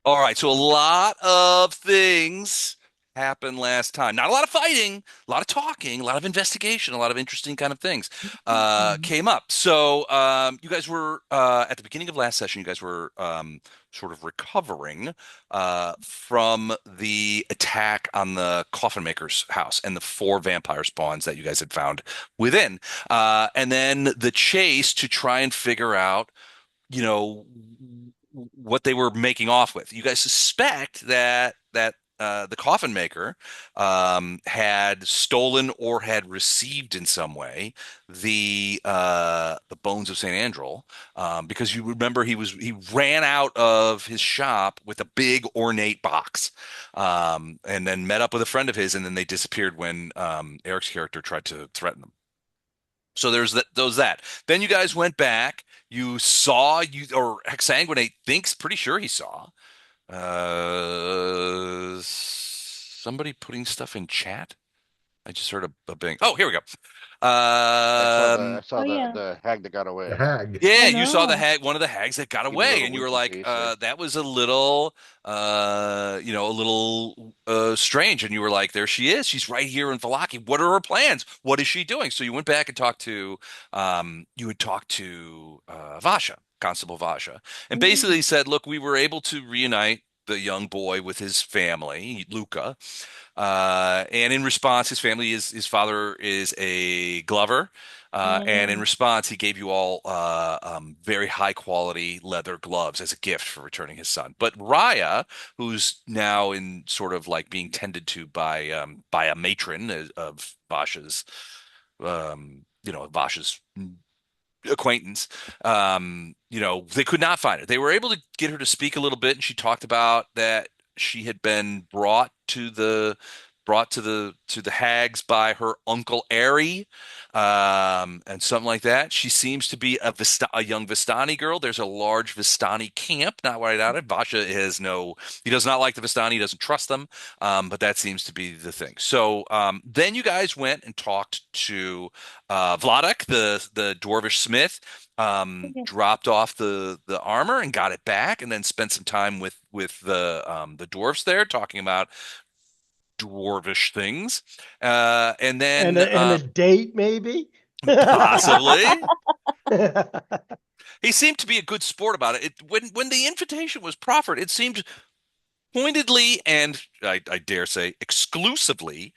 All right, so a lot of things happened last time. Not a lot of fighting, a lot of talking, a lot of investigation, a lot of interesting kind of things Mhm. came up. So you guys were at the beginning of last session. You guys were sort of recovering from the attack on the coffin maker's house and the four vampire spawns that you guys had found within, and then the chase to try and figure out you know what they were making off with. You guys suspect that the coffin maker had stolen or had received in some way the bones of Saint Andrew, because you remember he ran out of his shop with a big ornate box, and then met up with a friend of his, and then they disappeared when Eric's character tried to threaten them. So there's that. Then you guys went back. You saw you or Hexanguinate thinks pretty sure he saw somebody putting stuff in chat. I just heard a bing. Oh, here we go. I saw Oh yeah. the hag that got The away. hag. Yeah, Oh you saw the no. hag, one of the hags that got Seemed a away, little and you were winky like, face there. that was a little, a little strange. And you were like, there she is. She's right here in Vallaki. What are her plans? What is she doing? So you went back and you had talked to Vasha, Constable Vasha, and Mhm. basically said, look, we were able to reunite the young boy with his family, Luca. And in response, his father is a glover. And in Mm. response, he gave you all very high quality leather gloves as a gift for returning his son. But Raya, who's now in sort of like being tended to by a matron of Vasha's acquaintance, they could not find her. They were able to get her to speak a little bit, and she talked about that she had been brought to the hags by her uncle Ari, and something like that. She seems to be a young Vistani girl. There's a large Vistani camp not right out of Vasha he does not like the Vistani, he doesn't trust them, but that seems to be the thing. So then you guys went and talked to Vladek, the dwarvish smith, Yeah. dropped off the armor and got it back, and then spent some time with the dwarfs there talking about dwarvish things, and And then a date, maybe? possibly he seemed to be a good sport about it. When the invitation was proffered, it seemed pointedly and I dare say exclusively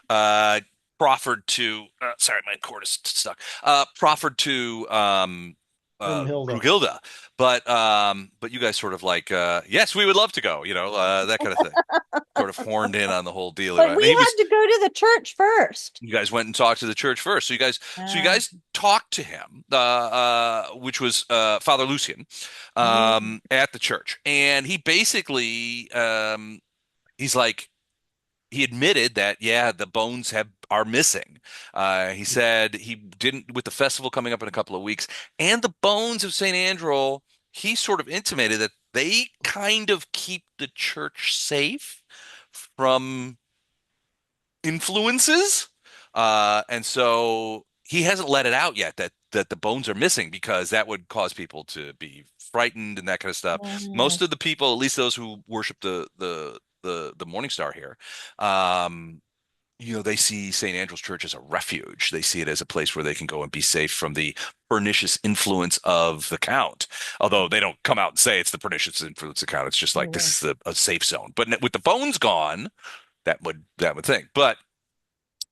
uh, proffered to sorry, my cord is stuck, proffered to Broomhilda. Brugilda, but you guys sort of like, yes, we would love to go, that kind of thing, sort of horned in on the whole deal. But And we he had was to go to the church first. You guys went and talked to the church first. So you Uh, guys talked to him, which was Father Lucian, mhm. at the church, and he basically, he's like, he admitted that, yeah, the bones are missing. He said he didn't, with the festival coming up in a couple of weeks, and the bones of Saint Andrew. He sort of intimated that they kind of keep the church safe from influences. And so he hasn't let it out yet that the bones are missing, because that would cause people to be frightened and that kind of stuff. Mm. Most of the people, at least those who worship the Morning Star here, um, they see St. Andrew's Church as a refuge. They see it as a place where they can go and be safe from the pernicious influence of the Count. Although they don't come out and say it's the pernicious influence of the Count. It's just like this Mhm. is a safe zone. But with the bones gone, that would think. But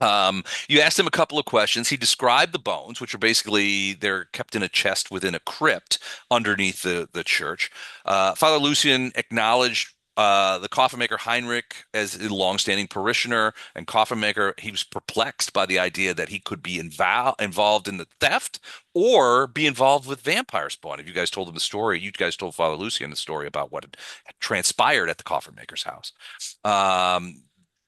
you asked him a couple of questions. He described the bones, which are basically they're kept in a chest within a crypt underneath the church. Father Lucian acknowledged the coffin maker Heinrich as a longstanding parishioner and coffin maker. He was perplexed by the idea that he could be involved in the theft or be involved with vampire spawn. If you guys told him the story, you guys told Father Lucian the story about what had transpired at the coffin maker's house.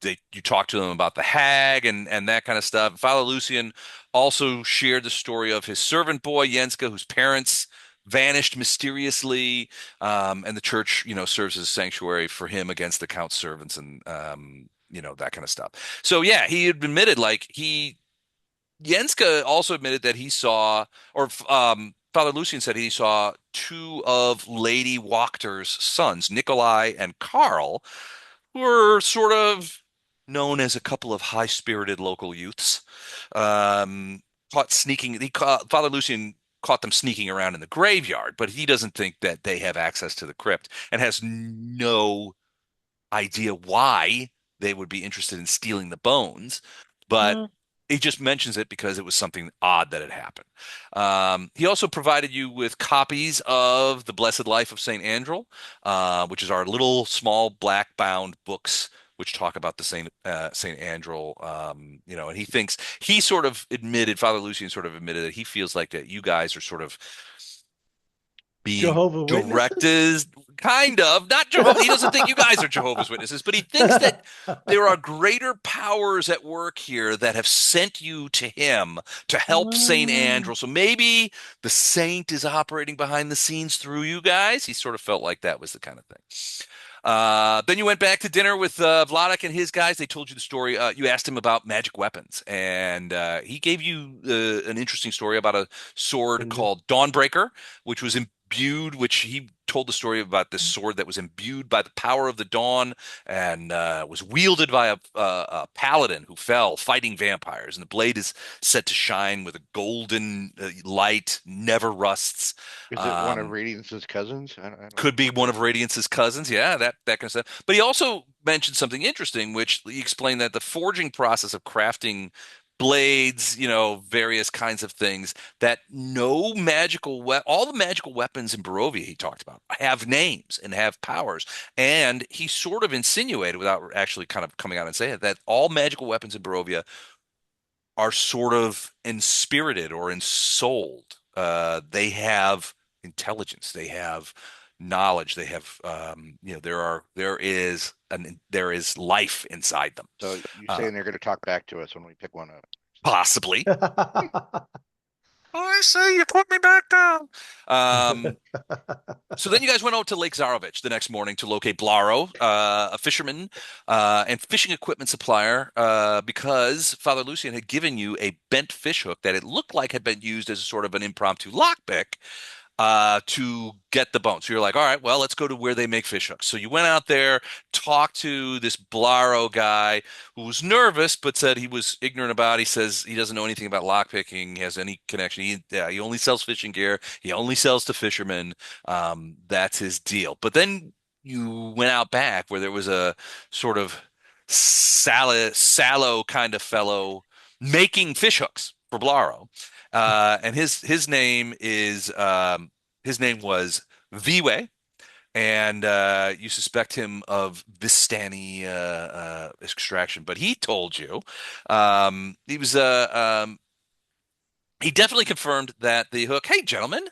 You talked to them about the hag and that kind of stuff. Father Lucian also shared the story of his servant boy Yenska, whose parents vanished mysteriously, and the church, serves as a sanctuary for him against the count's servants, and that kind of stuff. So yeah, he had admitted, like, Yenska also admitted that he saw, or Father Lucian said he saw two of Lady Wachter's sons, Nikolai and Karl, who were sort of known as a couple of high-spirited local youths. Caught sneaking. Father Lucian caught them sneaking around in the graveyard, but he doesn't think that they have access to the crypt and has no idea why they would be interested in stealing the bones, but Mm. he just mentions it because it was something odd that had happened. He also provided you with copies of The Blessed Life of Saint Andrew, which is our little small black bound books which talk about the Saint Andrew. And he sort of admitted, Father Lucian sort of admitted that he feels like that you guys are sort of being Jehovah Witnesses? directed, kind of, not Jehovah. He doesn't think you guys are Jehovah's Witnesses, but he thinks that there are greater powers at work here that have sent you to him to help Saint Mm. Andrew. So maybe the saint is operating behind the scenes through you guys. He sort of felt like that was the kind of thing. Then you went back to dinner with Vladek and his guys. They told you the story. You asked him about magic weapons, and he gave you an interesting story about a sword called Dawnbreaker, which was imbued, which he told the story about this sword that was imbued by the power of the dawn and was wielded by a paladin who fell fighting vampires. And the blade is set to shine with a golden light, never rusts. Is it one of Um, Radiance's cousins? I don't could be one remember. of Radiance's cousins. Yeah, that kind of stuff. But he also mentioned something interesting, which he explained that the forging process of crafting blades, various kinds of things, that no all the magical weapons in Barovia he talked about have names and have powers. And he sort of insinuated, without actually kind of coming out and saying it, that all magical weapons in Barovia are sort of inspirited or ensouled. They have intelligence. They have knowledge. They have, there is life inside them. So you Uh, saying they're going to talk back to us when we pick one up? Possibly. I say you put me back down. So then you guys went out to Lake Zarovich the next morning to locate Blaro, a fisherman and fishing equipment supplier, because Father Lucian had given you a bent fish hook that it looked like had been used as a sort of an impromptu lockpick to get the bone. So you're like, all right, well, let's go to where they make fish hooks. So you went out there, talked to this Blaro guy who was nervous, but said he was ignorant about. He says he doesn't know anything about lockpicking. He has any connection. He only sells fishing gear. He only sells to fishermen. That's his deal. But then you went out back where there was a sort of sallow kind of fellow making fish hooks for Blaro. And his name was Viwe, and you suspect him of Vistani extraction. But he told you he definitely confirmed that the hook. Hey, gentlemen,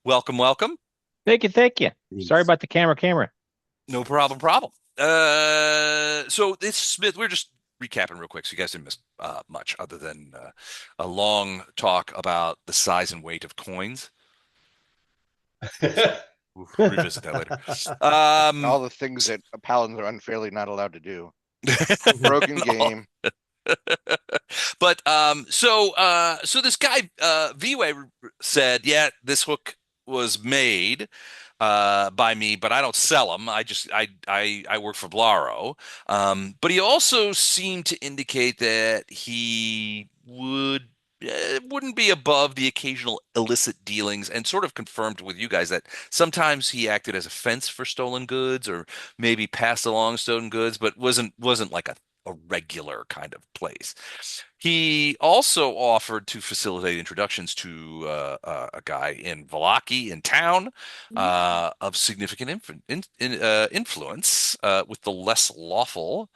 welcome, welcome. Thank you, thank you. Sorry Jeez. about the camera. No problem, problem. So this Smith, we're just recapping real quick, so you guys didn't miss much other than a long talk about the size and weight of coins. We'll revisit that later. And all the things that paladins are unfairly not allowed to do. Broken game. But so this guy V-Way said, yeah, this hook was made by me, but I don't sell them. I work for Blaro. But he also seemed to indicate that he wouldn't be above the occasional illicit dealings, and sort of confirmed with you guys that sometimes he acted as a fence for stolen goods, or maybe passed along stolen goods, but wasn't like a regular kind of place. He also offered to facilitate introductions to a guy in Vallaki in town of significant influence with the less lawful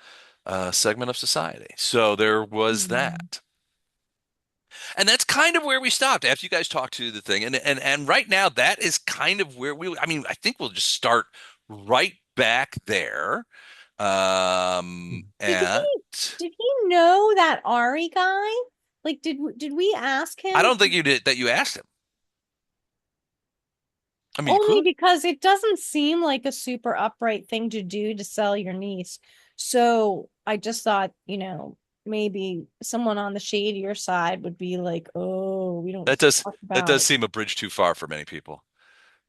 segment of society. So there was that. And that's kind of where we stopped after you guys talked to the thing. And right now, that is kind of where I think we'll just start right back there. Did And he know that Ari guy? Like, did we ask him? I don't think you did that you asked him. I mean, you Only could. because it doesn't seem like a super upright thing to do to sell your niece. So I just thought, maybe someone on the shadier side would be like, oh, we don't That does talk that does about, seem a bridge too far for many people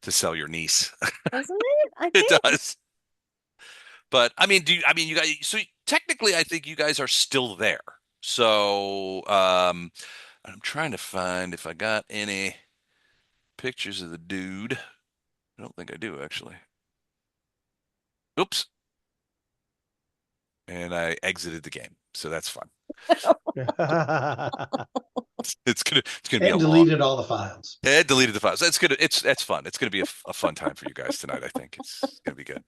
to sell your niece. doesn't it? I It think. does. But I mean, you guys, so technically I think you guys are still there. So, I'm trying to find if I got any pictures of the dude. I don't think I do actually. Oops. And I exited the game. So that's fun. It's gonna be a And long. deleted all the files. Ed deleted the files. That's fun. It's gonna be a fun time for you guys tonight. I think it's gonna be good.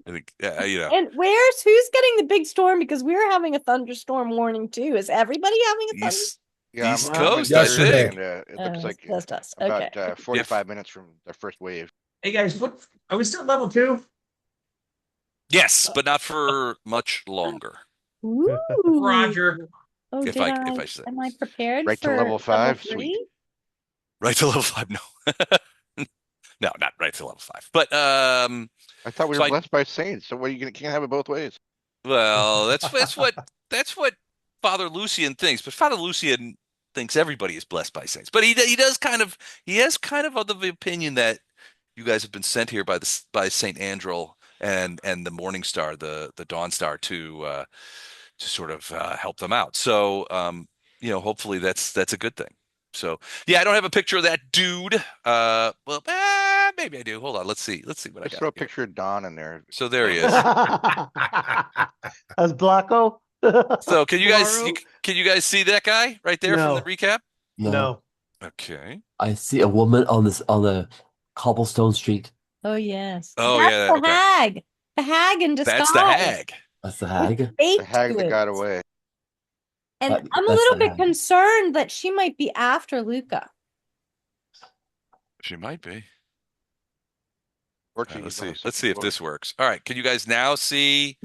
I think And who's getting the big storm? Because we're having a thunderstorm warning too. Is everybody having a thunderstorm? East Yeah, East I'm in Coast, I Jersey, Yesterday. think. and it looks like Just us. about Okay. 45 minutes from the first wave. Hey guys, what are we still at level 2? Yes, but not for much longer. Ooh. Roger. Oh, If did I I? say. Am I prepared Right to for level 5? Sweet. 3? Right to level 5, no. No, not right to level 5. But I thought we So were I- blessed by saints. So what, you can't have it both ways. well, that's what Father Lucian thinks. But Father Lucian thinks everybody is blessed by saints. But he has kind of the opinion that you guys have been sent here by Saint Andrel and the Morning Star, the Dawn Star to sort of help them out. So hopefully that's a good thing. So yeah, I don't have a picture of that dude. Maybe I do. Hold on, let's see what I Just got throw a here. picture of Don in there. So there he is. As Blocko? So can you Tomorrow? guys see that guy right there from the No. recap? No. Okay. I see a woman on the cobblestone street. Oh yes. Oh, That's yeah, the okay. hag. The hag in disguise. That's the hag. That's the hag. The Baked hag that got goods. away. And But I'm a that's little the bit hag. concerned that she might be after Luca. She might be. Or All right, let's she's on see. the Let's second see if floor. this works. All right. Can you guys now see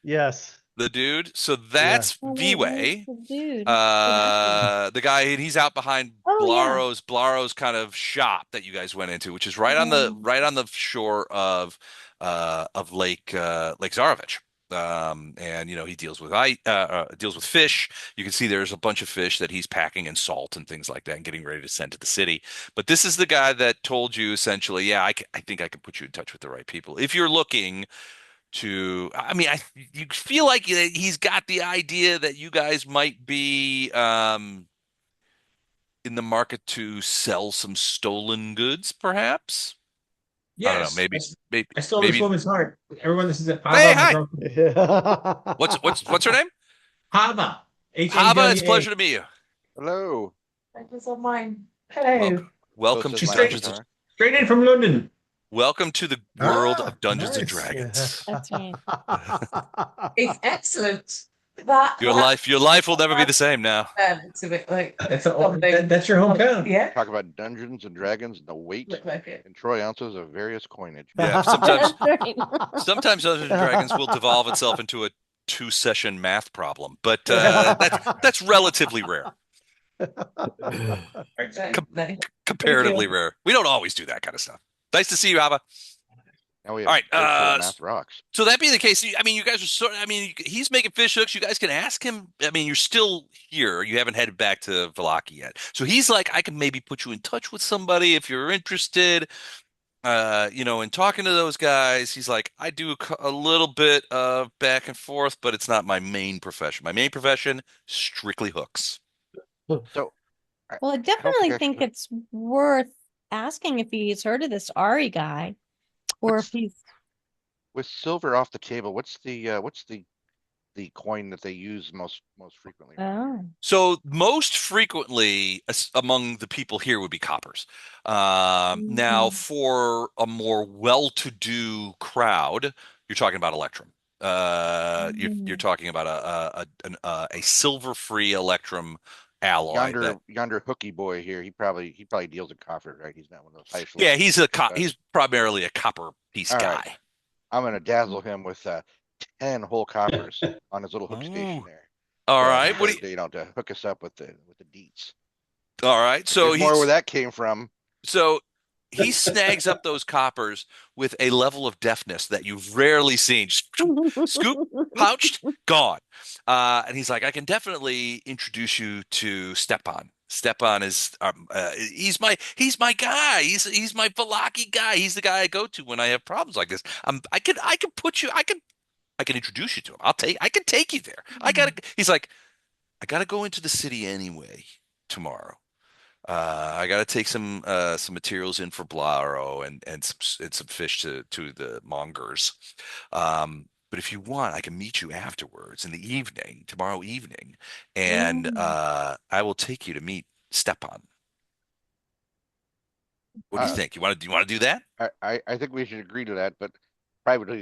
Yes. the dude? So that's Oh, wait, V-Way. where's the dude? The guy, and he's out behind Oh, yeah. Blaro's kind of shop that you guys went into, which is right Um, on the shore of Lake Zarovich. And he deals with fish. You can see there's a bunch of fish that he's packing in salt and things like that and getting ready to send to the city. But this is the guy that told you essentially, yeah, I think I can put you in touch with the right people if you're looking to. I mean, you feel like he's got the idea that you guys might be in the market to sell some stolen goods, perhaps. I don't know. Yes. Maybe, I stole this maybe. woman's heart. Everyone, this is it. Hey, Hava, hi. girl. What's her name? Hava. Hava. It's a Hava. pleasure to meet you. Hello. That was on mine. Hello. Welcome So to says my Dungeons. avatar. Straight in from London. Welcome to the world Ah, of Dungeons and nice. Dragons. That's right. It's excellent. That Your life will never be the same now. it's a bit like That's something. that's your hometown. Yeah. Talk about Dungeons and Dragons, the weight Look like it. in troy ounces of various coinage. Yeah, sometimes That's right. Dungeons and Dragons will devolve itself into a 2-session math problem, but that's relatively rare, No. comparatively rare. We don't always do that kind of stuff. Nice to see you, Ava. Now we have All right, virtual math rocks. So that being the case, I mean, you guys are he's making fish hooks. You guys can ask him. I mean, you're still here. You haven't headed back to Vallaki yet. So he's like, I can maybe put you in touch with somebody if you're interested. In talking to those guys, he's like, I do a little bit of back and forth, but it's not my main profession. My main profession, strictly hooks. So Well, I definitely think it's worth asking if he's heard of this Ari guy, or if he's. with silver off the table, what's the coin that they use most frequently? Oh. So most frequently among the people here would be coppers. Now, for a more well-to-do crowd, you're talking about Electrum. You're talking about a silver-free Electrum alloy. Yonder hooky boy here, he probably deals in copper, right? He's not one of those high. Yeah, he's primarily a copper piece All guy. right. I'm gonna dazzle him with 10 whole coppers on his little hook station there. All right, what do you? To hook us up with the deets. All right, so There's more where that came from. So he snags up those coppers with a level of deftness that you've rarely seen. Just scoop, pouched, gone. And he's like, I can definitely introduce you to Stepan. Stepan is he's my guy. He's my Vallaki guy. He's the guy I go to when I have problems like this. I can introduce you to him. I can take you there. He's like, I gotta go into the city anyway tomorrow. I got to take some materials in for Blaro and some fish to the mongers. But if you want, I can meet you afterwards in the evening, tomorrow evening, and I will take you to meet Stepan. What do you Uh, think? Do you want to do that? I think we should agree to that, but privately,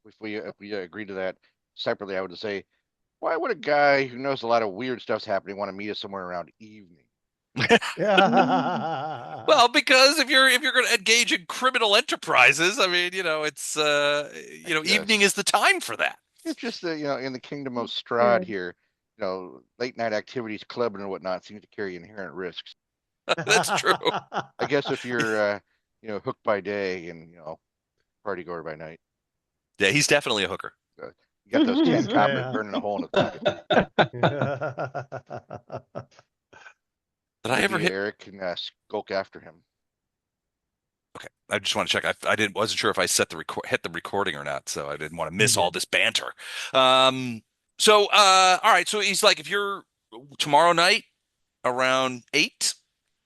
if we agree to that separately, I would say, why would a guy who knows a lot of weird stuff's happening want to meet us somewhere around evening? Yeah. Well, because if you're going to engage in criminal enterprises, I mean, it's evening Yes. is the time for that. It's just that, in the kingdom of Strahd Good. here, late night activities, clubbing and whatnot seems to carry inherent risks. That's true. I guess if you're, hooked by day and, party goer by night, Yeah, he's definitely a hooker. you got those 10 coppers Yeah. burning a hole in the pocket. Did I ever Maybe hit? Eric can skulk after him. Okay, I just want to check. Wasn't sure if I hit the recording or not, so I didn't want to miss You all did. this banter. All right. So he's like, if you're tomorrow night around 8,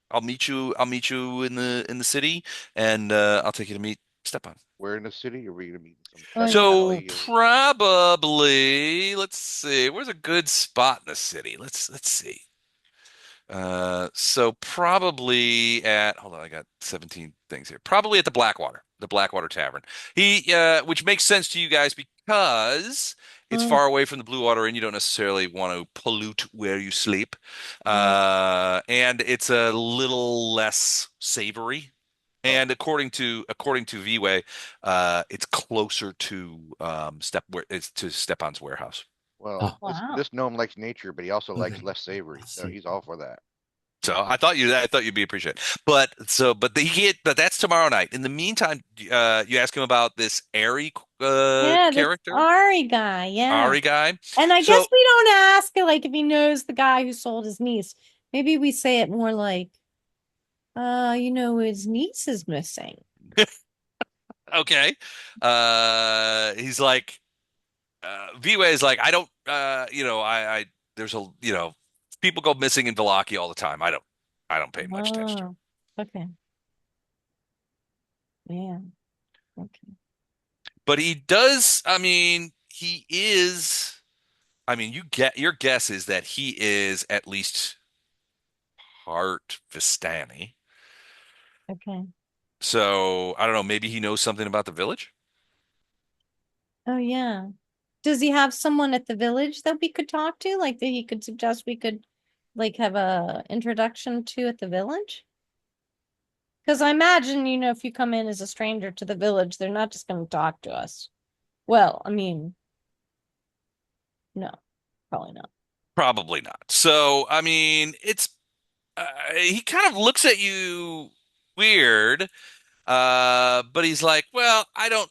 I'll meet you. I'll meet you in the city, and I'll take you to meet Stepan. Where in the city are we going to meet? In some Oh, back yeah. So alley or- probably, let's see, where's a good spot in the city? Let's see. So probably at, hold on, I got 17 things here. Probably at the Blackwater Tavern. Which makes sense to you guys because it's Mm. far away from the Blue Water and you don't necessarily want to pollute where you sleep. And it's a little less savory. And according to V-Way, it's closer to Stepan's warehouse. Well, Oh, wow. this gnome likes nature, but he also likes Okay. less savory, Let's so see. he's all for that. So I thought you'd be appreciated. But that's tomorrow night. In the meantime, you ask him about this Airy Yeah, this character, Ari guy. Yeah. Ari guy. And I So guess we don't ask like if he knows the guy who sold his niece. Maybe we say it more like, his niece is missing. okay, he's like V-Way is like I don't I there's people go missing in Vallaki all the time. I don't pay much attention to it. Oh, okay. Yeah. Okay. But he does. I mean, he is. I mean, your guess is that he is at least part Vistani. Okay. So I don't know. Maybe he knows something about the village. Oh, yeah. Does he have someone at the village that we could talk to? Like that he could suggest we could like have a introduction to at the village? Because I imagine, if you come in as a stranger to the village, they're not just going to talk to us. Well, I mean, no, probably not. Probably not. So I mean, he kind of looks at you weird, but he's like, well, I don't.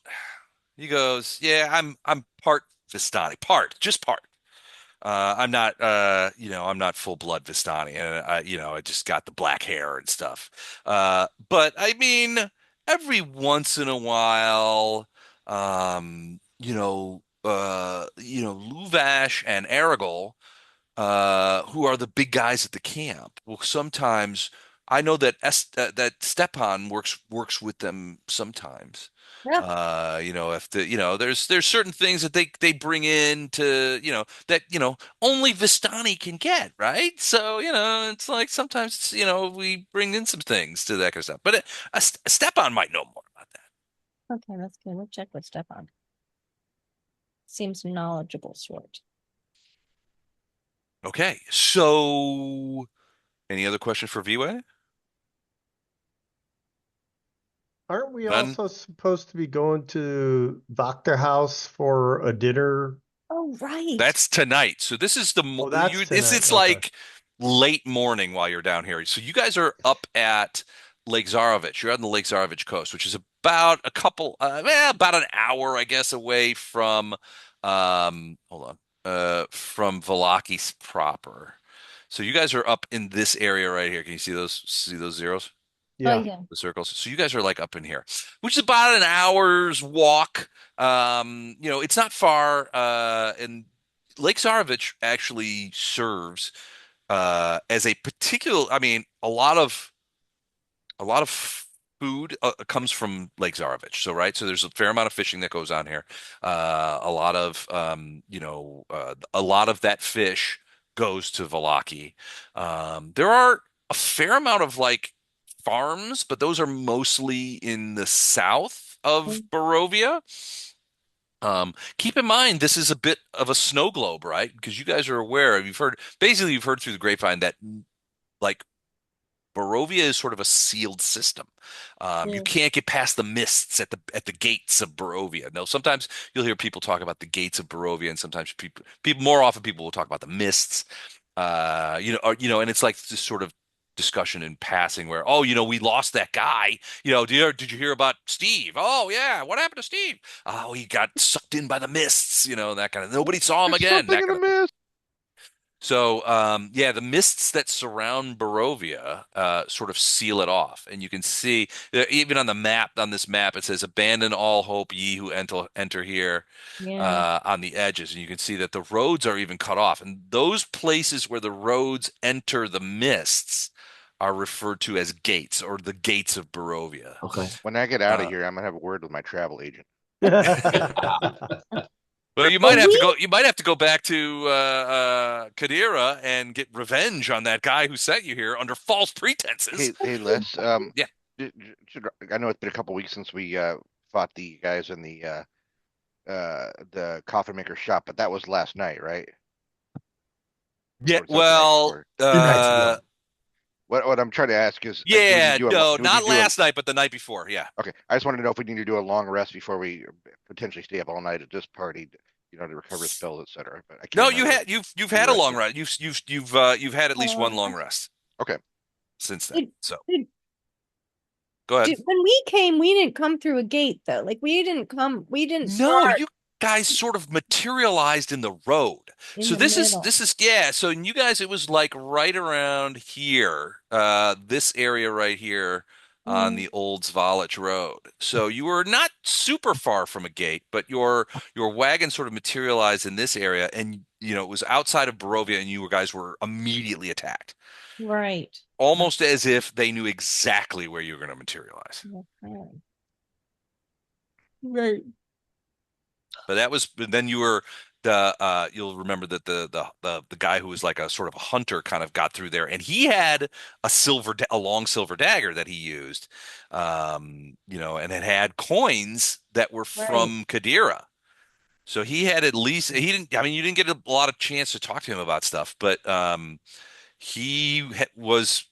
He goes, yeah, I'm part Vistani, just part. I'm not full blood Vistani, and I just got the black hair and stuff. But I mean, every once in a while, Luvash and Aragol, who are the big guys at the camp, will sometimes. I know that Stepan works with them sometimes. Yeah. If there's certain things that they bring in to, that, only Vistani can get, right? So, it's like sometimes, we bring in some things to that kind of stuff. But Stepan might know more about that. Okay, that's good. We'll check with Stefan. Seems knowledgeable sort. Okay. So any other questions for V-Way? Aren't we None? also supposed to be going to Wachter house for a dinner? Oh, right. That's tonight. So this is Oh, that's it's tonight. Okay. like late morning while you're down here. So you guys are up at Lake Zarovich. You're on the Lake Zarovich coast, which is about about an hour, I guess, away from, hold on, from Vallaki proper. So you guys are up in this area right here. Can you see those zeros? Oh, Yeah. yeah. The circles. So you guys are like up in here, which is about an hour's walk. It's not far. And Lake Zarovich actually serves as a particular, I mean, a lot of food comes from Lake Zarovich. So, right. So there's a fair amount of fishing that goes on here. A lot of that fish goes to Vallaki. There are a fair amount of like farms, but those are mostly in the south of Barovia. Keep in mind, this is a bit of a snow globe, right? Because you guys are aware, you've heard through the grapevine that like Barovia is sort of a sealed system. You Mm. can't get past the mists at the gates of Barovia. Now, sometimes you'll hear people talk about the gates of Barovia, and sometimes people more often people will talk about the mists. And it's like this sort of discussion in passing where, oh, we lost that guy. Did you hear about Steve? Oh yeah, what happened to Steve? Oh, he got sucked in by the mists. That kind of. Nobody saw him There's again. something That in a kind of. mist. So, yeah, the mists that surround Barovia sort of seal it off, and you can see even on the map. On this map, it says, "Abandon all hope, ye who enter here." Yeah. On the edges, and you can see that the roads are even cut off, and those places where the roads enter the mists are referred to as gates or the gates of Barovia. Okay. When I get out of Uh, here, I'm gonna have a word with my travel agent. Well, you Well, might have to we go. You might have to go back to Kadira and get revenge on that guy who sent you here under false pretenses. Hey, Les. Yeah. I know it's been a couple weeks since we fought the guys in the coffin maker shop, but that was last night, right? Yeah. Or was that the night Well, before? 2 nights ago. What I'm trying to ask is, do we need yeah. to do No, do we need not to do last night, but the night before. Yeah. okay? I just wanted to know if we need to do a long rest before we potentially stay up all night at this party, to recover spells, etc. But I can't No, remember you've who had a long rested. rest. You've had at least one long rest Okay, since then. did, So did, go ahead. when we came, we didn't come through a gate though. Like we didn't No, start you guys sort of materialized in the road. in So the middle. yeah, so you guys it was like right around here, this area right here on Mm, the old Zvalich Road. So you were not super far from a gate, but your wagon sort of materialized in this area and it was outside of Barovia and you guys were immediately attacked. right. Almost as if they knew exactly where you were going to materialize. Okay. Right. But then you were you'll remember that the guy who was like a sort of a hunter kind of got through there and he had a long silver dagger that he used and it had coins that were Right. from Kadira. So he had at least he didn't I mean you didn't get a lot of chance to talk to him about stuff, but was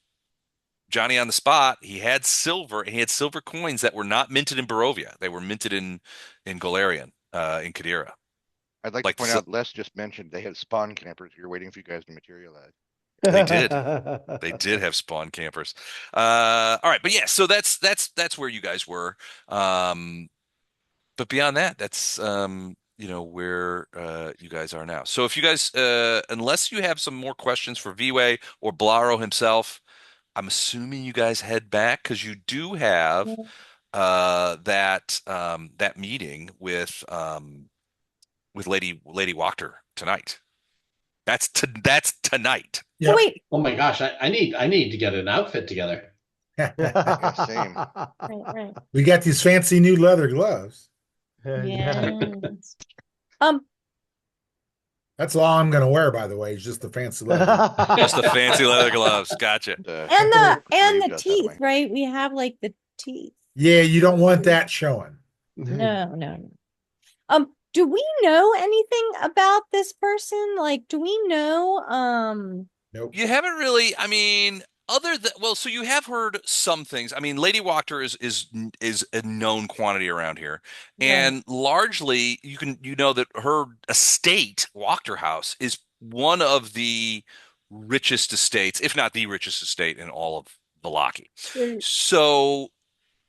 Johnny on the spot. He had silver and he had silver coins that were not minted in Barovia. They were minted in Golarion, in Kadira. I'd like to Like point out, Les just mentioned they had spawn campers. You're waiting for you guys to materialize. they did. They did have spawn campers. All right, but yeah, so that's where you guys were. But beyond that, that's where you guys are now. So if you guys unless you have some more questions for V-Way or Blaro himself, I'm assuming you guys head back because you do have that meeting with Lady Wachter tonight. That's tonight. Oh, Yep. wait. Oh my gosh, I need to get an outfit together. Yeah, same. Right. We got these fancy new leather gloves. Yes. That's all I'm going to wear, by the way, is just the fancy leather. Just the fancy leather gloves. Gotcha. And the Grave dust out of teeth, my- right? We have like the teeth. Yeah, you don't want that showing. No. Do we know anything about this person? Like, do we know Nope. You haven't really, I mean, so you have heard some things. I mean, Lady Wachter is a known quantity around here. And largely you know that her estate, Wachter House, is one of the richest estates, if not the richest estate in all of Vallaki. So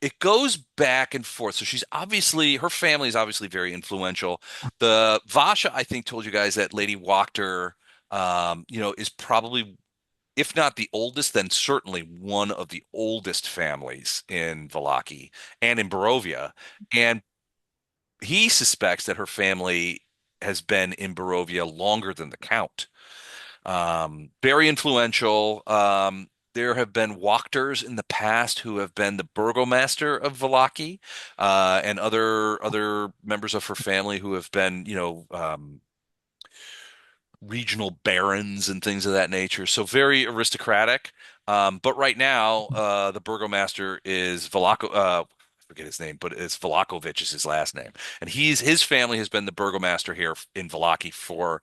it goes back and forth. So she's obviously, her family is obviously very influential. The Vasha, I think, told you guys that Lady Wachter, is probably, if not the oldest, then certainly one of the oldest families in Vallaki and in Barovia. And he suspects that her family has been in Barovia longer than the Count. Very influential. There have been Wachters in the past who have been the Burgomaster of Vallaki, and other members of her family who have been, regional barons and things of that nature. So very aristocratic. But right now, the Burgomaster is Vallako. I forget his name, but it's Vlakovich is his last name, and his family has been the Burgomaster here in Vallaki for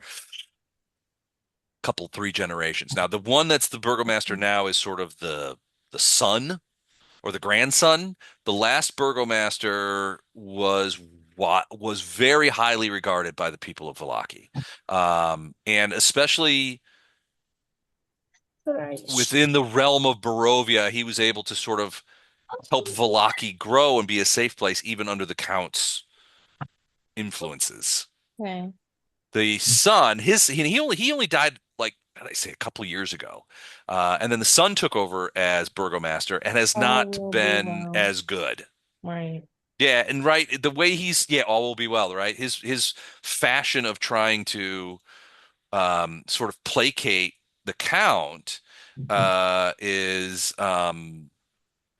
couple three generations. Now, the one that's the Burgomaster now is sort of the son or the grandson. The last Burgomaster was very highly regarded by the people of Vallaki, and especially within the realm of Barovia, he was able to sort of help Vallaki grow and be a safe place, even under the Count's influences. Okay. The son, he only died like how did I say a couple years ago, and then the son took over as Burgomaster and has All not will be been well. as good. Right. Yeah, and right the way all will be well, right? His fashion of trying to sort of placate the Count is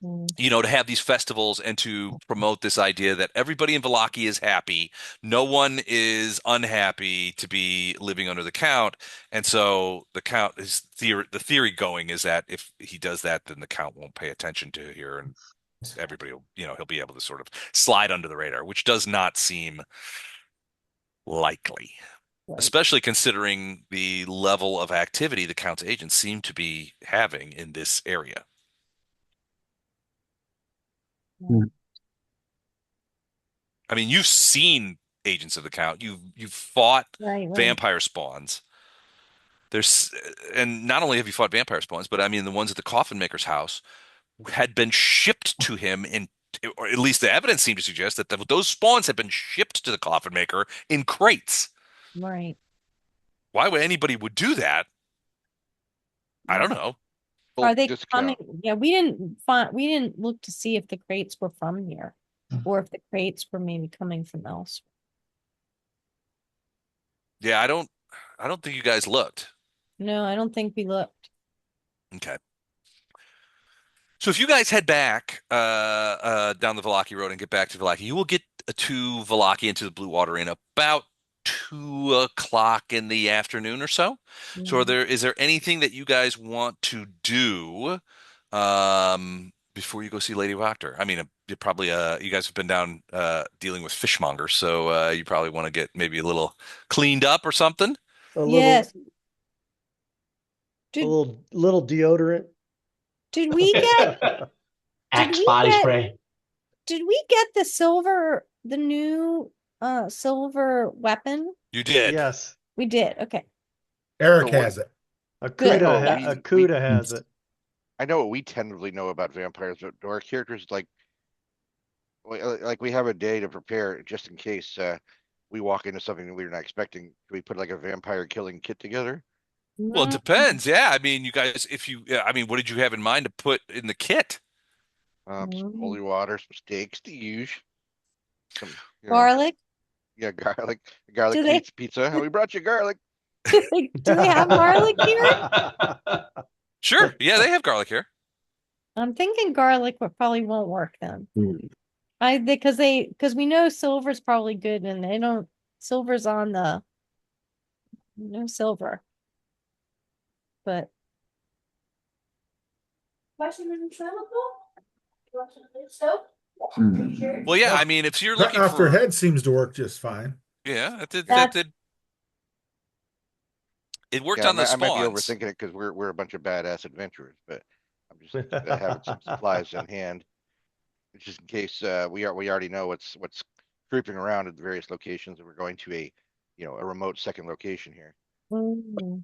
Mm. to have these festivals and to promote this idea that everybody in Vallaki is happy. No one is unhappy to be living under the Count. And so the Count the theory going is that if he does that, then the Count won't pay attention to here and everybody will, he'll be able to sort of slide under the radar, which does not seem likely, Right. especially considering the level of activity the Count's agents seem to be having in this area. Mm. I mean, you've seen Agents of the Count. You've fought Right. vampire spawns. And not only have you fought vampire spawns, but I mean the ones at the Coffin Maker's house had been shipped to him or at least the evidence seemed to suggest that those spawns had been shipped to the Coffin Maker in crates. Right. Why would anybody would do that? I don't know. Full Are they discount. coming? Yeah, we didn't look to see if the crates were from here or if the crates were maybe coming from elsewhere. Yeah, I don't think you guys looked. No, I don't think we looked. Okay. So if you guys head back down the Vallaki Road and get back to Vallaki, you will get to Vallaki into the Blue Water in about 2 o'clock in the afternoon or so. So is there anything that you guys want to do before you go see Lady Wachter? I mean, you probably you guys have been down dealing with fishmongers, so you probably want to get maybe a little cleaned up or something. Yes. A little deodorant. Did we get Axe body get- spray. did we get the new silver weapon? You did. Yes. We did. Okay. Eric So what- has it. Good. Akuda has it. I know what we tentatively know about vampires, but do our characters like we have a day to prepare just in case we walk into something that we're not expecting? Do we put like a vampire killing kit together? Well, it depends. Yeah, I mean, you guys, I mean, what did you have in mind to put in the kit? Some holy water, some steaks to use, some Garlic. Yeah, garlic Do they- pizza. We brought you garlic. Do they have garlic here? Sure. Yeah, they have garlic here. I'm thinking garlic probably won't work then. Hmm. Because we know silver's probably good and silver's on the no silver. But Well, yeah, I mean, if you're Cutting looking off their for, head seems to work just fine. yeah, it did. That's- It worked Yeah, on the I might be spawns. overthinking it because we're a bunch of badass adventurers, but I'm just having some supplies on hand, just in case we already know what's creeping around at the various locations, and we're going to a remote second location here. Mm.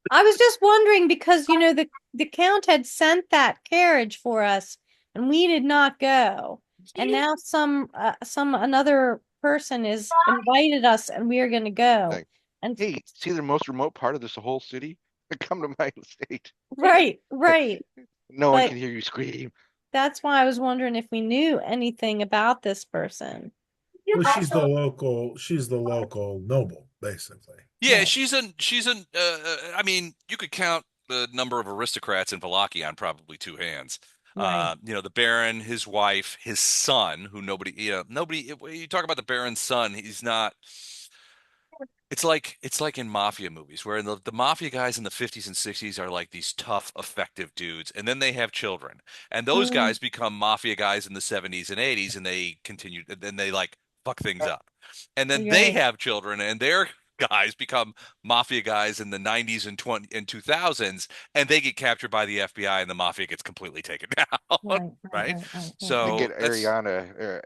I was just wondering because the count had sent that carriage for us and we did not go. And now some another person is invited us and we are going to go. Like, And hey, see the most remote part of this whole city? Come to my estate. right. No one But can hear you scream. that's why I was wondering if we knew anything about this person. Well, she's the local noble, basically. Yeah, Right. she's an I mean, you could count the number of aristocrats in Vallaki on probably two hands. Right. The Baron, his wife, his son, who nobody, you talk about the Baron's son, he's not, it's like in mafia movies where the mafia guys in the 50s and 60s are like these tough, effective dudes, and then they have children. And those Mm, guys become mafia guys in the 70s and 80s, and they continue, and then they like fuck things up. And then they right. have children, and their guys become mafia guys in the 90s and 2000s, and they get captured by the FBI, and the mafia gets completely taken down, Right. right? Right. They So get that's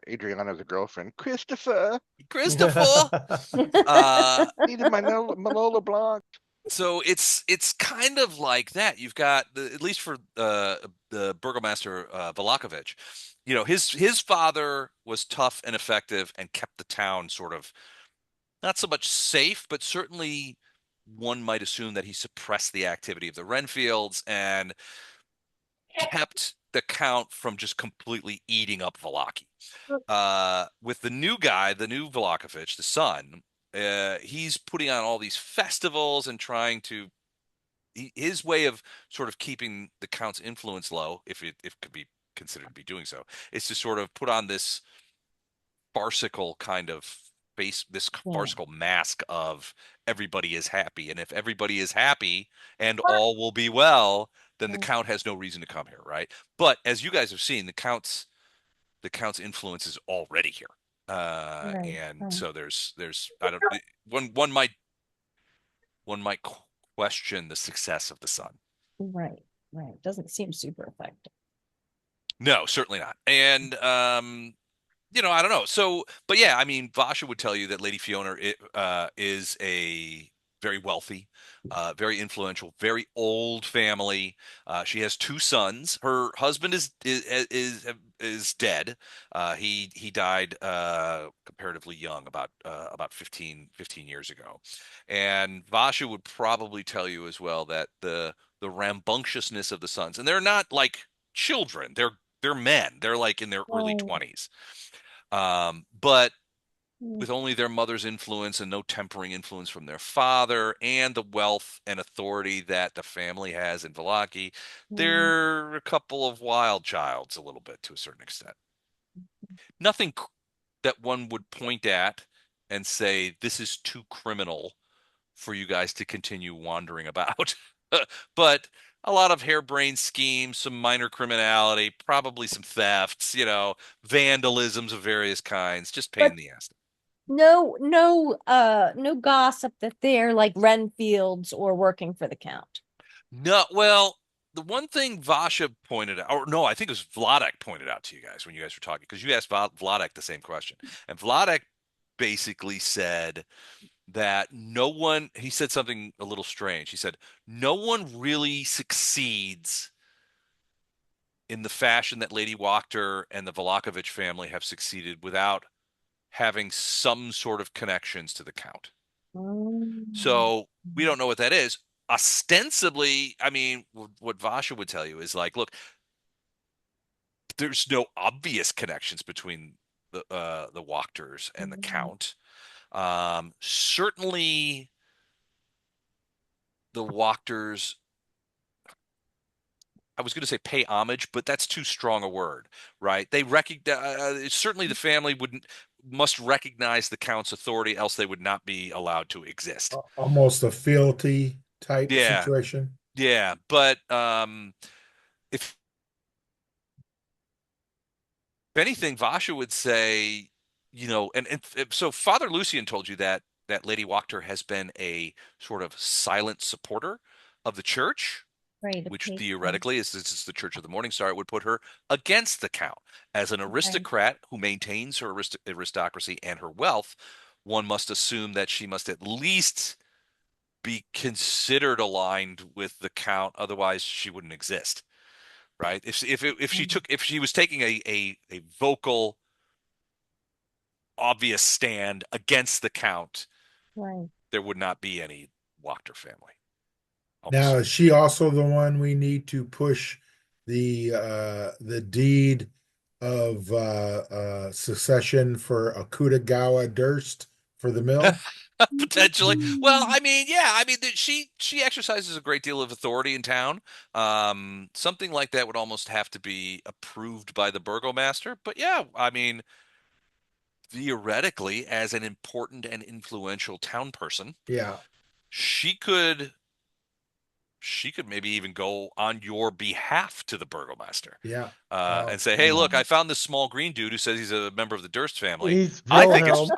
Adriana as a girlfriend. Christopher, Christopher. Right. Uh, needed my Manola Blanc. So it's kind of like that. You've got at least for the Burgomaster Vallaki, his father was tough and effective and kept the town sort of not so much safe, but certainly one might assume that he suppressed the activity of the Renfields and kept the count from just completely eating up Vallaki. With the new guy, the new Vallaki, the son, he's putting on all these festivals and trying to his way of sort of keeping the count's influence low, if it could be considered to be doing so, is to sort of put on this farcical kind of this Yeah. farcical mask of everybody is happy, and if everybody is happy and all will be well, then the Right. count has no reason to come here, right? But as you guys have seen, the count's influence is already here, Right. and so there's I don't one might question the success of the son. Right. Right. Doesn't seem super effective. No, certainly not. And I don't know. So, but yeah, I mean, Vasha would tell you that Lady Fiona is a very wealthy, very influential, very old family. She has two sons. Her husband is dead. He died comparatively young, about 15 years ago. And Vasha would probably tell you as well that the rambunctiousness of the sons, and they're not like children. They're men. They're like in their early Oh. 20s. But Mm, with only their mother's influence and no tempering influence from their father and the wealth and authority that the family has in Vallaki, mm, they're a couple of wild childs a little bit to a certain extent. Nothing that one would point at and say, this is too criminal for you guys to continue wandering about. But a lot of harebrained schemes, some minor criminality, probably some thefts, vandalisms of various kinds, just pain in But the ass. no gossip that they're like Renfields or working for the count. No, well, the one thing Vasha pointed out, or no, I think it was Vladek pointed out to you guys when you guys were talking, because you asked Vladek the same question. And Vladek basically said that he said something a little strange. He said, no one really succeeds in the fashion that Lady Wachter and the Vallaki family have succeeded without having some sort of connections to the Count. Mm. So we don't know what that is. Ostensibly, I mean, what Vasha would tell you is like, look, there's no obvious connections between the Wachters and the Mm. Count. Certainly, the Wachters, I was going to say pay homage, but that's too strong a word, right? They recognize certainly the family must recognize the count's authority, else they would not be allowed to exist. Almost a fealty type Yeah, situation. yeah, but if anything, Vasha would say, and so Father Lucian told you that Lady Wachter has been a sort of silent supporter of the church, Right, a which patron. theoretically is this is the Church of the Morning Star. It would put her against the count as an Okay. aristocrat who maintains her aristocracy and her wealth. One must assume that she must at least be considered aligned with the count. Otherwise, she wouldn't exist, right? If she was taking a vocal, obvious stand against the count, Right. there would not be any Wachter family. Now, is she also the one we need to push the deed of succession for Akutagawa Durst for the mill? Potentially. Well, I mean, yeah, I mean, she exercises a great deal of authority in town. Something like that would almost have to be approved by the Burgomaster. But yeah, I mean, theoretically, as an important and influential town person, Yeah. she could maybe even go on your behalf to the Burgomaster. Yeah. And say, hey, look, I found this small green dude who says he's a member of the Durst family. He's I think Wilhelm.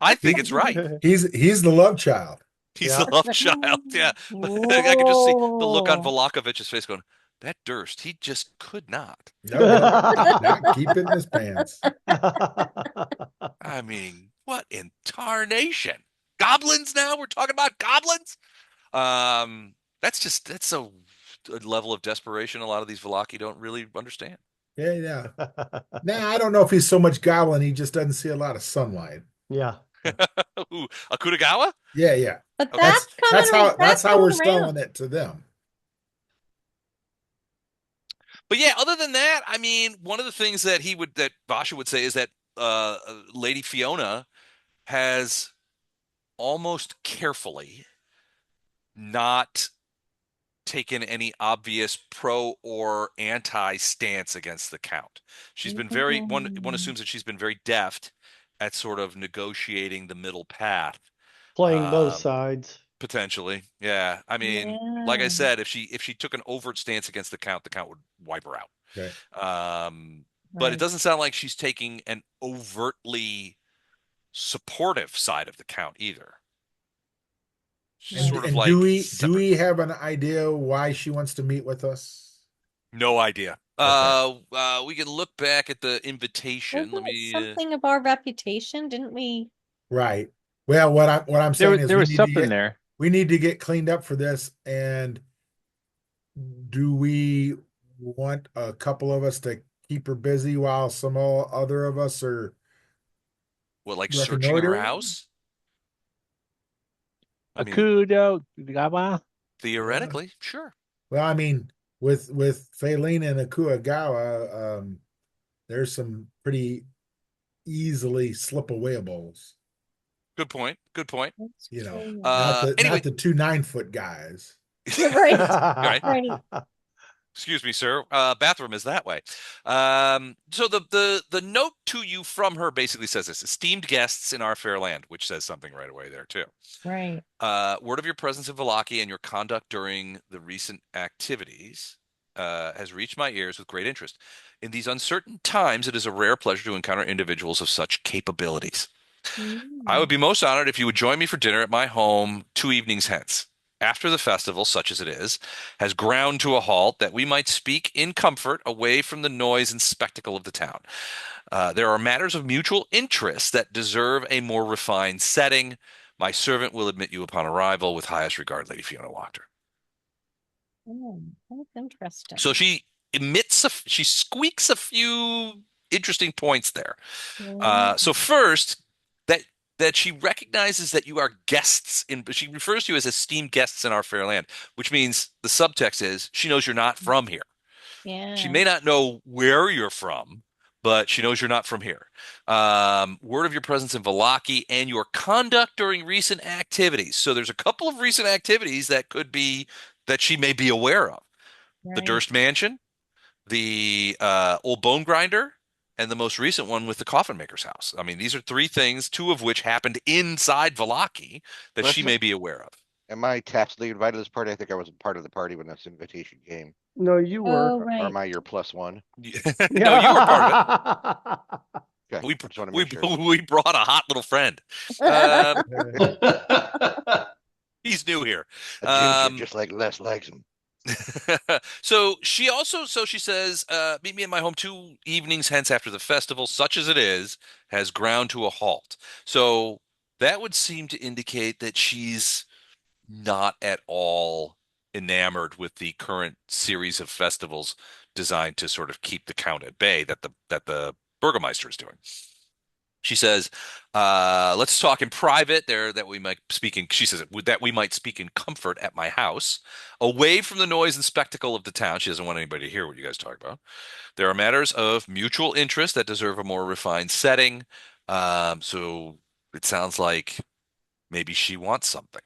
I think it's right. He's the love child. He's Yeah. the love child. Yeah. I could just see the look on Whoa. Volakovich's face going, that Durst, he just could not. No, not keep it in his pants. I mean, what in tarnation? Goblins now? We're talking about goblins? That's a level of desperation a lot of these Vallaki don't really understand. Yeah. Nah, I don't know if he's so much goblin. He just doesn't see a lot of sunlight. Yeah. Ooh, Akutagawa? Yeah. But Okay. that's coming. That's how we're coming selling around. it to them. But yeah, other than that, I mean, one of the things that Vasha would say is that Lady Fiona has almost carefully not taken any obvious pro or anti stance against the count. She's been one assumes that she's been very deft at sort of negotiating the middle path. Playing both sides. Potentially. Yeah. I mean, like I said, if she took an overt stance against the count would wipe her out. Okay. But it doesn't sound like she's taking an overtly supportive side of the count either. She's sort of And like do we separate. have an idea why she wants to meet with us? No idea. Okay. We can look back at the invitation. Wasn't Let it me something of our reputation? Didn't we? Right. Well, what I'm saying is There we was need to something get there. we need to get cleaned up for this. And do we want a couple of us to keep her busy while some other of us are like searching her reconnoitering? house? I mean, Akutagawa. theoretically, sure. Well, I mean, with Faylene and Akuagawa, there's some pretty easily slipawayables. Good point. Good point. You know, Anyway, not the 2 9-foot guys. Right. Right. Excuse me, sir. Bathroom is that way. So the note to you from her basically says this: esteemed guests in our fair land, which says something right away there too. Right. Word of your presence in Vallaki and your conduct during the recent activities has reached my ears with great interest. In these uncertain times, it is a rare pleasure to encounter individuals of such capabilities. I would be most honored if you would join me for dinner at my home 2 evenings hence, after the festival, such as it is, has ground to a halt, that we might speak in comfort away from the noise and spectacle of the town. There are matters of mutual interest that deserve a more refined setting. My servant will admit you upon arrival. With highest regard, Lady Fiona Wachter. Oh, that's interesting. So she squeaks a few interesting points there. So first, that she recognizes that you are guests she refers to you as esteemed guests in our fair land, which means the subtext is she knows you're not from here. Yeah. She may not know where you're from, but she knows you're not from here. Word of your presence in Vallaki and your conduct during recent activities. So there's a couple of recent activities that she may be aware of. Right. The Durst Mansion, the old bone grinder, and the most recent one with the coffin maker's house. I mean, these are 3 things, 2 of which happened inside Vallaki that she may be aware of. Am I tacitly invited to this party? I think I was a part of the party when this invitation came. No, you were. Oh, Or right. am I your +1? No, you were part of it. Okay, We I just wanna make sure. we brought a hot little friend. He's new here. A ginger, just like Les likes him. So she says, meet me at my home 2 evenings hence after the festival, such as it is, has ground to a halt. So that would seem to indicate that she's not at all enamored with the current series of festivals designed to sort of keep the count at bay that the Burgomaster is doing. She says, let's talk in private there that we might speak in, she says, that we might speak in comfort at my house, away from the noise and spectacle of the town. She doesn't want anybody to hear what you guys talk about. There are matters of mutual interest that deserve a more refined setting. So it sounds like maybe she wants something.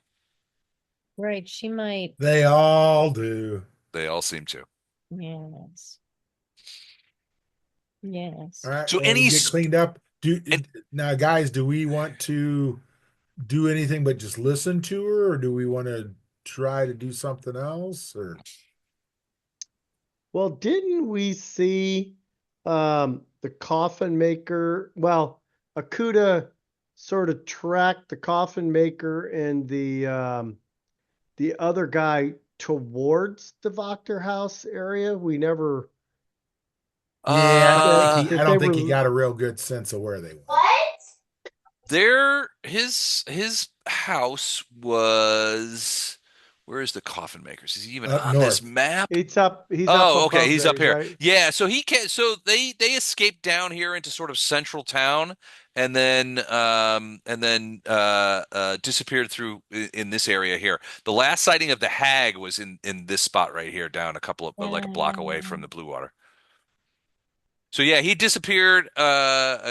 Right, she might, They all do. They all seem to. yes. Yes. All right. So Well, any we get cleaned up. and- Now, guys, do we want to do anything but just listen to her, or do we want to try to do something else? Or Well, didn't we see the coffin maker? Well, Akuda sort of tracked the coffin maker and the other guy towards the Wachter house area. We never. yeah, Uh, I don't think he got a real good sense of where they went. his house was, where is the coffin makers? Is he even Up on this north. map? He's up. He's up. Oh, okay, above he's up theirs, here. right? Yeah, so he can so they escaped down here into sort of central town and then disappeared through in this area here. The last sighting of the hag was in this spot right here, down a couple of like a block away from the Blue Water. So yeah, he disappeared.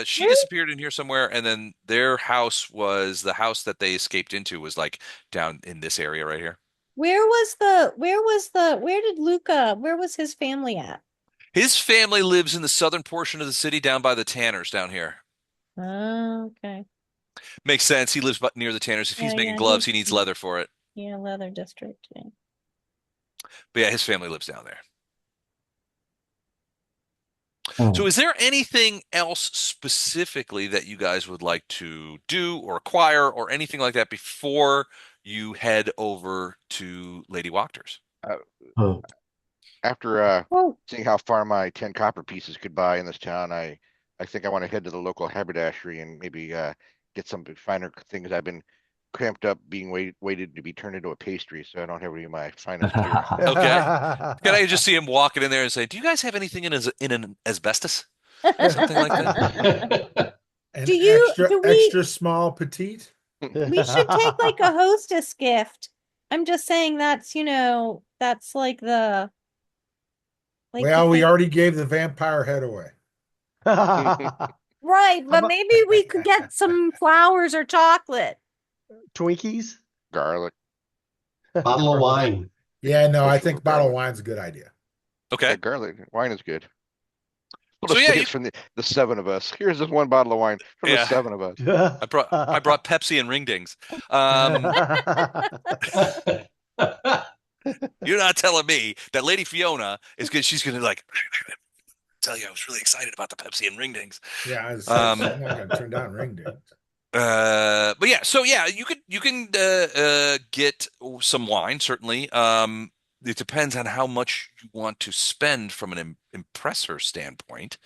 She disappeared in here somewhere, and then their house was the house that they escaped into was like down in this area right here. Where was his family at? His family lives in the southern portion of the city, down by the Tanners down here. Oh, okay. Makes sense. He lives near the Tanners. If he's Yeah, making yeah, gloves, he needs leather for it. Yeah, leather district. Yeah. But yeah, his family lives down there. Oh. So is there anything else specifically that you guys would like to do or acquire or anything like that before you head over to Lady Wachter's? Oh. After Oh, seeing how far my 10 copper pieces could buy in this town, I think I want to head to the local haberdashery and maybe get some finer things. I've been cramped up being waited to be turned into a pastry, so I don't have any of my finest gear. Okay. Can I just see him walking in there and say, "Do you guys have anything in an asbestos?" Something like that. An Do you- extra do we- extra small petite? we should take like a hostess gift. I'm just saying that's like the like Well, we the- already gave the vampire head away. right, but maybe we could get some flowers or chocolate. Twinkies. Garlic. Bottle of wine. Yeah, no, I Bushel think of bottle of garlic. wine's a good idea. Okay. Yeah, garlic. Wine is good. So Let's yeah, say you- it's from the 7 of us. Here's this one bottle of wine from Yeah. the 7 of us. I brought Pepsi and ring dings. You're not telling me that Lady Fiona is good. She's gonna like tell you I was really excited about the Pepsi and ring dings. Yeah, I was Um, I'm not gonna turn down ring dings. But yeah, so yeah, you can get some wine certainly. It depends on how much you want to spend from an impressor standpoint.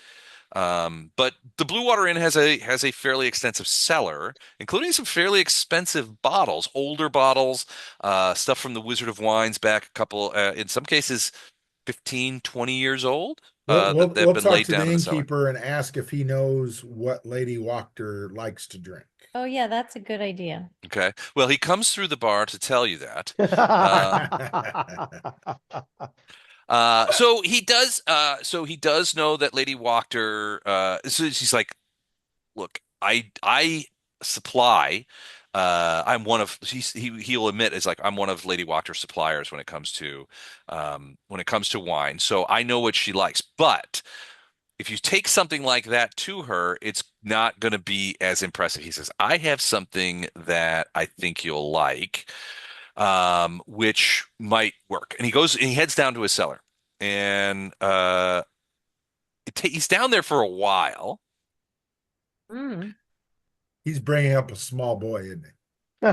But the Blue Water Inn has a fairly extensive cellar, including some fairly expensive bottles, older bottles, stuff from the Wizard of Wines back a couple, in some cases, 15, 20 years old. We'll That have been talk laid to the down in the cellar. innkeeper and ask if he knows what Lady Wachter likes to drink. Oh yeah, that's a good idea. Okay. Well, he comes through the bar to tell you that. So he does. So he does know that Lady Wachter. So she's like, look, I supply. I'm one of. He'll admit it's like I'm one of Lady Wachter's suppliers when it comes to wine. So I know what she likes, but if you take something like that to her, it's not going to be as impressive. He says, I have something that I think you'll like, which might work. And he heads down to his cellar, and he's down there for a while. Mm. He's bringing up a small boy, isn't he?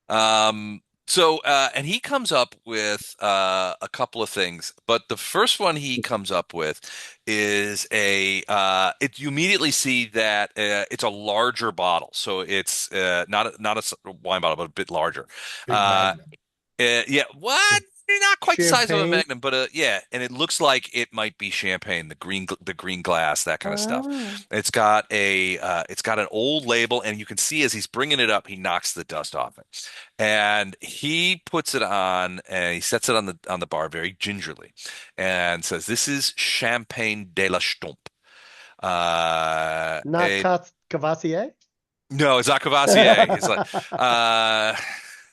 Um, So, and he comes up with a couple of things, but the first one he comes up with is you immediately see that it's a larger bottle. So it's not a wine bottle, but a bit larger. Big Uh, Magnum. yeah, what? Not quite the size of a Champagne. Magnum, but yeah, and it looks like it might be champagne, the green glass, that kind of stuff. Oh. It's got an old label, and you can see as he's bringing it up, he knocks the dust off it, and he puts it on, and he sets it on the bar very gingerly, and says, "This is Champagne de la Stump." Not Cavassier? No, it's not Cavassier. It's like, uh,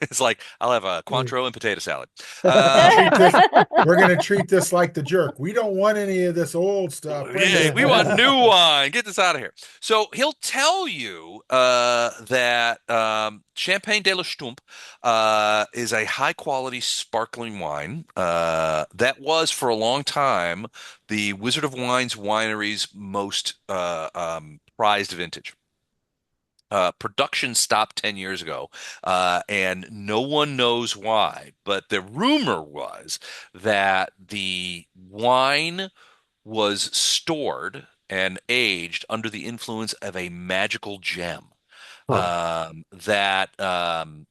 it's like I'll have a Cointreau and potato salad. We're gonna treat this like the jerk. We don't want any of this old stuff. Yeah, we want new wine. Get this out of here. So he'll tell you that Champagne de la Stump is a high quality sparkling wine that was for a long time the Wizard of Wines winery's most prized vintage. Production stopped 10 years ago, and no one knows why. But the rumor was that the wine was stored and aged under the influence of a magical gem. That the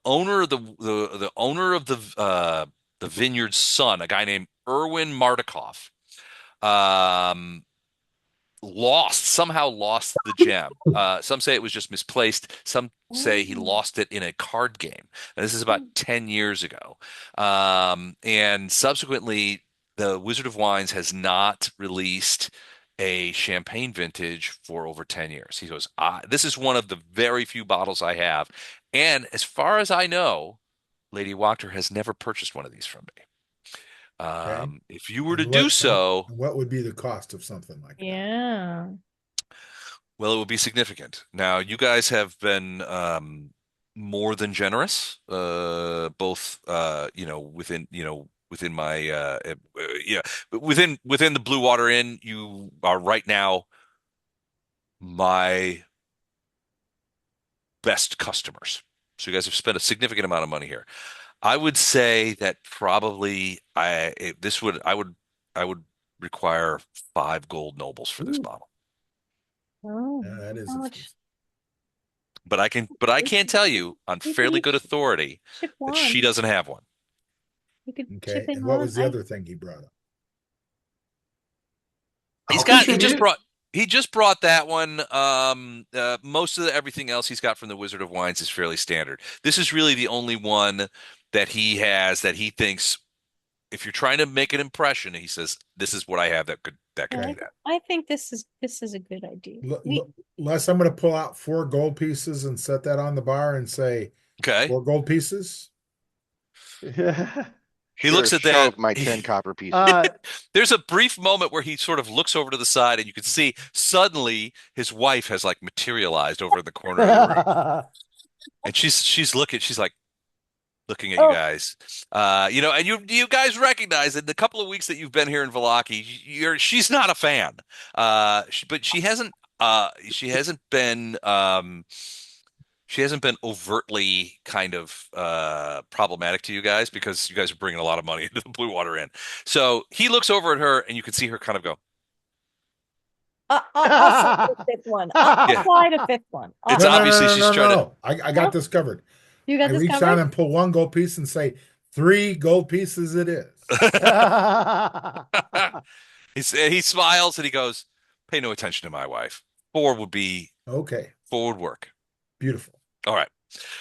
owner of the owner of the vineyard's son, a guy named Erwin Martikoff, um, somehow lost the gem. Some say it was just misplaced. Some say he lost it in a card game. And this is about 10 years ago. And subsequently, the Wizard of Wines has not released a champagne vintage for over 10 years. He goes, this is one of the very few bottles I have. And as far as I know, Lady Wachter has never purchased one of these from me. If you were to do so, what would be the cost of something like that? Yeah. well, it would be significant. Now, you guys have been more than generous, both within my yeah, but within the Blue Water Inn, you are right now my best customers. So you guys have spent a significant amount of money here. I would say that probably I would require 5 gold nobles for this bottle. Oh, Yeah, that is how much? expensive. But I can tell you on fairly good authority Ship that she one. doesn't have one. You could Okay. chip in And what one. was the other thing he brought up? He just brought that one. Most of everything else he's got from the Wizard of Wines is fairly standard. This is really the only one that he has that he thinks, if you're trying to make an impression, he says, "This is what I have that could do that." I think this is a good idea. Les, I'm going to pull out 4 gold pieces and set that on the bar and say, Okay. 4 gold pieces. He looks at that. My 10 copper pieces. There's a brief moment where he sort of looks over to the side, and you can see suddenly his wife has like materialized over in the corner of the room, and she's looking at you guys. And you guys recognize that in the couple of weeks that you've been here in Vallaki, she's not a fan. But she hasn't been overtly kind of problematic to you guys because you guys are bringing a lot of money into the Blue Water Inn. So he looks over at her, and you can see her kind of go, I'll say the fifth one. I'll apply the fifth one. It's obviously she's trying to. I got this covered. You got this reach covered? down and pull 1 gold piece and say, 3 gold pieces it is. He smiles and he goes, "Pay no attention to my wife. 4 would be okay. 4 would work." Beautiful. All right.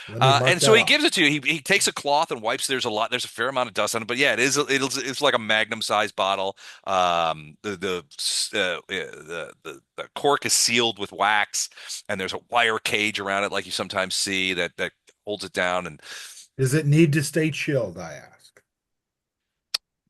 And so he gives it to you. He takes a cloth and wipes. There's a fair amount of dust on it, but yeah, it's like a magnum sized bottle. The cork is sealed with wax, and there's a wire cage around it, like you sometimes see that holds it down. And does it need to stay chilled? I ask.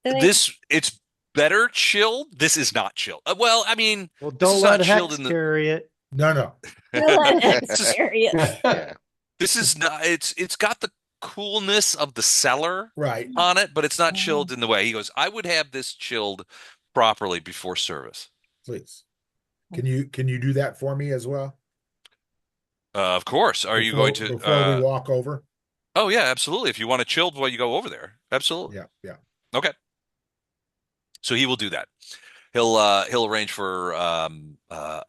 It's better chilled. This is not chilled. Well, I mean, don't let Hex carry it. No. Carry it. Yeah. This is not. It's got the coolness of the cellar right on it, but it's not chilled in the way. He goes, "I would have this chilled properly before service." Please. Can you do that for me as well? Of course. Are you going to before we walk over? Oh yeah, absolutely. If you want to chill while you go over there, absolutely. Yeah, yeah. Okay. So he will do that. He'll arrange for ice and Yeah,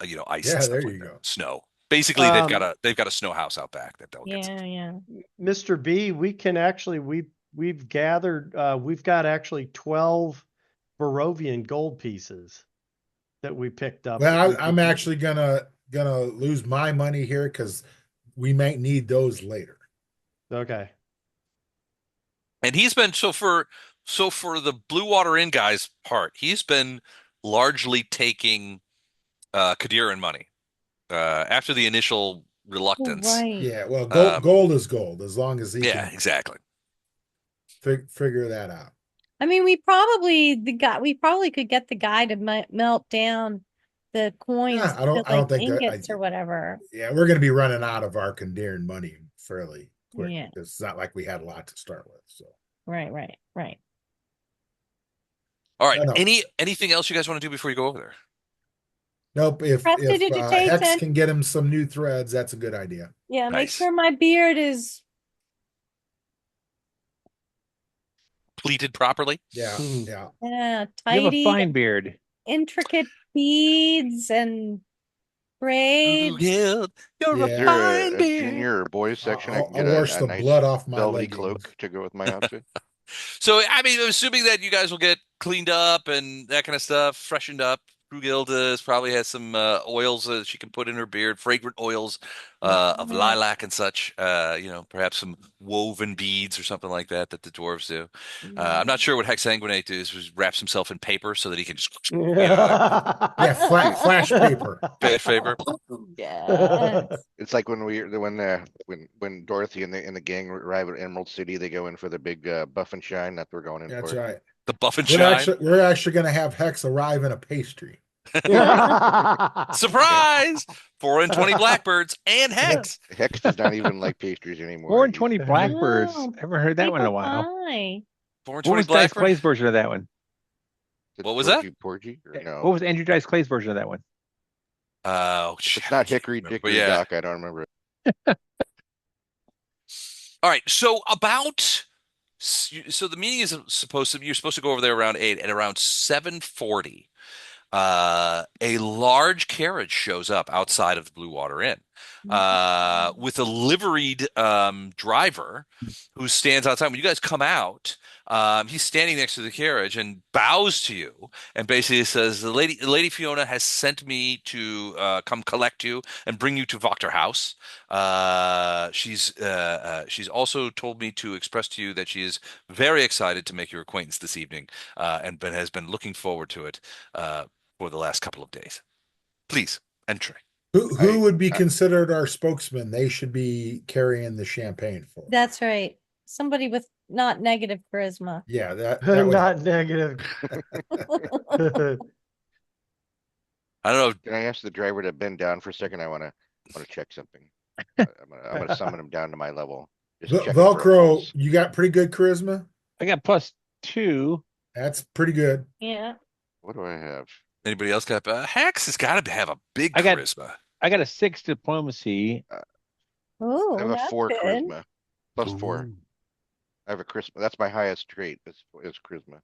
stuff there like you that. go. Snow. Basically, they've got Um, a snow house out back that they'll get some. Yeah. Mr. B, we can actually, we've gathered, we've got actually 12 Barovian gold pieces that we picked up. that Well, we I'm could use. actually gonna lose my money here because we might need those later. Okay. And he's been so for the Blue Water Inn guy's part, he's been largely taking Qadiran money after the initial Oh, reluctance. right. Yeah, well, Um, gold is gold as long as he yeah, can exactly. figure that out. I mean, we probably could get the guy to melt down the coins Yeah, to I like don't think ingots or whatever. yeah, we're gonna be running out of our Kandarian money fairly quick Yeah. because it's not like we had a lot to start with. So Right. All right. no. Anything else you guys want to do before you go over there? Nope. If Prestidigitation. Hex can get him some new threads, that's a good idea. Yeah, make Nice. sure my beard is Pleated properly? Yeah, Hmm. yeah. yeah, You have a tidy, fine beard. intricate beads and braids. Brughild, you're a Is Yeah. there fine a beard. junior or boys section? I can I'll get wash a the nice blood off my velvety leggings. cloak to go with my outfit. So, I mean, assuming that you guys will get cleaned up and that kind of stuff, freshened up, Brughild probably has some oils she can put in her beard, fragrant oils of Yeah. lilac and such. Perhaps some woven beads or something like that that the dwarves do. I'm not sure what Hexanguinate does, is wraps himself in paper so that he can just, Yeah, flash paper. bad favor. Yes. It's like when Dorothy and the gang arrive at Emerald City, they go in for the big buff and shine that we're going in That's for. right. The buff and We're shine. actually gonna have Hex arrive in a pastry. Surprise! 4 and 20 blackbirds and Hex. Hex does not even like pastries anymore. 4 and 20 blackbirds. No, I haven't heard that one in a paper while. pie. 4 and What 20 was Dice blackbird. Clay's version of that one? What was that? Porgy? Or no? What was Andrew Dice Clay's version of that one? Oh, If it's not Hickory remember, Dickory yeah. Dock, I don't remember. All right. So the meeting is you're supposed to go over there around 8, and around 7:40, a large carriage shows up outside of the Blue Water Inn with a liveried driver who stands outside. When you guys come out, he's standing next to the carriage and bows to you and basically says, Lady Fiona has sent me to come collect you and bring you to Wachter House. She's also told me to express to you that she is very excited to make your acquaintance this evening and has been looking forward to it for the last couple of days. Please, enter. Who would be considered our spokesman? They should be carrying the champagne for. That's right. Somebody with not negative charisma. Yeah, that would. Not negative. I don't know. Can I ask the driver to bend down for a second? I want to check something. I'm gonna summon him down to my level. Just checking for a Velcro, pulse. you got pretty good charisma. I got +2. That's pretty good. Yeah. What do I have? Anybody else got Hex has got to have a big I got- charisma. I got a 6 diplomacy. Oh, I have a that's 4 good. charisma. +4. Ooh. I have a charisma. That's my highest trait. Is charisma.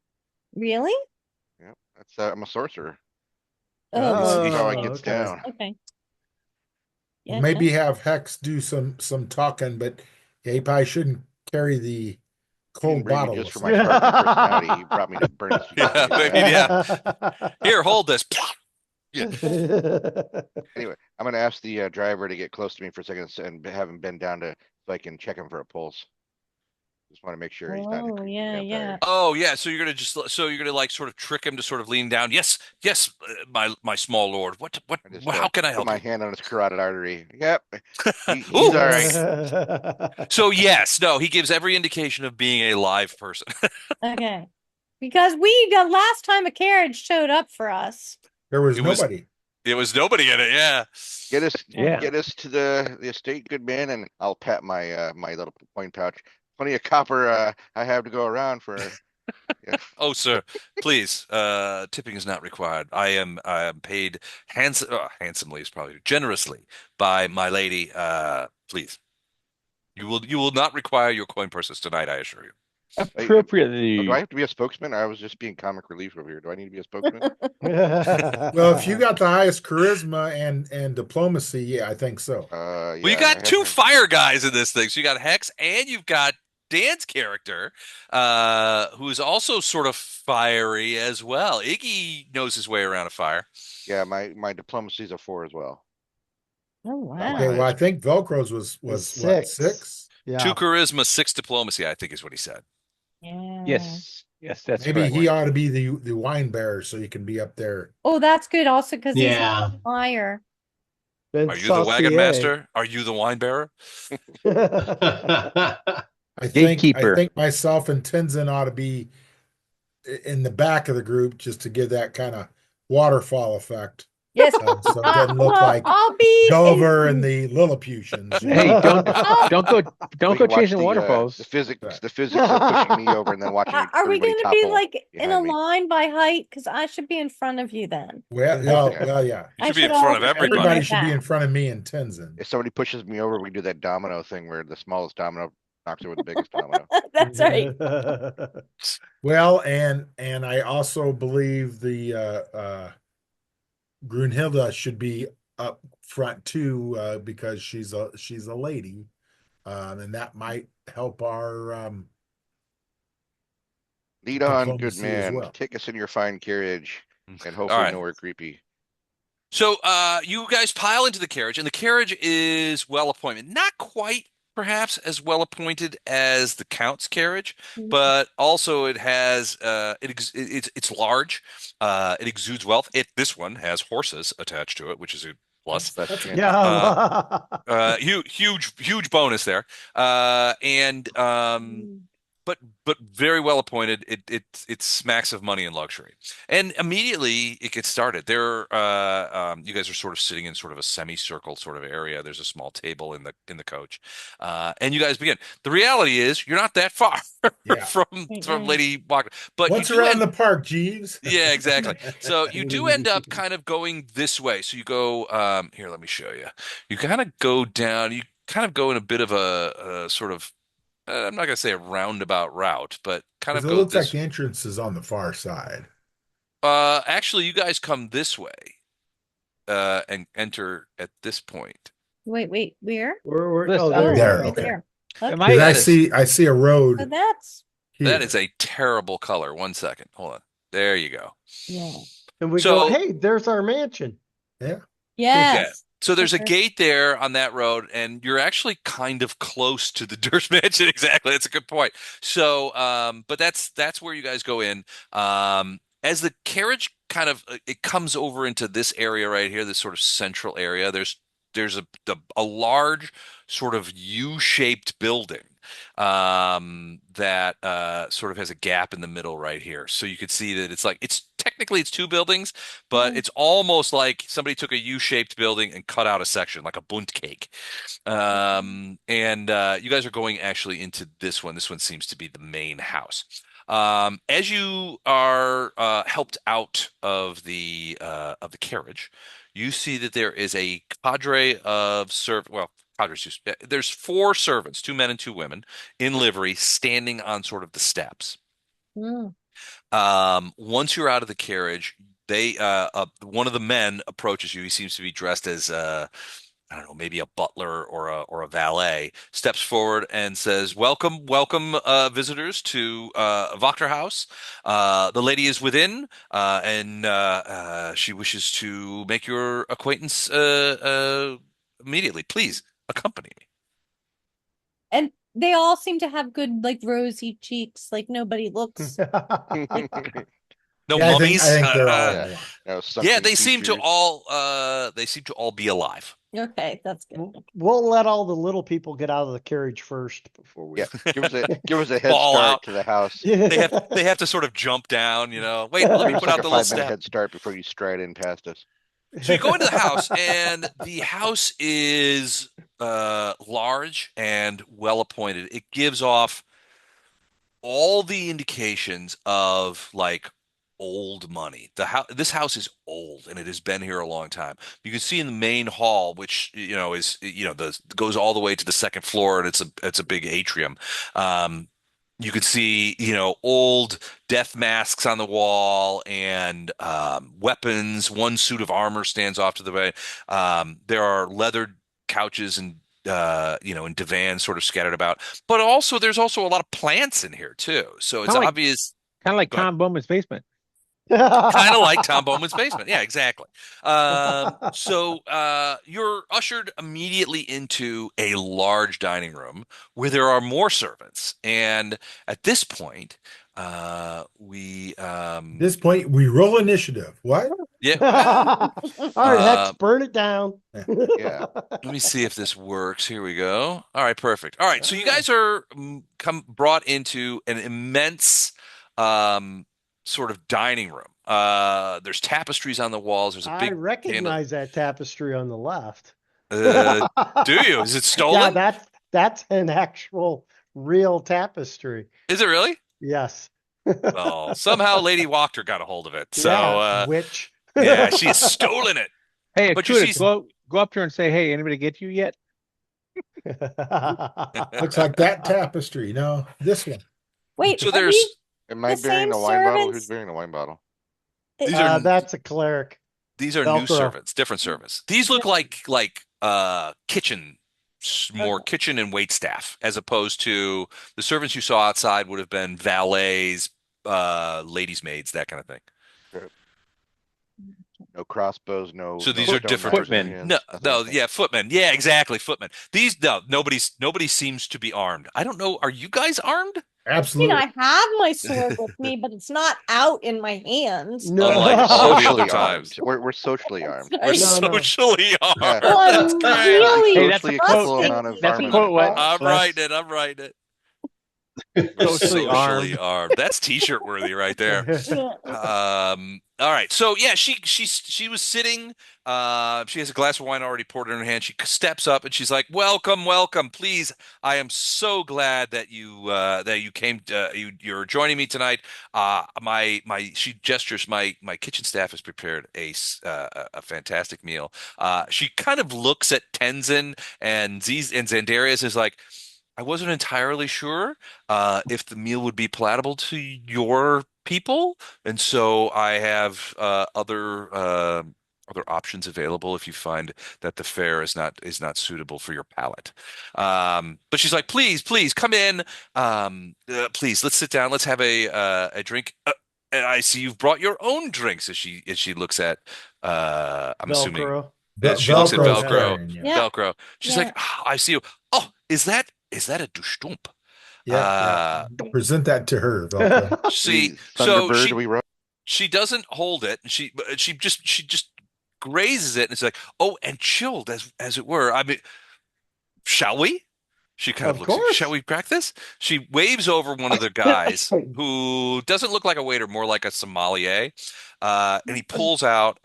Really? Yeah, that's I'm a sorcerer. Oh, That's how it Oh, gets okay. down. okay. Well, maybe have Hex do some talking, but yeah, he probably shouldn't carry the He cold didn't bring me bottle. just for with my him. sparkling personality. He brought me to burn his Yeah, maybe, yeah. Here, hold this. Yeah. Anyway, I'm gonna ask the driver to get close to me for a second and have him bend down so I can check him for a pulse. Just want to make sure he's not. Oh, yeah. Oh yeah, so you're gonna like sort of trick him to sort of lean down. Yes, my small lord. What? I just, How can I put help my you? hand on his carotid artery. Yep, he's Ooh. all right. So yes, no, he gives every indication of being a live person. Okay. Because the last time a carriage showed up for us. There was It was- nobody. There was nobody in it. Yeah. Get us, Yeah. get us to the estate, good man, and I'll pat my my little coin pouch. Plenty of copper I have to go around for. Oh, sir, please. Tipping is not required. I am paid handsomely is probably generously by my lady. Please. You will not require your coin purses tonight, I assure you. Oh, do I Appropriately. have to be a spokesman? I was just being comic relief over here. Do I need to be a spokesman? Well, if you got the highest charisma and diplomacy, yeah, I think so. Well, you Yeah, I got have two my- fire guys in this thing. So you got Hex and you've got Dan's character, who is also sort of fiery as well. Iggy knows his way around a fire. Yeah, my diplomacy is a 4 as well. Oh, Not my wow. Okay, well, I highest. think Velcro's was what, 6? Yeah. 2 charisma, 6 diplomacy, I think is what he said. Yeah. Yes. Yes, that's Maybe correct. he ought to be the wine bearer so he can be up there. Oh, that's good also because he's Yeah. a liar. Then Are you the wagon Saucier. master? Are you the wine bearer? I Gatekeeper. think myself and Tenzin ought to be in the back of the group just to give that kind of waterfall effect. Yes. So it doesn't look Well, like I'll be Gulliver and the Lilliputians. you know? Hey, don't go We go can watch chasing the waterfalls. the physics of pushing me over and then watching Are we everybody going to be topple like in a behind me. line by height? Because I should be in front of you then. Well, yeah. You I should be in should front of also be everybody. Everybody like should be in that. front of me and Tenzin. If somebody pushes me over, we do that domino thing where the smallest domino knocks over the biggest domino. That's right. Well, and I also believe the Grunhilde should be up front too, because she's a lady, and that might help our Lead on, good diplomacy as man. well. Take us in your fine carriage and hopefully right. nowhere creepy. So you guys pile into the carriage, and the carriage is well appointed. Not quite, perhaps, as well appointed as the Count's carriage, but also it has it's large. It exudes wealth. This one has horses attached to it, which is a plus. That's chancy. Yeah. Huge bonus there. And but very well appointed. It smacks of money and luxury, and immediately it gets started. You guys are sort of sitting in sort of a semicircle sort of area. There's a small table in the coach, and you guys begin. The reality is you're not that far Yeah. from Lady Wachter, but What's you do around the park, Jeeves? yeah, exactly. So you do end up kind of going this way. So you go here. Let me show you. You kind of go down. You kind of go in a bit of a sort of. I'm not going to say a roundabout route, but kind of 'Cause it go looks like this. the entrance is on the far side. Actually, you guys come this way, and enter at this point. Wait, where? We're, This- oh, Oh, there. There, right okay. there. Am Okay. I- 'Cause That I see a road So that's here. That is a terrible color. 1 second. Hold on. There you go. yeah. And we So- go, hey, there's our mansion. Yeah. Yes. So there's a Okay. gate there on that road, and you're actually kind of close to the Durst Mansion. Exactly. That's a good point. So, but that's where you guys go in. As the carriage kind of it comes over into this area right here, this sort of central area. There's a large sort of U-shaped building that sort of has a gap in the middle right here. So you could see that it's technically 2 buildings, but it's almost like somebody took a U-shaped building and cut out a section, like a bunt cake. And you guys are going actually into this one. This one seems to be the main house. As you are helped out of the carriage, you see that there is a cadre of cadres. There's 4 servants, 2 men and 2 women, in livery, standing on sort of the steps. Mm. Once you're out of the carriage, one of the men approaches you. He seems to be dressed as I don't know, maybe a butler or a valet, steps forward and says, "Welcome, visitors to Wachter House. The lady is within, and she wishes to make your acquaintance immediately. Please accompany me." And they all seem to have good, like, rosy cheeks. Like nobody looks. No Yeah, mummies. I think they're all. Yeah. Yeah, Sunken they seem to features. all be alive. Okay, that's good. We'll let all the little people get out of the carriage first before we. Yeah, give us a head Fall start out. to the house. They have to sort of jump down, Wait, let me Give us put like out a the little 5-minute step. head start before you stride in past us. So you go into the house, and the house is large and well appointed. It gives off all the indications of like old money. This house is old and it has been here a long time. You can see in the main hall, which is the goes all the way to the second floor, and it's a big atrium. You could see old death masks on the wall and weapons. One suit of armor stands off to the right. There are leather couches and and divans sort of scattered about, but also there's also a lot of plants in here too. So it's Kind of like obvious. kind of like Go ahead. Tom Bowman's basement. Kind of like Tom Bowman's basement. Yeah, exactly. So you're ushered immediately into a large dining room where there are more servants. And at this point, we At this point, we roll initiative. What? yeah. All right, Hex, burn it down. Yeah. Let me see if this works. Here we go. All right, perfect. All right, so you guys are brought into an immense sort of dining room. There's tapestries on the walls. There's a I big recognize that tapestry on the left. candle. Do you? Is it Yeah, stolen? that's an actual real tapestry. Is it really? Yes. Well, somehow Lady Wachter got a hold of it. So Yeah, witch. yeah, she has stolen it. Hey, But you Akuda, see- go up to her and say, "Hey, anybody get you yet?" Looks like that tapestry. No, this one. Wait, So are there's these Am I The bearing same the wine bottle? Who's servants- bearing the wine bottle? These are That's a cleric. These are new Velcro. servants, different servants. These look like kitchen, more kitchen and wait staff, as opposed to the servants you saw outside would have been valets, ladies' maids, that kind of thing. No crossbows, no. So these no are stone different- knives in their Footmen. hands, No, nothing no, like that. yeah, footmen. Yeah, exactly, footmen. Nobody seems to be armed. I don't know. Are you guys armed? I mean, Absolutely. I have my sword with me, but it's not out in my hands. No. Unlike all the Socially other times. armed. We're socially armed. We're No, no. socially armed. Yeah. Well, That's I'm great. really Hey, that's a Socially quote. equivalent amount of That's a armament. quote, Wes. I'm writing it. I'm writing it. We're Socially socially armed. That's t-shirt worthy right there. All right. So yeah, she was sitting. She has a glass of wine already poured in her hand. She steps up and she's like, "Welcome, welcome. Please, I am so glad that you came. You're joining me tonight. She gestures. My kitchen staff has prepared a fantastic meal. She kind of looks at Tenzin and Zandarius is like, I wasn't entirely sure if the meal would be palatable to your people, and so I have other options available if you find that the fare is not suitable for your palate. But she's like, please come in. Please, let's sit down. Let's have a drink. And I see you've brought your own drinks as she looks at I'm assuming Velcro. as she looks at Velcro's Velcro. carrying, yeah. Yeah. Velcro. She's Yeah. like, I see you. Oh, is that a Dustump? Yeah, present that to her, Velcro. See, The so Thunderbird we wrote. she doesn't hold it. She just grazes it, and it's like, oh, and chilled as it were. I mean, shall we? She kind of Of looks at you. course. Shall we practice? She waves over one of the guys who doesn't look like a waiter, more like a sommelier. And he pulls out,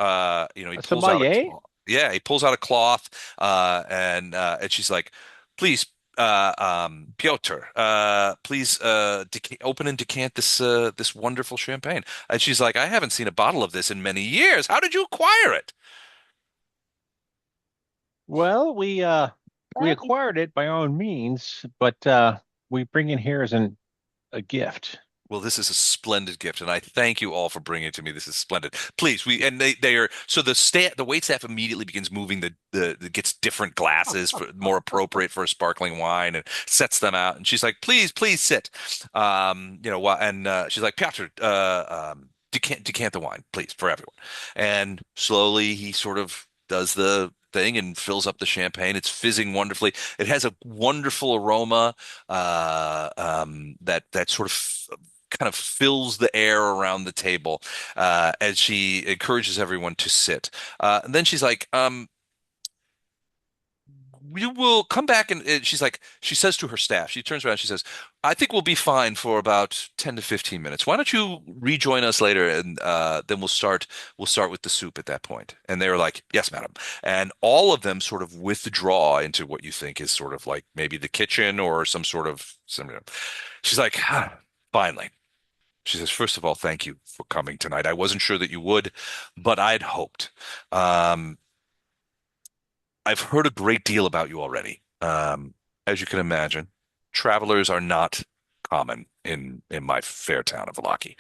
he A pulls out sommelier? yeah, he pulls out a cloth, and she's like, please, Piotr, please, open and decant this wonderful champagne. And she's like, I haven't seen a bottle of this in many years. How did you acquire it? Well, we acquired it by our own means, but we bring it here as a gift. Well, this is a splendid gift, and I thank you all for bringing it to me. This is splendid. Please, they are so the wait staff immediately begins moving the gets different glasses more appropriate for a sparkling wine and sets them out. And she's like, please sit. She's like, Piotr, decant the wine, please, for everyone. And slowly he sort of does the thing and fills up the champagne. It's fizzing wonderfully. It has a wonderful aroma that sort of kind of fills the air around the table as she encourages everyone to sit. And then she's like, we will come back and she's like, she says to her staff, she turns around, she says, I think we'll be fine for about 10 to 15 minutes. Why don't you rejoin us later and then we'll start with the soup at that point. And they were like, yes, madam. And all of them sort of withdraw into what you think is sort of like maybe the kitchen or some. She's like, finally. She says, first of all, thank you for coming tonight. I wasn't sure that you would, but I'd hoped. Um, I've heard a great deal about you already. As you can imagine, travelers are not common in my fair town of Vallaki.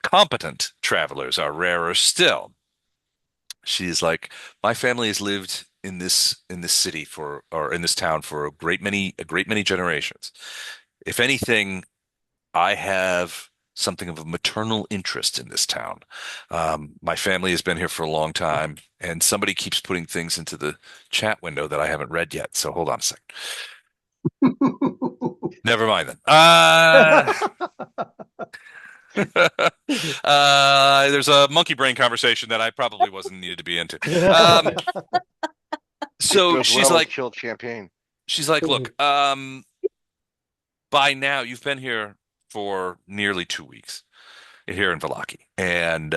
Competent travelers are rarer still. She's like, my family has lived in this city for or in this town for a great many generations. If anything, I have something of a maternal interest in this town. My family has been here for a long time, and somebody keeps putting things into the chat window that I haven't read yet. So hold on a second. Never mind then. There's a monkey brain conversation that I probably wasn't needed to be into. So Goes well with chilled champagne. she's like, look, by now you've been here for nearly 2 weeks here in Vallaki, and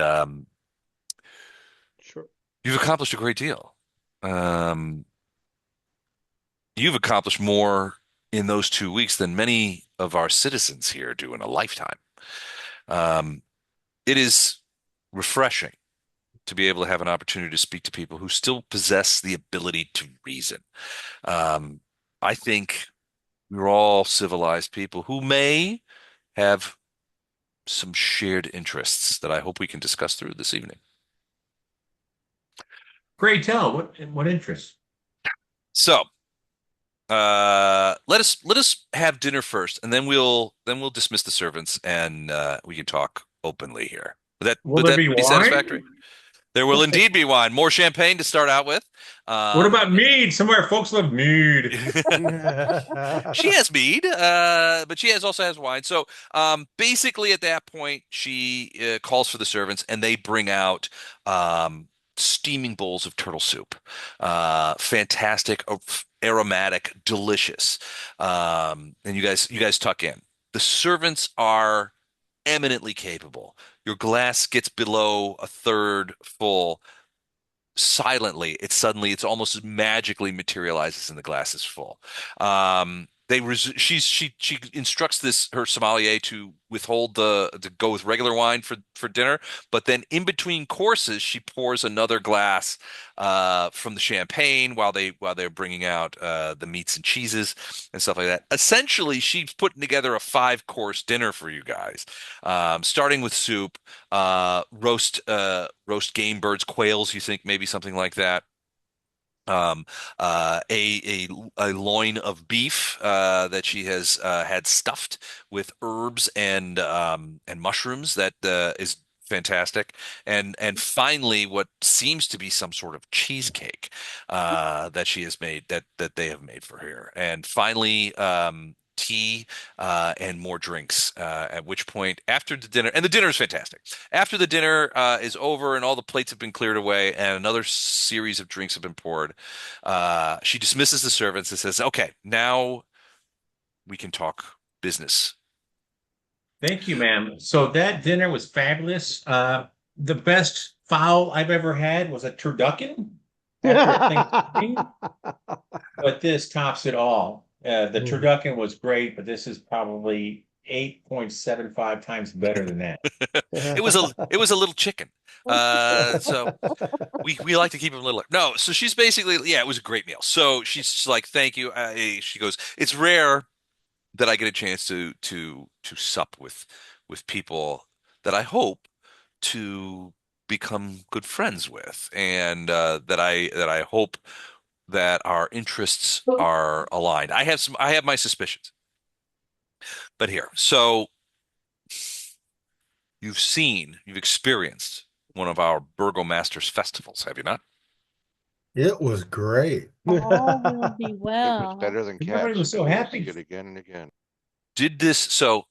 Sure. you've accomplished a great deal. Um, you've accomplished more in those 2 weeks than many of our citizens here do in a lifetime. Um, it is refreshing to be able to have an opportunity to speak to people who still possess the ability to reason. Um, I think we're all civilized people who may have some shared interests that I hope we can discuss through this evening. Great tell. What interest? So, let us have dinner first, and then we'll dismiss the servants, and we can talk openly here. Will Would there that be be wine? satisfactory? There will indeed be wine, more champagne to start out with. What about mead? Some of our folks love mead. She has mead, but she also has wine. So basically, at that point, she calls for the servants, and they bring out steaming bowls of turtle soup. Fantastic, aromatic, delicious. And you guys tuck in. The servants are eminently capable. Your glass gets below a third full silently. It's almost magically materializes and the glass is full. She instructs her sommelier to to go with regular wine for dinner, but then in between courses she pours another glass from the champagne while they're bringing out the meats and cheeses and stuff like that. Essentially, she's putting together a 5-course dinner for you guys, starting with soup, roast game birds, quails, you think maybe something like that. Um, a loin of beef that she has had stuffed with herbs and mushrooms that is fantastic, and finally what seems to be some sort of cheesecake that she has made that they have made for her, and finally tea and more drinks. At which point, after the dinner, and the dinner is fantastic. After the dinner is over and all the plates have been cleared away and another series of drinks have been poured, she dismisses the servants and says, "Okay, now we can talk business." Thank you, ma'am. So that dinner was fabulous. The best fowl I've ever had was a turducken after Thanksgiving, but this tops it all. The turducken was great, but this is probably 8.75 times better than that. It was a little chicken. So we like to keep them little. No, so she's basically, yeah, it was a great meal. So she's like, thank you. She goes, it's rare that I get a chance to sup with people that I hope to become good friends with, and that I hope that our interests are aligned. I have my suspicions, but here, so you've experienced one of our Burgomaster's festivals, have you not? It was great. All will be It was well. better than Everybody cats. was so because we'll happy. see it again and again. Did this so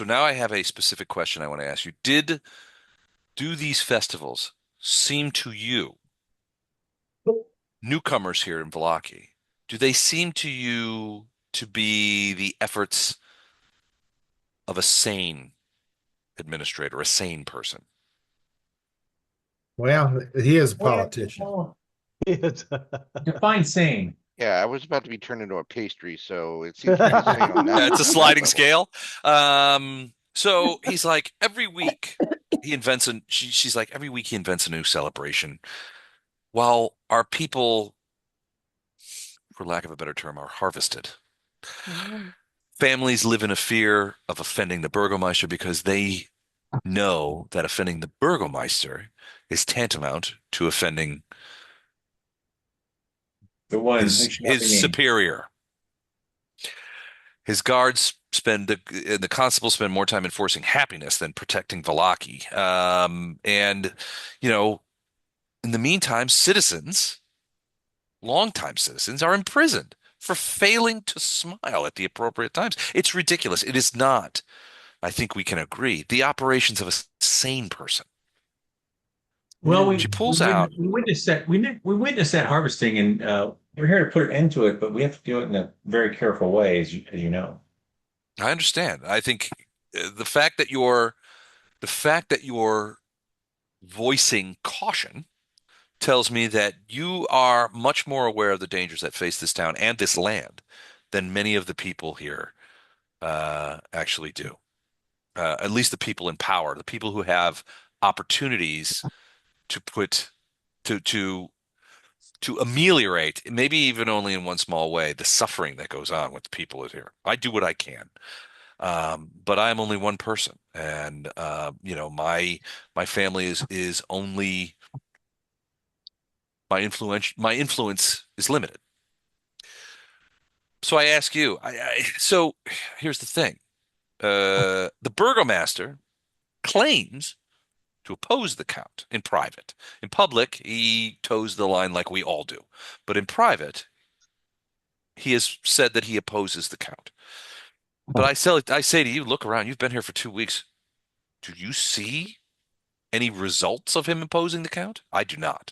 now I have a specific question I want to ask you. Do these festivals seem to you, newcomers here in Vallaki, do they seem to you to be the efforts of a sane administrator, a sane person? Well, he is a politician. Define sane. Yeah, I was about to be turned into a pastry, so it seems pretty sane on that. Yeah, it's a on that sliding level. scale. So he's like, every week he invents she's like, every week he invents a new celebration while our people, for lack of a better term, are harvested. Mm. Families live in a fear of offending the Burgomaster because they know that offending the Burgomaster is tantamount to offending The one who his should not his be named. superior. His guards spend the constables spend more time enforcing happiness than protecting Vallaki. And you know, in the meantime, citizens, longtime citizens, are imprisoned for failing to smile at the appropriate times. It's ridiculous. It is not, I think we can agree, the operations of a sane person. Well, She we pulls out. we witnessed that we witnessed that harvesting, and we're here to put an end to it, but we have to do it in a very careful way, as you know. I understand. I think the fact that you're voicing caution tells me that you are much more aware of the dangers that face this town and this land than many of the people here actually do. At least the people in power, the people who have opportunities to put to to ameliorate, maybe even only in one small way, the suffering that goes on with the people here. I do what I can. But I am only one person, and my family is only my influence is limited. So I ask you, so here's the thing. The Burgomaster claims to oppose the Count in private. In public, he toes the line like we all do. But in private, he has said that he opposes the Count. But I say to you, look around. You've been here for 2 weeks. Do you see any results of him opposing the Count? I do not.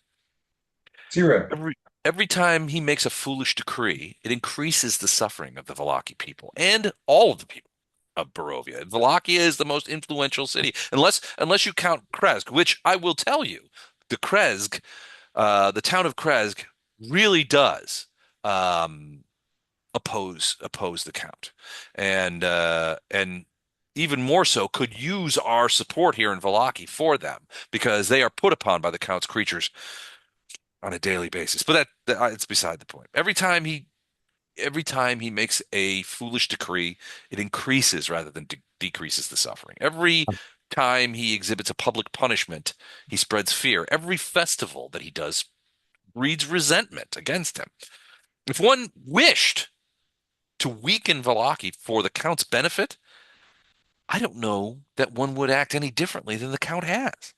Zero. Every time he makes a foolish decree, it increases the suffering of the Vallaki people and all of the people of Barovia. Vallaki is the most influential city, unless you count Krezk, which I will tell you, the Krezk, the town of Krezk, really does um, oppose the Count, and even more so could use our support here in Vallaki for them because they are put upon by the Count's creatures on a daily basis. But it's beside the point. Every time he makes a foolish decree, it increases rather than decreases the suffering. Every time he exhibits a public punishment, he spreads fear. Every festival that he does breeds resentment against him. If one wished to weaken Vallaki for the Count's benefit, I don't know that one would act any differently than the Count has.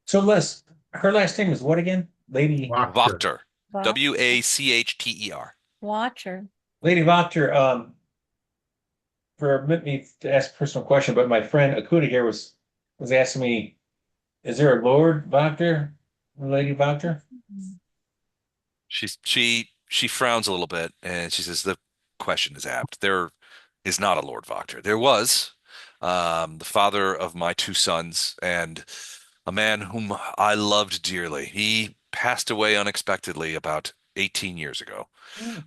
So Les, her last name is what again? Wachter. Wachter. Wachter. Watcher. Lady Wachter, permit me to ask a personal question, but my friend Akuda here was asking me, is there a Lord Wachter? Lady Wachter? She frowns a little bit and she says the question is apt. There is not a Lord Wachter. There was the father of my two sons and a man whom I loved dearly. He passed away unexpectedly about 18 years ago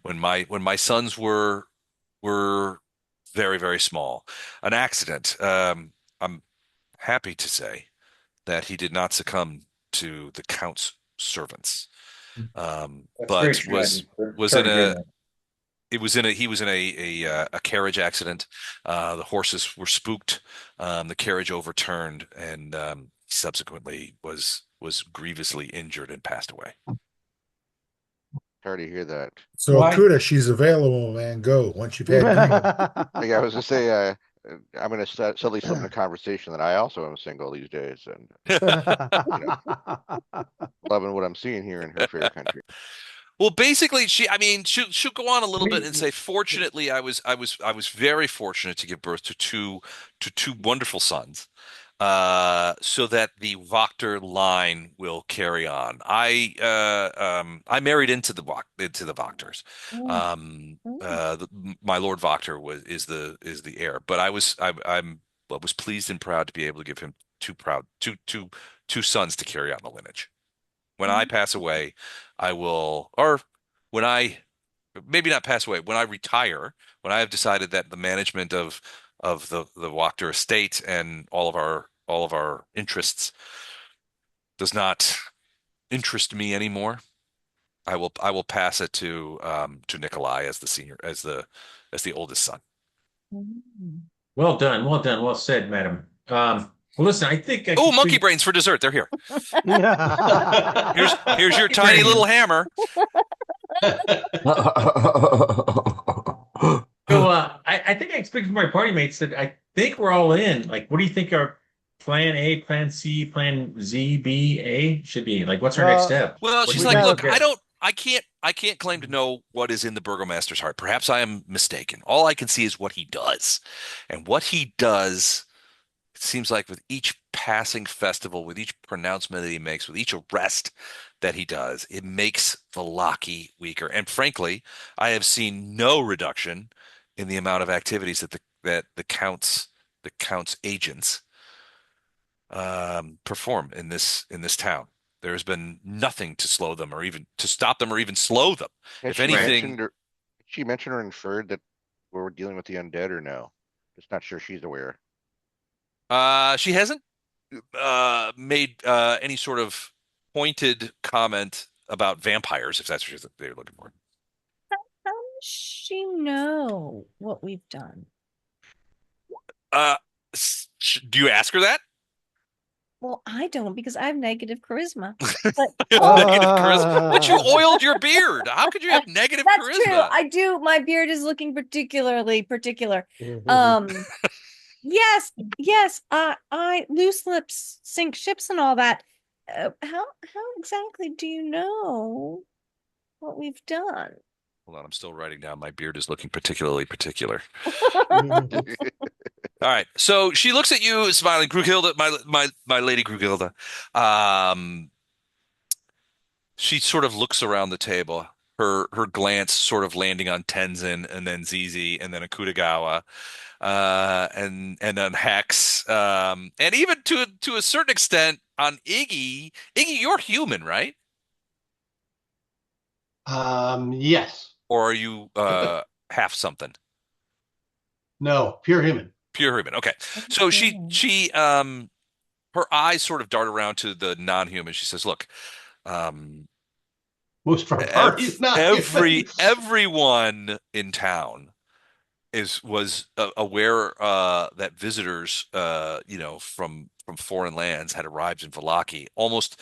when my sons were very, very small. An accident. I'm happy to say that he did not succumb to the Count's servants, That's very but tragic. was Sorry in to hear a that. it was in a he was in a carriage accident. The horses were spooked. The carriage overturned, and subsequently was grievously injured and passed away. Sorry to hear that. So Why? Kuda, she's available, man. Go once you've had dinner. Yeah, I was gonna say, I'm gonna suddenly start a conversation that I also am single these days and loving what I'm seeing here in her fair country. Well, basically, I mean, she'll go on a little bit and say, fortunately, I was very fortunate to give birth to two wonderful sons, so that the Wachter line will carry on. I married into the Wachters. My Lord Wachter is the heir, but I was pleased and proud to be able to give him two sons to carry on the lineage. When I pass away, I will, or maybe not pass away, when I retire, when I have decided that the management of the Wachter estate and all of our interests does not interest me anymore. I will pass it to Nikolai as the senior as the oldest son. Mm. Well done, well done, well said, madam. Well, listen, I think I Oh, can monkey speak. brains for dessert. They're here. Here's your Monkey tiny little brains. hammer. So I think I explained to my party mates that I think we're all in. Like, what do you think our plan A, plan C, plan Z, B, A should be? Like, what's our next Well, step? Well, What do she's you we like, think is got look, fair? I can't claim to know what is in the Burgomaster's heart. Perhaps I am mistaken. All I can see is what he does. And what he does, it seems like with each passing festival, with each pronouncement that he makes, with each arrest that he does, it makes Vallaki weaker. And frankly, I have seen no reduction in the amount of activities that the count's agents perform in this town. There has been nothing to slow them or even to stop them or even slow them. Has If she Right. anything, mentioned or she mentioned or inferred that we're dealing with the undead or no? Just not sure she's aware. she hasn't made any sort of pointed comment about vampires, if that's what they're looking for. How does she know what we've done? Uh, do you ask her that? Well, I don't because I have negative charisma. But You have negative charisma, but you oiled your beard. How could you have negative that's true. charisma? I do. My beard is looking particularly particular. Um, yes. I loose lips sink ships and all that. How exactly do you know what we've done? Hold on, I'm still writing down. My beard is looking particularly particular. All right. So she looks at you, smiling. Grugilda, my lady Grugilda. Um, she sort of looks around the table. Her glance sort of landing on Tenzin and then Zizi and then Akutagawa, and then Hex, and even to a certain extent on Iggy. Iggy, you're human, right? Yes. Or are you half something? No, pure human. Pure human. Okay. So her eyes sort of dart around to the non-human. She says, "Look, um, Most of our party's not human. everyone in town was aware that visitors, from foreign lands had arrived in Vallaki almost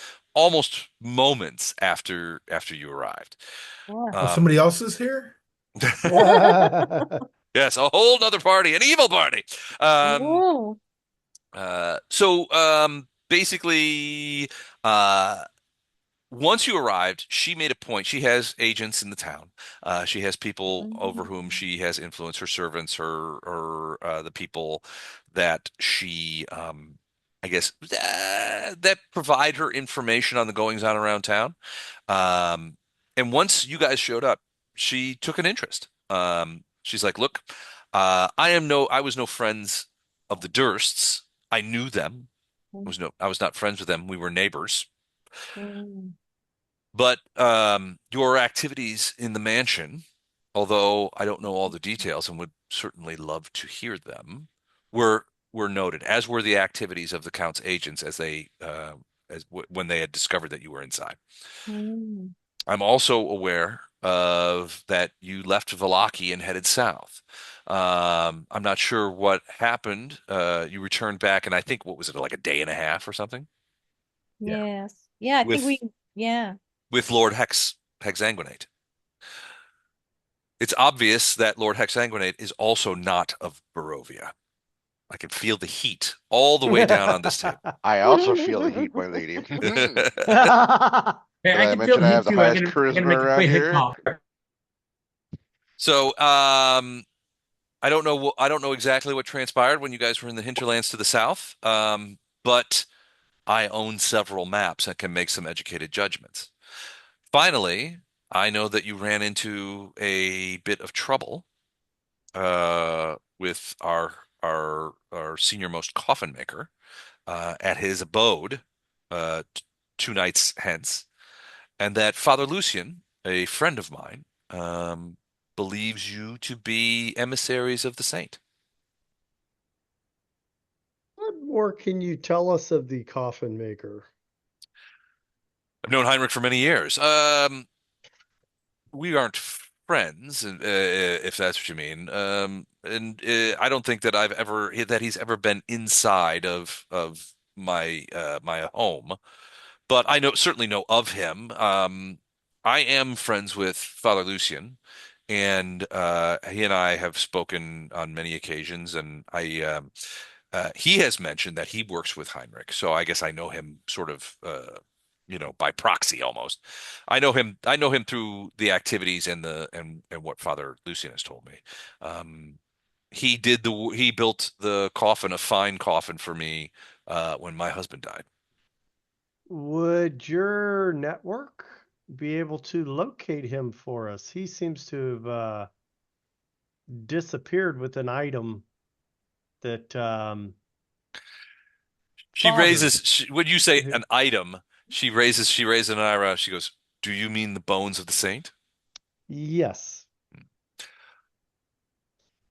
moments after you arrived. Yeah. Oh, somebody else is here? Yes, a whole nother party, an evil party. Um, Ooh. so basically, uh, once you arrived, she made a point. She has agents in the town. She has people over whom she has influence, her servants, the people that she, I guess, that provide her information on the goings on around town. Um, and once you guys showed up, she took an interest. She's like, "Look, I was no friends of the Dursts. I knew them. I was not friends with them. We were neighbors." Mm. But your activities in the mansion, although I don't know all the details and would certainly love to hear them, were noted, as were the activities of the Count's agents when they had discovered that you were inside. Mm. I'm also aware of that you left Vallaki and headed south. I'm not sure what happened. You returned back, and I think, what was it, like a day and a half or something? Yeah. Yes. Yeah, I think With yeah. with Lord Hexanguinate. It's obvious that Lord Hexanguinate is also not of Barovia. I can feel the heat all the way down on this table. I also feel the heat, my lady. Hey, Did I I can feel mention I the have heat the too. I highest gotta charisma make a around quick hit here? call. So, I don't know. I don't know exactly what transpired when you guys were in the hinterlands to the south. But I own several maps and can make some educated judgments. Finally, I know that you ran into a bit of trouble with our senior-most coffin maker at his abode 2 nights hence, and that Father Lucian, a friend of mine, believes you to be emissaries of the saint. more can you tell us of the coffin maker? I've known Heinrich for many years. We aren't friends, if that's what you mean. And I don't think that he's ever been inside of my home, but I certainly know of him. I am friends with Father Lucian, and he and I have spoken on many occasions, and he has mentioned that he works with Heinrich, so I guess I know him sort of, by proxy almost. I know him through the activities and what Father Lucian has told me. Um, he built the coffin, a fine coffin for me, when my husband died. Would your network be able to locate him for us? He seems to have disappeared with an item that When you say an item, she raises an eyebrow. She goes, "Do you mean the bones of the saint?" Yes.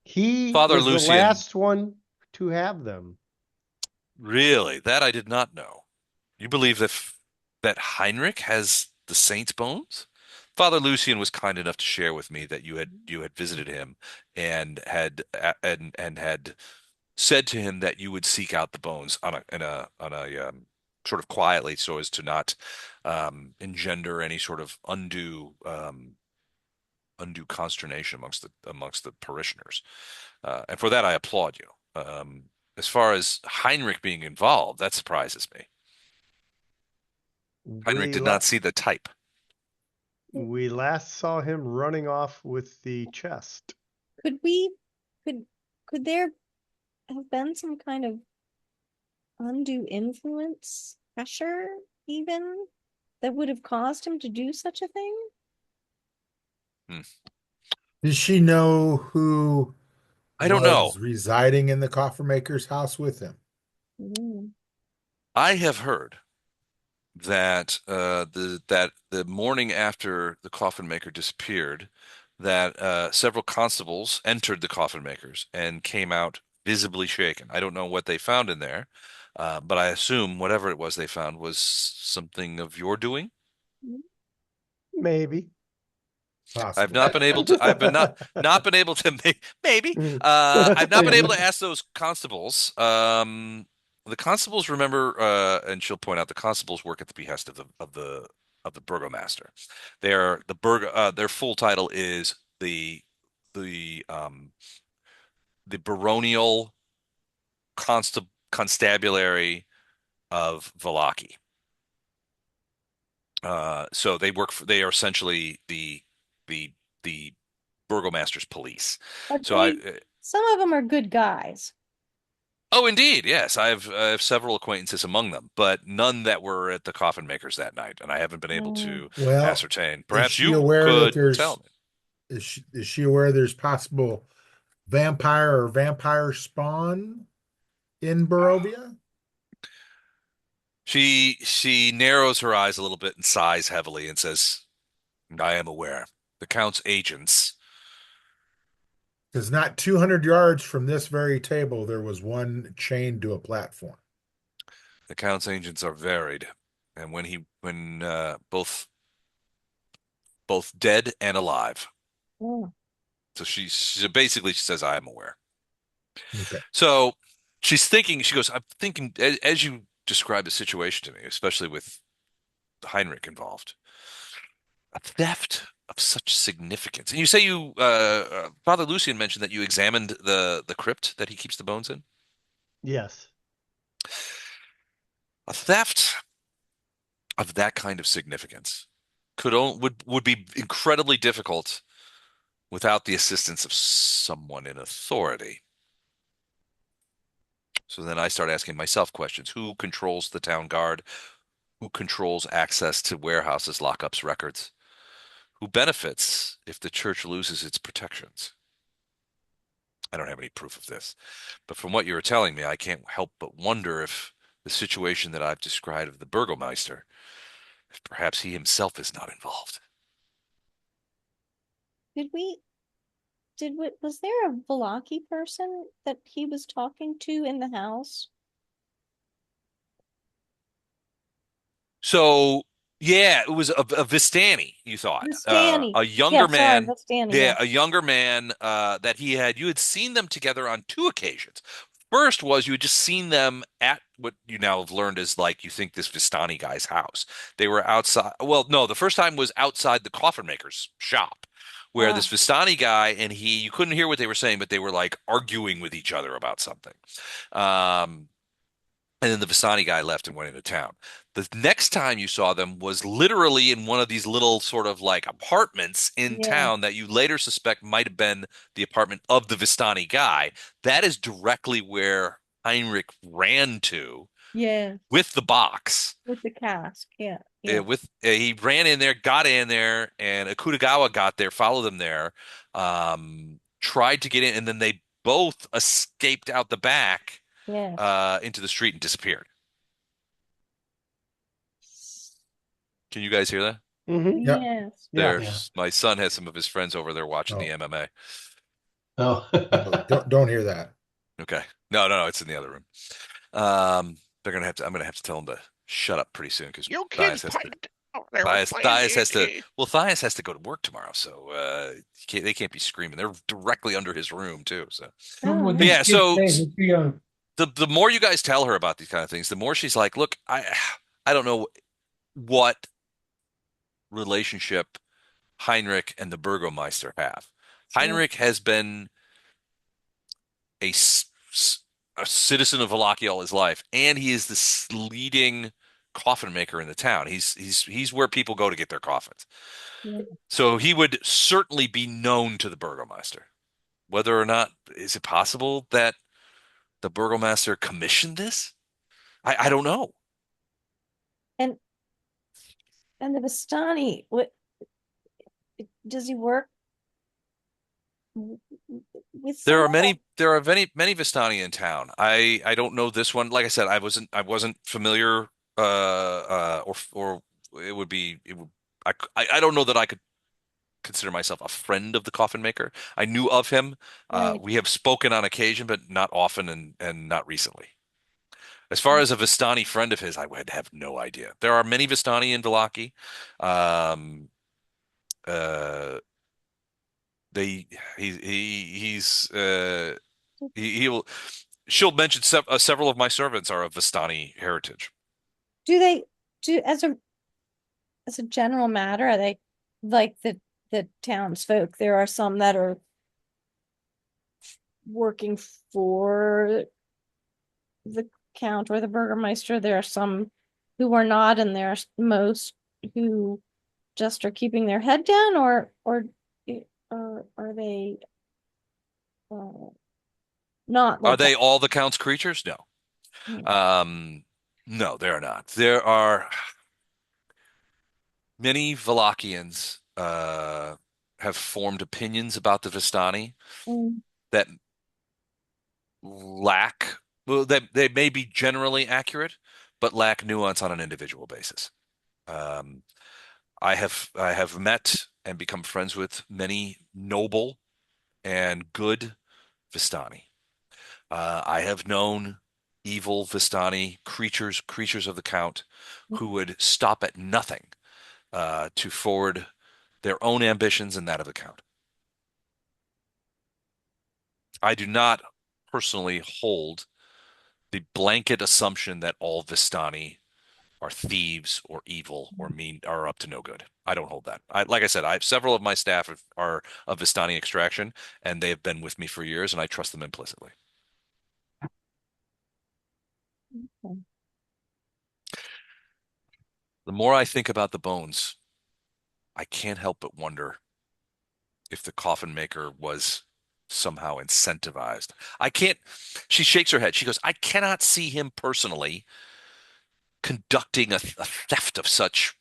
He Father was the Lucian, last one to have them. really? That I did not know. You believe that Heinrich has the saint's bones? Father Lucian was kind enough to share with me that you had visited him and had said to him that you would seek out the bones on a sort of quietly, so as to not engender any sort of undue consternation amongst the parishioners. And for that, I applaud you. As far as Heinrich being involved, that surprises me. Heinrich We did la not see the type. we last saw him running off with the chest. Could could there have been some kind of undue influence, pressure, even that would have caused him to do such a thing? Hmm. Does she know who I don't know. was residing in the coffin maker's house with him? Mm. I have heard that the morning after the coffin maker disappeared, that several constables entered the coffin makers and came out visibly shaken. I don't know what they found in there, but I assume whatever it was they found was something of your doing. Maybe. I've Possibly. not been able to. I've been not been able to make maybe. I've not been able to ask those constables. The constables remember, and she'll point out the constables work at the behest of the Burgomaster. Their full title is the the baronial constabulary of Vallaki. So they are essentially the the Burgomaster's police. But So some of them are good guys. oh, indeed, yes, I have several acquaintances among them, but none that were at the coffin makers that night, and I haven't been able to Well, ascertain. is Perhaps she you aware that could tell there's me. is she aware there's possible vampire or vampire spawn in Barovia? She narrows her eyes a little bit and sighs heavily and says, "I am aware. The Count's agents." Because not 200 yards from this very table, there was one chained to a platform. The Count's agents are varied, and when both dead and alive. Oh. So she says, "I am aware." Okay. So she's thinking. She goes, "I'm thinking as you describe the situation to me, especially with Heinrich involved, a theft of such significance." And you say Father Lucian mentioned that you examined the crypt that he keeps the bones in. Yes. A theft of that kind of significance would be incredibly difficult without the assistance of someone in authority. So then I start asking myself questions. Who controls the town guard? Who controls access to warehouses, lockups, records? Who benefits if the church loses its protections? I don't have any proof of this, but from what you were telling me, I can't help but wonder if the situation that I've described of the Burgomaster, if perhaps he himself is not involved. Did we was there a Vallaki person that he was talking to in the house? So yeah, it was a Vistani, you thought. Vistani. A Yeah, younger sorry, man. Vistani, Yeah, yeah. a younger man that you had seen them together on two occasions. First was you had just seen them at what you now have learned is like you think this Vistani guy's house. They were outside. Well, no, the first time was outside the coffin maker's shop, where Ah, this Vistani guy and you couldn't hear what they were saying, but they were like arguing with each other about something. Um, and then the Vistani guy left and went into town. The next time you saw them was literally in one of these little sort of like apartments in yeah, town that you later suspect might have been the apartment of the Vistani guy. That is directly where Heinrich ran to yeah, with the box. with the cask. Yeah, yeah, He ran in there, got in there, and Akutagawa got there, followed them there, tried to get in, and then they both escaped out the back yes. into the street and disappeared. Can you guys hear that? Mm-hmm. Yep. Yes. Yeah. My son has some of his friends over there watching the Oh. MMA. Oh. Don't hear that. Okay. No, it's in the other room. I'm gonna have to tell him to shut up pretty soon because You kids pipe down. They were playing Thias has to. D&D. Well, Thias has to go to work tomorrow, so they can't be screaming. They're directly under his room too. So Oh, But yeah, so Too young. the more you guys tell her about these kind of things, the more she's like, look, I don't know what relationship Heinrich and the Burgomaster have. yeah, Heinrich has been a, a citizen of Vallaki all his life, and he is the leading coffin maker in the town. He's where people go to get their coffins. yeah. So he would certainly be known to the Burgomaster. Whether or not is it possible that the Burgomaster commissioned this? I don't know. And the Vistani, what does he work with There are someone? many Vistani in town. I don't know this one. Like I said, I wasn't familiar or it would be it would I don't know that I could consider myself a friend of the coffin maker. I knew of him. Right. We have spoken on occasion, but not often and not recently. As far as a Vistani friend of his, I would have no idea. There are many Vistani in Vallaki. Um, uh, they he's he'll she'll mention several of my servants are of Vistani heritage. Do they do as a general matter, are they like the townsfolk? There are some that are working for the count or the burgomaster. There are some who are not, and there are most who just are keeping their head down, or are they not Are like they that? all the Count's creatures? No. Hmm. No, they're not. There are many Wallachians have formed opinions about the Vistani Mm, that lack, well, that they may be generally accurate, but lack nuance on an individual basis. Um, I have met and become friends with many noble and good Vistani. I have known evil Vistani creatures of the Count, who would stop at nothing to forward their own ambitions and that of the Count. I do not personally hold the blanket assumption that all Vistani are thieves or evil or mean are up to no good. I don't hold that. Like I said, I have several of my staff are of Vistani extraction, and they have been with me for years, and I trust them implicitly. okay. The more I think about the bones, I can't help but wonder if the coffin maker was somehow incentivized. I can't, she shakes her head. She goes, I cannot see him personally conducting a theft of such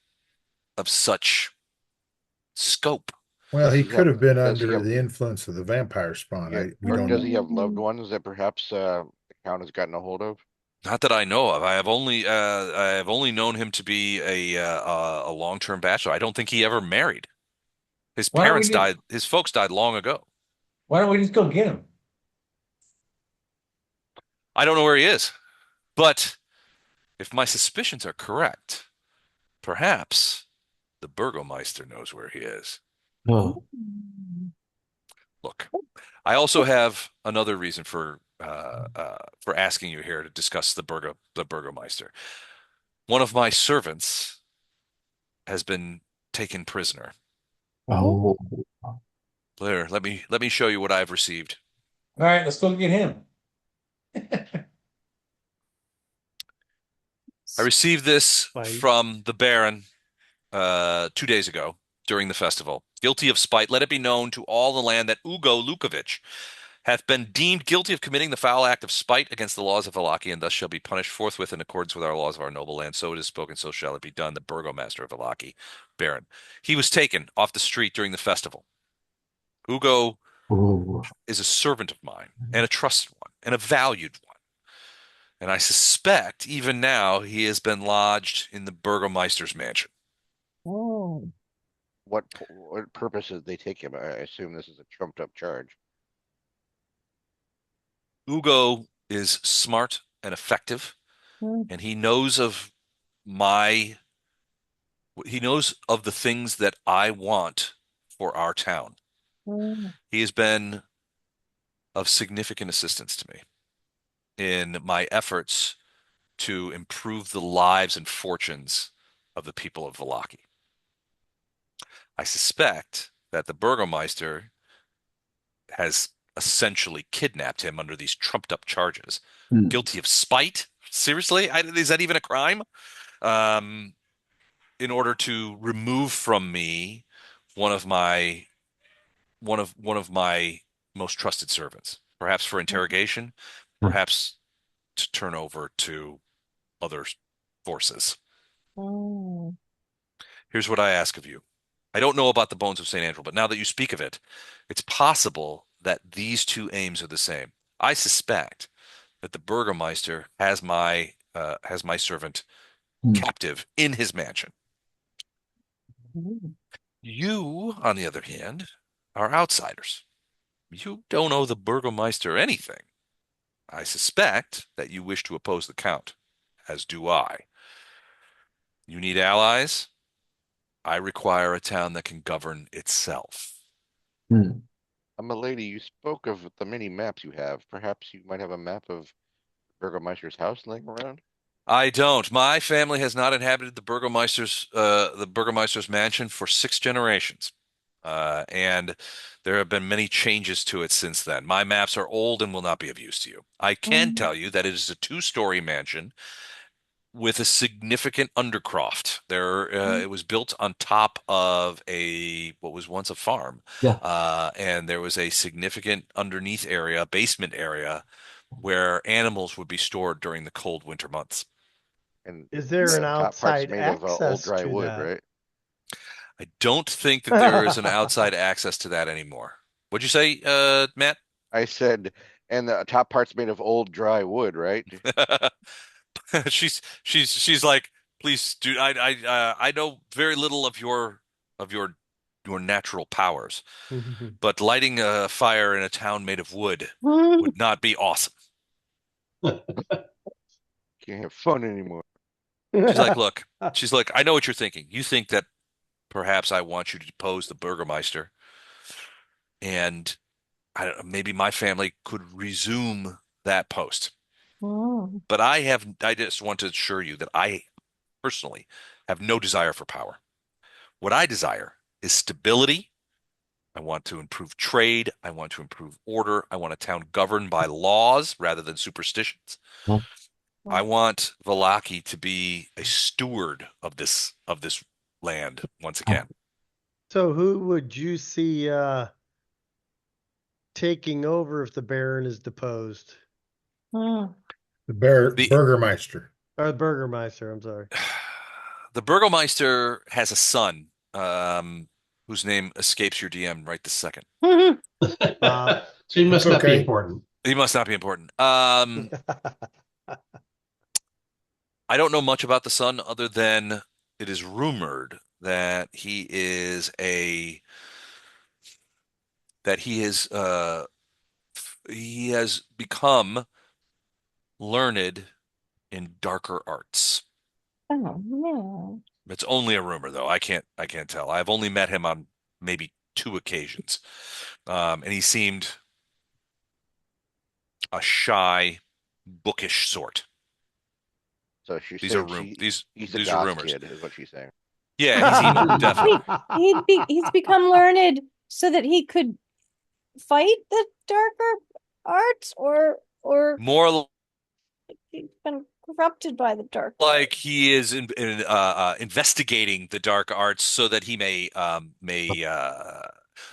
scope. Well, Does he he could have, have been does he under have, the influence of the vampire spawn. yeah, We or don't does know. he have loved Mhm. ones that perhaps, the count has gotten a hold of? Not that I know of. I have only known him to be a long-term bachelor. I don't think he ever married. His Why don't we parents just died. His folks died long ago. Why don't we just go get him? I don't know where he is, but if my suspicions are correct, Perhaps the Burgomaster knows where he is. Oh. Look, I also have another reason for asking you here to discuss the Burgomaster. One of my servants has been taken prisoner. Oh. Blair, let me show you what I've received. All right, let's go get him. I received this Spite. from the Baron 2 days ago during the festival. Guilty of spite, let it be known to all the land that Ugo Lukovich hath been deemed guilty of committing the foul act of spite against the laws of Vallaki, and thus shall be punished forthwith in accordance with our laws of our noble land. So it is spoken, so shall it be done. The Burgomaster of Vallaki, Baron. He was taken off the street during the festival. Ugo Oh. is a servant of mine, and a trusted one, and a valued one. And I suspect even now he has been lodged in the Burgomaster's mansion. Oh. What purpose did they take him? I assume this is a trumped up charge. Ugo is smart and effective, Mm. and he knows of the things that I want for our town. Mm. He has been of significant assistance to me in my efforts to improve the lives and fortunes of the people of Vallaki. I suspect that the Burgomaster has essentially kidnapped him under these trumped up charges. Hmm. Guilty of spite? Seriously? Is that even a crime? Um, in order to remove from me one of my most trusted servants, perhaps for interrogation, perhaps to turn over to other forces. Mm. Here's what I ask of you. I don't know about the bones of St. Andrew, but now that you speak of it, it's possible that these two aims are the same. I suspect that the Burgomaster has my servant Hmm. captive in his mansion. Mm. You, on the other hand, are outsiders. You don't owe the Burgomaster anything. I suspect that you wish to oppose the Count, as do I. You need allies. I require a town that can govern itself. Hmm. Lady, you spoke of the many maps you have. Perhaps you might have a map of Burgomeister's house laying around? I don't. My family has not inhabited the Burgomaster's mansion for 6 generations. And there have been many changes to it since then. My maps are old and will not be of use to you. I can Mm. tell you that it is a two-story mansion with a significant undercroft. It was built on top of what was once a farm, Yeah. and there was a significant underneath area, basement area, where animals would be stored during the cold winter months. And Is there an the top part's outside made of old access dry to wood, that? right? I don't think that there is an outside access to that anymore. What'd you say, Matt? I said, and the top part's made of old dry wood, right? She's like, please, dude. I know very little of of your your natural powers, but lighting a fire in a town made of wood Mm. would not be awesome. Can't have fun anymore. She's like, look, I know what you're thinking. You think that perhaps I want you to depose the Burgomaster, and maybe my family could resume that post. Mm. But I just want to assure you that I personally have no desire for power. What I desire is stability. I want to improve trade. I want to improve order. I want a town governed by laws rather than superstitions. Hmm. I want Vallaki to be a steward of this land once again. So who would you see taking over if the Baron is deposed? Mm. The The Burgermeister. Or the Burgermeister, I'm sorry. the Burgomaster has a son, whose name escapes your DM right this second. Bob. So he must It's not be okay. important. He must not be important. I don't know much about the son other than it is rumored that he has become learned in darker arts. Oh, no. It's only a rumor, though. I can't tell. I've only met him on maybe 2 occasions, and he seemed a shy, bookish sort. So she's These are saying he's a these are goth rumors. kid, is what she's saying. Yeah, he's emo, definitely. He's become learned so that he could fight the darker arts, or More he's been corrupted by the dark like arts. he is investigating the dark arts so that he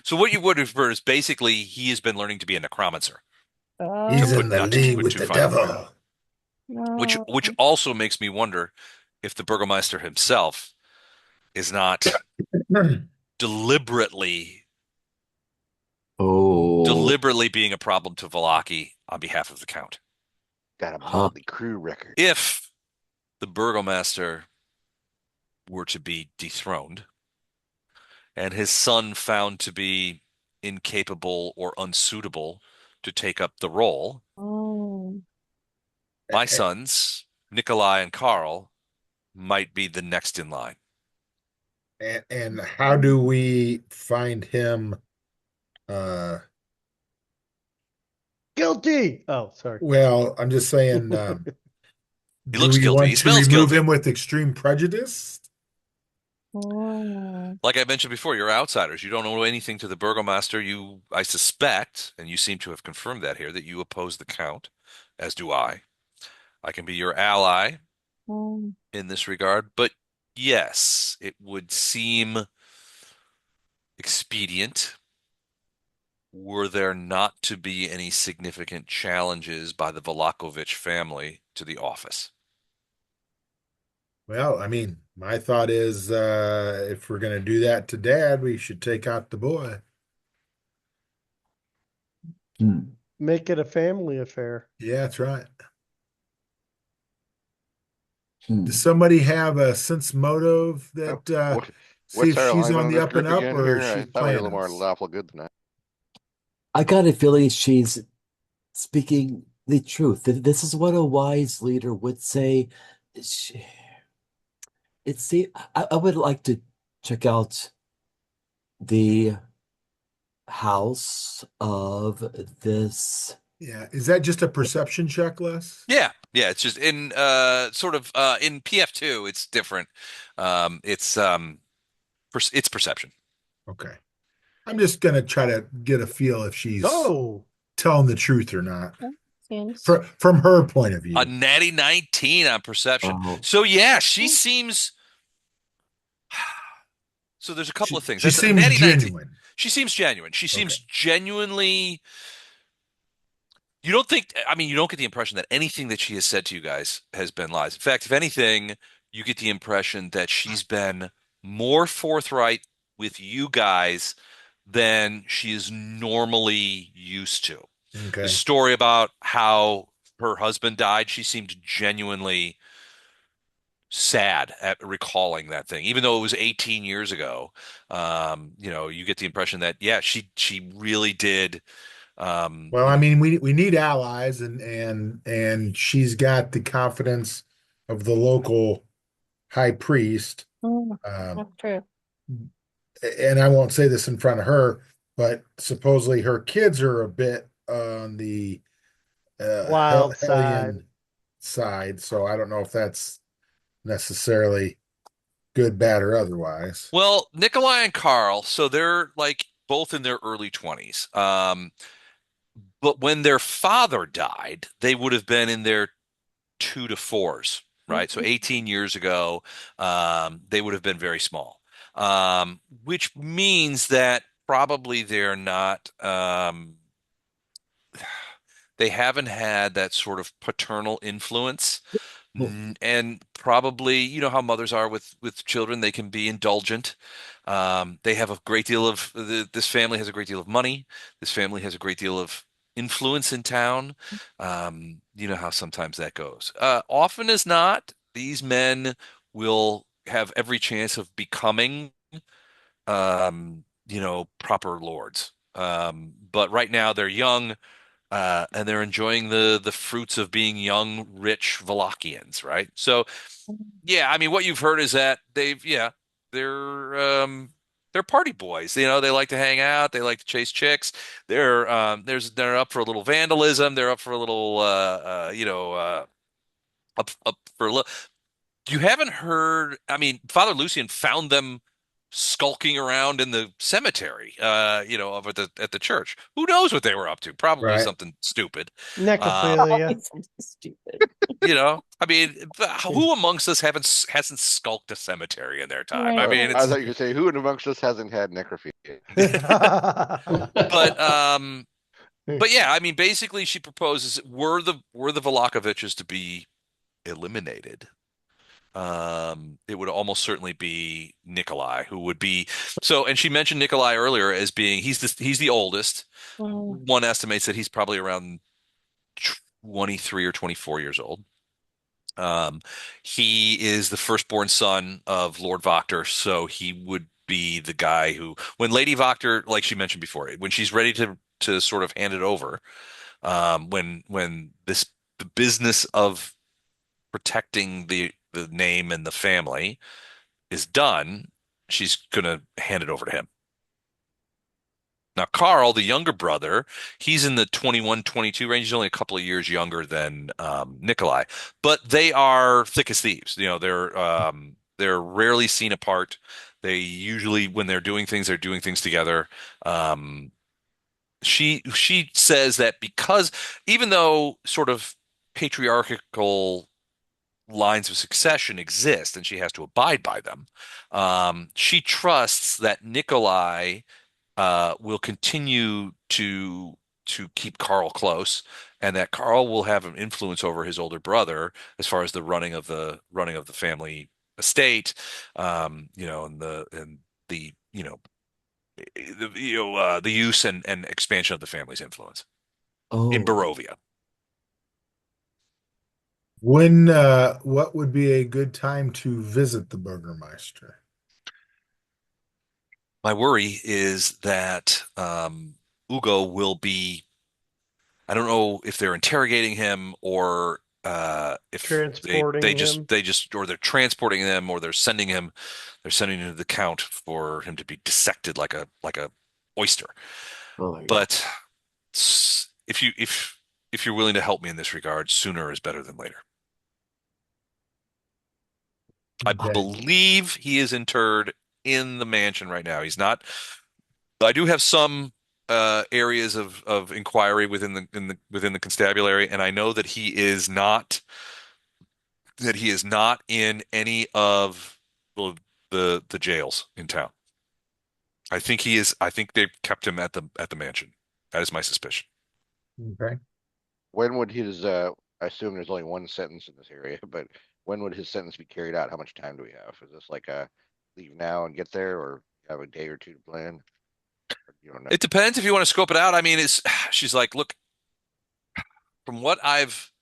so what you would refer is basically he has been learning to be a necromancer, to He's Oh, in put the not to keep league it with too the fine a point. devil. Which no. also makes me wonder if the Burgomaster himself is not deliberately Oh, being a problem to Vallaki on behalf of the Count. Got a huh. motley crew record. If the Burgomaster were to be dethroned and his son found to be incapable or unsuitable to take up the role, Oh, my sons, Nikolai and Karl, might be the next in line. And how do we find him? Guilty. Oh, sorry. Well, I'm just saying, He do looks we guilty. He want to smells remove guilty. him with extreme prejudice? oh. Like I mentioned before, you're outsiders. You don't know anything to the Burgomaster. I suspect, and you seem to have confirmed that here, that you oppose the Count, as do I. I can be your ally Oh. in this regard, but yes, it would seem expedient were there not to be any significant challenges by the Velakovich family to the office. Well, I mean, my thought is, if we're going to do that to Dad, we should take out the boy. Hmm. Make it a family affair. Yeah, that's right. Hmm. Does somebody have a sense motive Oh, that see what's if our she's line on on the this up and group up, again or here? is I she thought we were a playing little more us? lawful good than that. I got a feeling she's speaking the truth. This is what a wise leader would say. She, I would like to check out the house of this. Yeah, is that just a perception check, Les? Yeah, it's just in sort of in PF2 it's different. It's perception. Okay. I'm just gonna try to get a feel if she's Oh, telling the truth or not. Seems. From her point of A view. natty 19 on perception. Oh, So yeah, she seems so there's a couple of things. She That's a seems natty 19. genuine. She seems genuine. She Okay. seems genuinely you don't think I mean you don't get the impression that anything that she has said to you guys has been lies. In fact, if anything, you get the impression that she's been more forthright with you guys than she is normally used to. The Okay. story about how her husband died, she seemed genuinely sad at recalling that thing, even though it was 18 years ago. You get the impression that yeah, she really did. Well, I mean, we need allies, and she's got the confidence of the local high priest. Oh, Um, that's true. and I won't say this in front of her, but supposedly her kids are a bit on the wild side. hellion side, so I don't know if that's necessarily good, bad, or otherwise. Well, Nikolai and Carl, so they're like both in their early 20s. But when their father died, they would have been in their two to fours, right? So 18 years ago, they would have been very small, which means that probably they're not, they haven't had that sort of paternal influence. oh, And probably, you know how mothers are with children, they can be indulgent. They have a great deal of this family has a great deal of money. This family has a great deal of influence in town. You know how sometimes that goes. Often as not, these men will have every chance of becoming, proper lords. But right now they're young. and they're enjoying the fruits of being young, rich Wallachians, right? So, yeah, I mean, what you've heard is that they're party boys. You know, they like to hang out, they like to chase chicks. They're up for a little vandalism. They're up for a little up for a little. You haven't heard, I mean, Father Lucian found them skulking around in the cemetery, over at the church. Who knows what they were up to? Probably Right. something stupid. Necrophilia. Stupid. I mean, who amongst us hasn't skulked a cemetery in their time? I Right, mean, right. I it's thought you could say, who amongst us hasn't had necrophilia? but yeah, I mean, basically, she proposes were the Valakoviches to be eliminated. It would almost certainly be Nikolai who would be so, and she mentioned Nikolai earlier as being he's the oldest. Mm. One estimates that he's probably around 23 or 24 years old. Um, he is the firstborn son of Lord Wachter, so he would be the guy who, when Lady Wachter, like she mentioned before, when she's ready to sort of hand it over, when the business of protecting the name and the family is done, she's gonna hand it over to him. Now, Carl, the younger brother, he's in the 21, 22 range. He's only a couple of years younger than Nikolai, but they are thick as thieves. You know, they're rarely seen apart. They usually, when they're doing things together. She says that because even though sort of patriarchal lines of succession exist and she has to abide by them, she trusts that Nikolai will continue to keep Carl close, and that Carl will have an influence over his older brother as far as the running of the family estate, and the the use and expansion of the family's influence in Oh, Barovia. What would be a good time to visit the Burgomaster? My worry is that Ugo will be. I don't know if they're interrogating him or if they Transporting they just him. they just or they're transporting him or they're sending him to the count for him to be dissected like a oyster. oh my God. But if you're willing to help me in this regard, sooner is better than later. I Okay. believe he is interred in the mansion right now. He's not. I do have some areas of inquiry within the constabulary, and I know that he is not in any of the jails in town. I think he is. I think they've kept him at the mansion. That is my suspicion. Okay. When would his, I assume there's only one sentence in this area, but when would his sentence be carried out? How much time do we have? Is this like a leave now and get there, or have a day or two to plan? Or you don't know. It depends if you want to scope it out. I mean, it's she's like, look, from what I've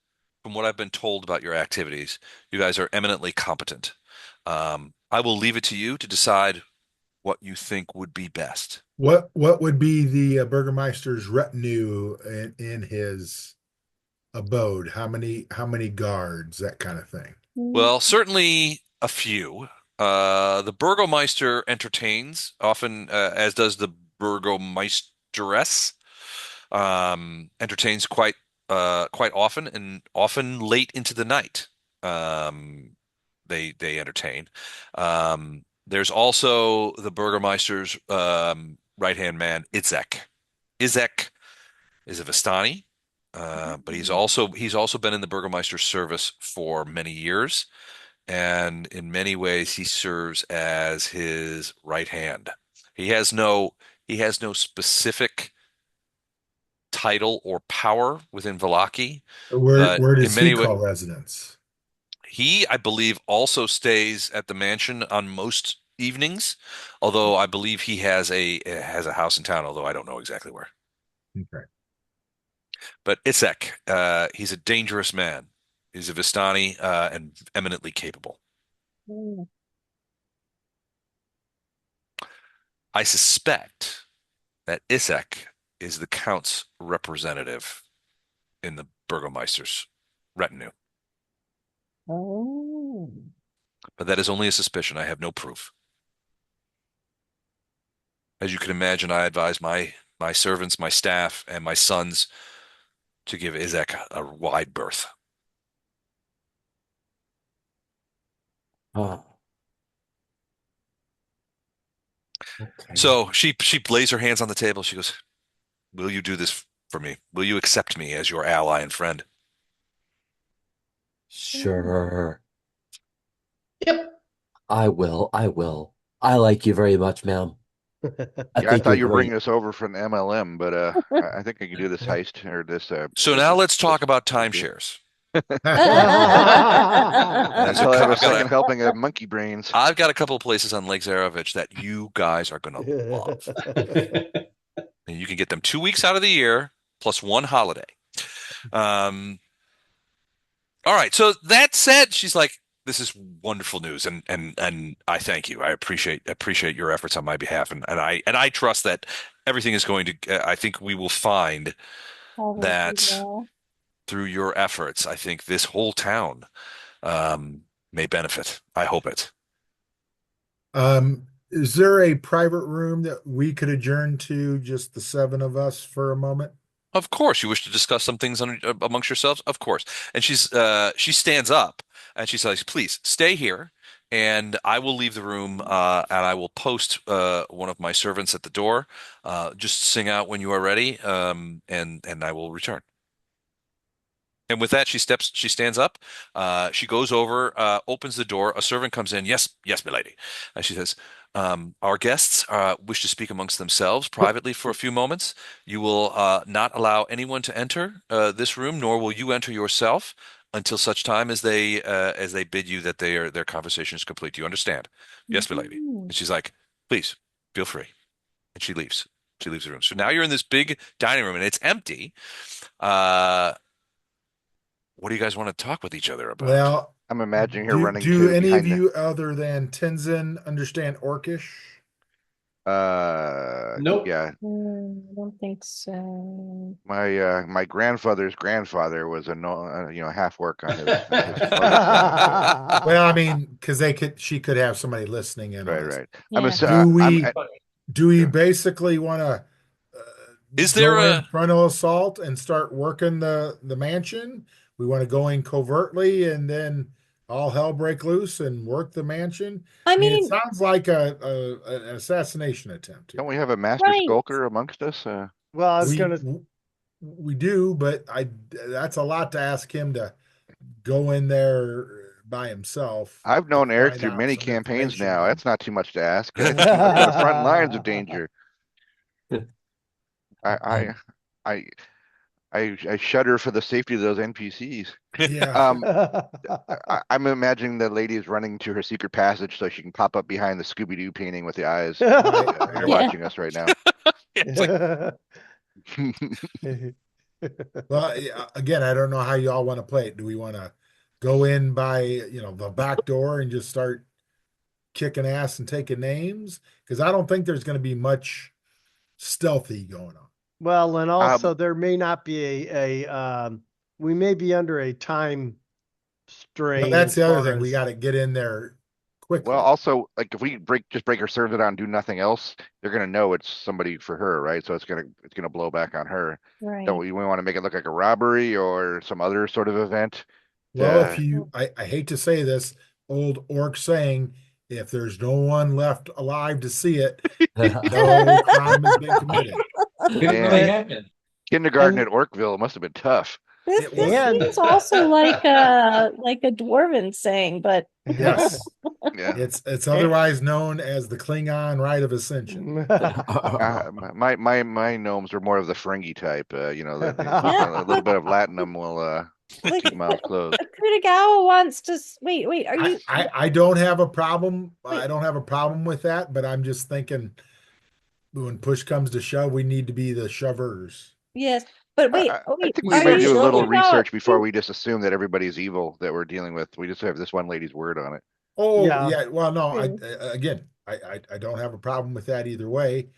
from what I've been told about your activities, you guys are eminently competent. I will leave it to you to decide what you think would be best. What would be the Burgomaster's retinue in his abode? How many guards, that kind of thing? Mm. Well, certainly a few. The Burgomaster entertains often, as does the Burgomeisteress. Entertains quite often and often late into the night. Um, they entertain. There's also the Burgomeister's right-hand man, Itzek. Izek is a Vistani, but he's also been in the Burgomeister's service for many years, and in many ways he serves as his right hand. He has no he has no specific title or power within Vallaki, Where but where in does he many ways call residence? he, I believe, also stays at the mansion on most evenings, although I believe he has a house in town, although I don't know exactly where. Okay. But Isek, he's a dangerous man. He's a Vistani and eminently capable. Mm. I suspect that Isek is the Count's representative in the Burgomaster's retinue. Oh. But that is only a suspicion. I have no proof. As you can imagine, I advise my servants, my staff, and my sons to give Izek a wide berth. Oh. Okay. So she lays her hands on the table. She goes, "Will you do this for me? Will you accept me as your ally and friend?" Sure. Yep. I will. I will. I like you very much, ma'am. I Yeah, I think thought you're you were bringing great. us over from the MLM, but I think I can do this heist or this. So now let's talk about this deal. timeshares. Until I have a second helping of monkey brains. I've got a couple of places on Lake Zarovich that you guys are going to love. And you can get them 2 weeks out of the year plus one holiday. All right. So that said, she's like, "This is wonderful news, and I thank you. I appreciate your efforts on my behalf, and I trust that everything is going to. I think we will find that through your efforts, I think this whole town may benefit. I hope it." Is there a private room that we could adjourn to, just the seven of us, for a moment? Of course, you wish to discuss some things amongst yourselves. Of course, and she stands up and she says, "Please stay here, and I will leave the room, and I will post one of my servants at the door. Just sing out when you are ready, and I will return." And with that, she stands up, she goes over, opens the door. A servant comes in. "Yes, yes, milady." She says, "Our guests wish to speak amongst themselves privately for a few moments. You will not allow anyone to enter this room, nor will you enter yourself until such time as they bid you that their conversation is complete. Do you understand?" "Yes, milady." And she's like, "Please, feel free." And she leaves. She leaves the room. So now you're in this big dining room, and it's empty. What do you guys want to talk with each other about? Well, I'm imagining her do, running do to any of behind you other than Tenzin understand Orcish? Nope. Yeah. I don't think so. My grandfather's grandfather was a half orc on his mother's side. Well, I mean, because she could have somebody listening in on Right, this. right. Yeah. Do we basically want to Is there go in a frontal assault and start working the mansion? We want to go in covertly and then all hell break loose and work the mansion? I It mean, sounds like an assassination attempt Don't here. we have a master Right. skulker amongst us? Well, I was We gonna. we do, but that's a lot to ask him to go in there by himself I've to known Eric find through out many some campaigns information. now. That's not too much to ask. I think he went to the front lines of danger. I I I shudder for the safety of those NPCs. Yeah. I'm imagining the lady is running to her secret passage so she can pop up behind the Scooby-Doo painting with the eyes. They're watching us right now. Well, again, I don't know how y'all want to play it. Do we want to go in by, the back door and just start kicking ass and taking names? Because I don't think there's going to be much stealthy going on. Well, and also there may not be we may be under a time strain. Well, that's as the other far thing. We as- got to get in there quickly. Well, also, like if we just break her servers down and do nothing else, they're gonna know it's somebody for her, right? So it's gonna blow back on her. Right. Don't we want to make it look like a robbery or some other sort of event? Well, I hate to say this, old orc saying, if there's no one left alive to see it, no crime has been committed. It really happened. Kindergarten at Orkville must have been tough. This And- seems also like a dwarven saying, but Yes. Yeah. It's otherwise known as the Klingon rite of ascension. My gnomes are more of the Ferengi type. A little bit of Latinum will keep them mouths closed. Kutagawa wants to wait, are you I don't have a problem. I don't have a problem with that, but I'm just thinking when push comes to shove, we need to be the shovers. Yes, but wait, I wait, think we are may you do a little talking about- research before we just assume that everybody's evil that we're dealing with. We just have this one lady's word on it. Oh, Yeah. yeah. Well, no, True. again, I don't have a problem with that either way.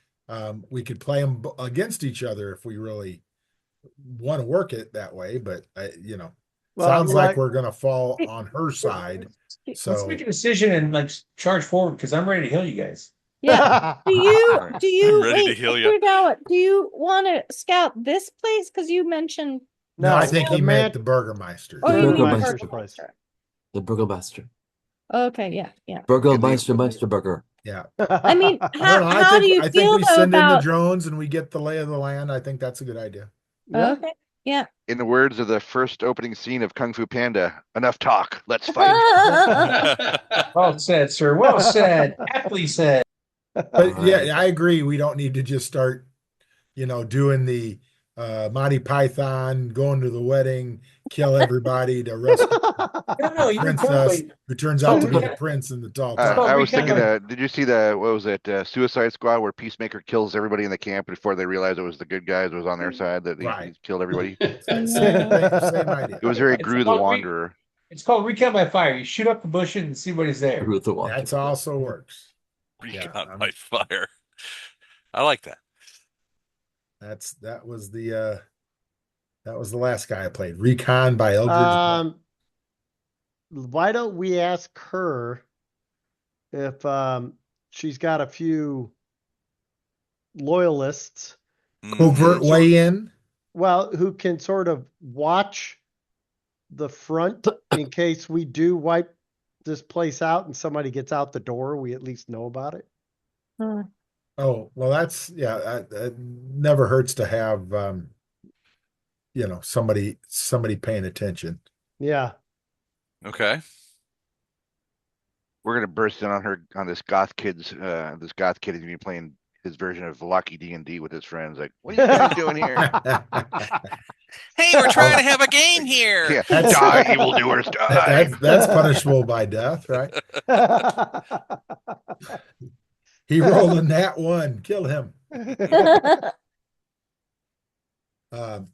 We could play them against each other if we really want to work it that way, but Well, sounds like like- we're gonna fall on her side. Let's So make a decision and like charge forward because I'm ready to heal you guys. Yeah. Do you ready to wait, heal Mr. ya. Gowa, do you want to scout this place? Because you mentioned no, I think the he meant man- the Burgomaster. oh, you mean Burgomaster. Burgomaster. The Burgomaster. Okay, yeah. Burgomeister Meisterburger. Yeah. I mean, I don't know. how do you I think feel we though send in the about drones and we get the lay of the land. I think that's a good idea. Yeah. okay, yeah. In the words of the first opening scene of Kung Fu Panda, enough talk, let's fight. Well said, sir. Well said. Aptly said. But yeah, Alright. I agree. We don't need to just start, doing the Monty Python, going to the wedding, kill everybody to rescue No, you can princess probably. who turns out to be Oh, the yeah. prince in the tall Uh, tower. I was thinking, Recap. did you see the, what was it, Suicide Squad, where Peacemaker kills everybody in the camp before they realized it was the good guys that was on their side, that he Right. killed everybody? Same idea. It was very It's Gru the called Wanderer. It's called recount by fire. You shoot up the bushes and see what is there. Ruth the Walker. That's also works. Recon by fire. I like that. That was the last guy I played. Recon by Eldridge. Why don't we ask her if she's got a few loyalists, Covert Mhm. way in. well, who can sort of watch the front in case we do wipe this place out and somebody gets out the door, we at least know about it. Oh, well, that never hurts to have somebody paying attention. Yeah. Okay. We're gonna burst in on her, on this goth kid is gonna be playing his version of Vallaki D&D with his friends. Like, what are you guys doing here? Hey, we're trying to have a game here. Yeah, That's- die, evildoers, die. That's punishable by death, right? He rolled a nat 1. Kill him.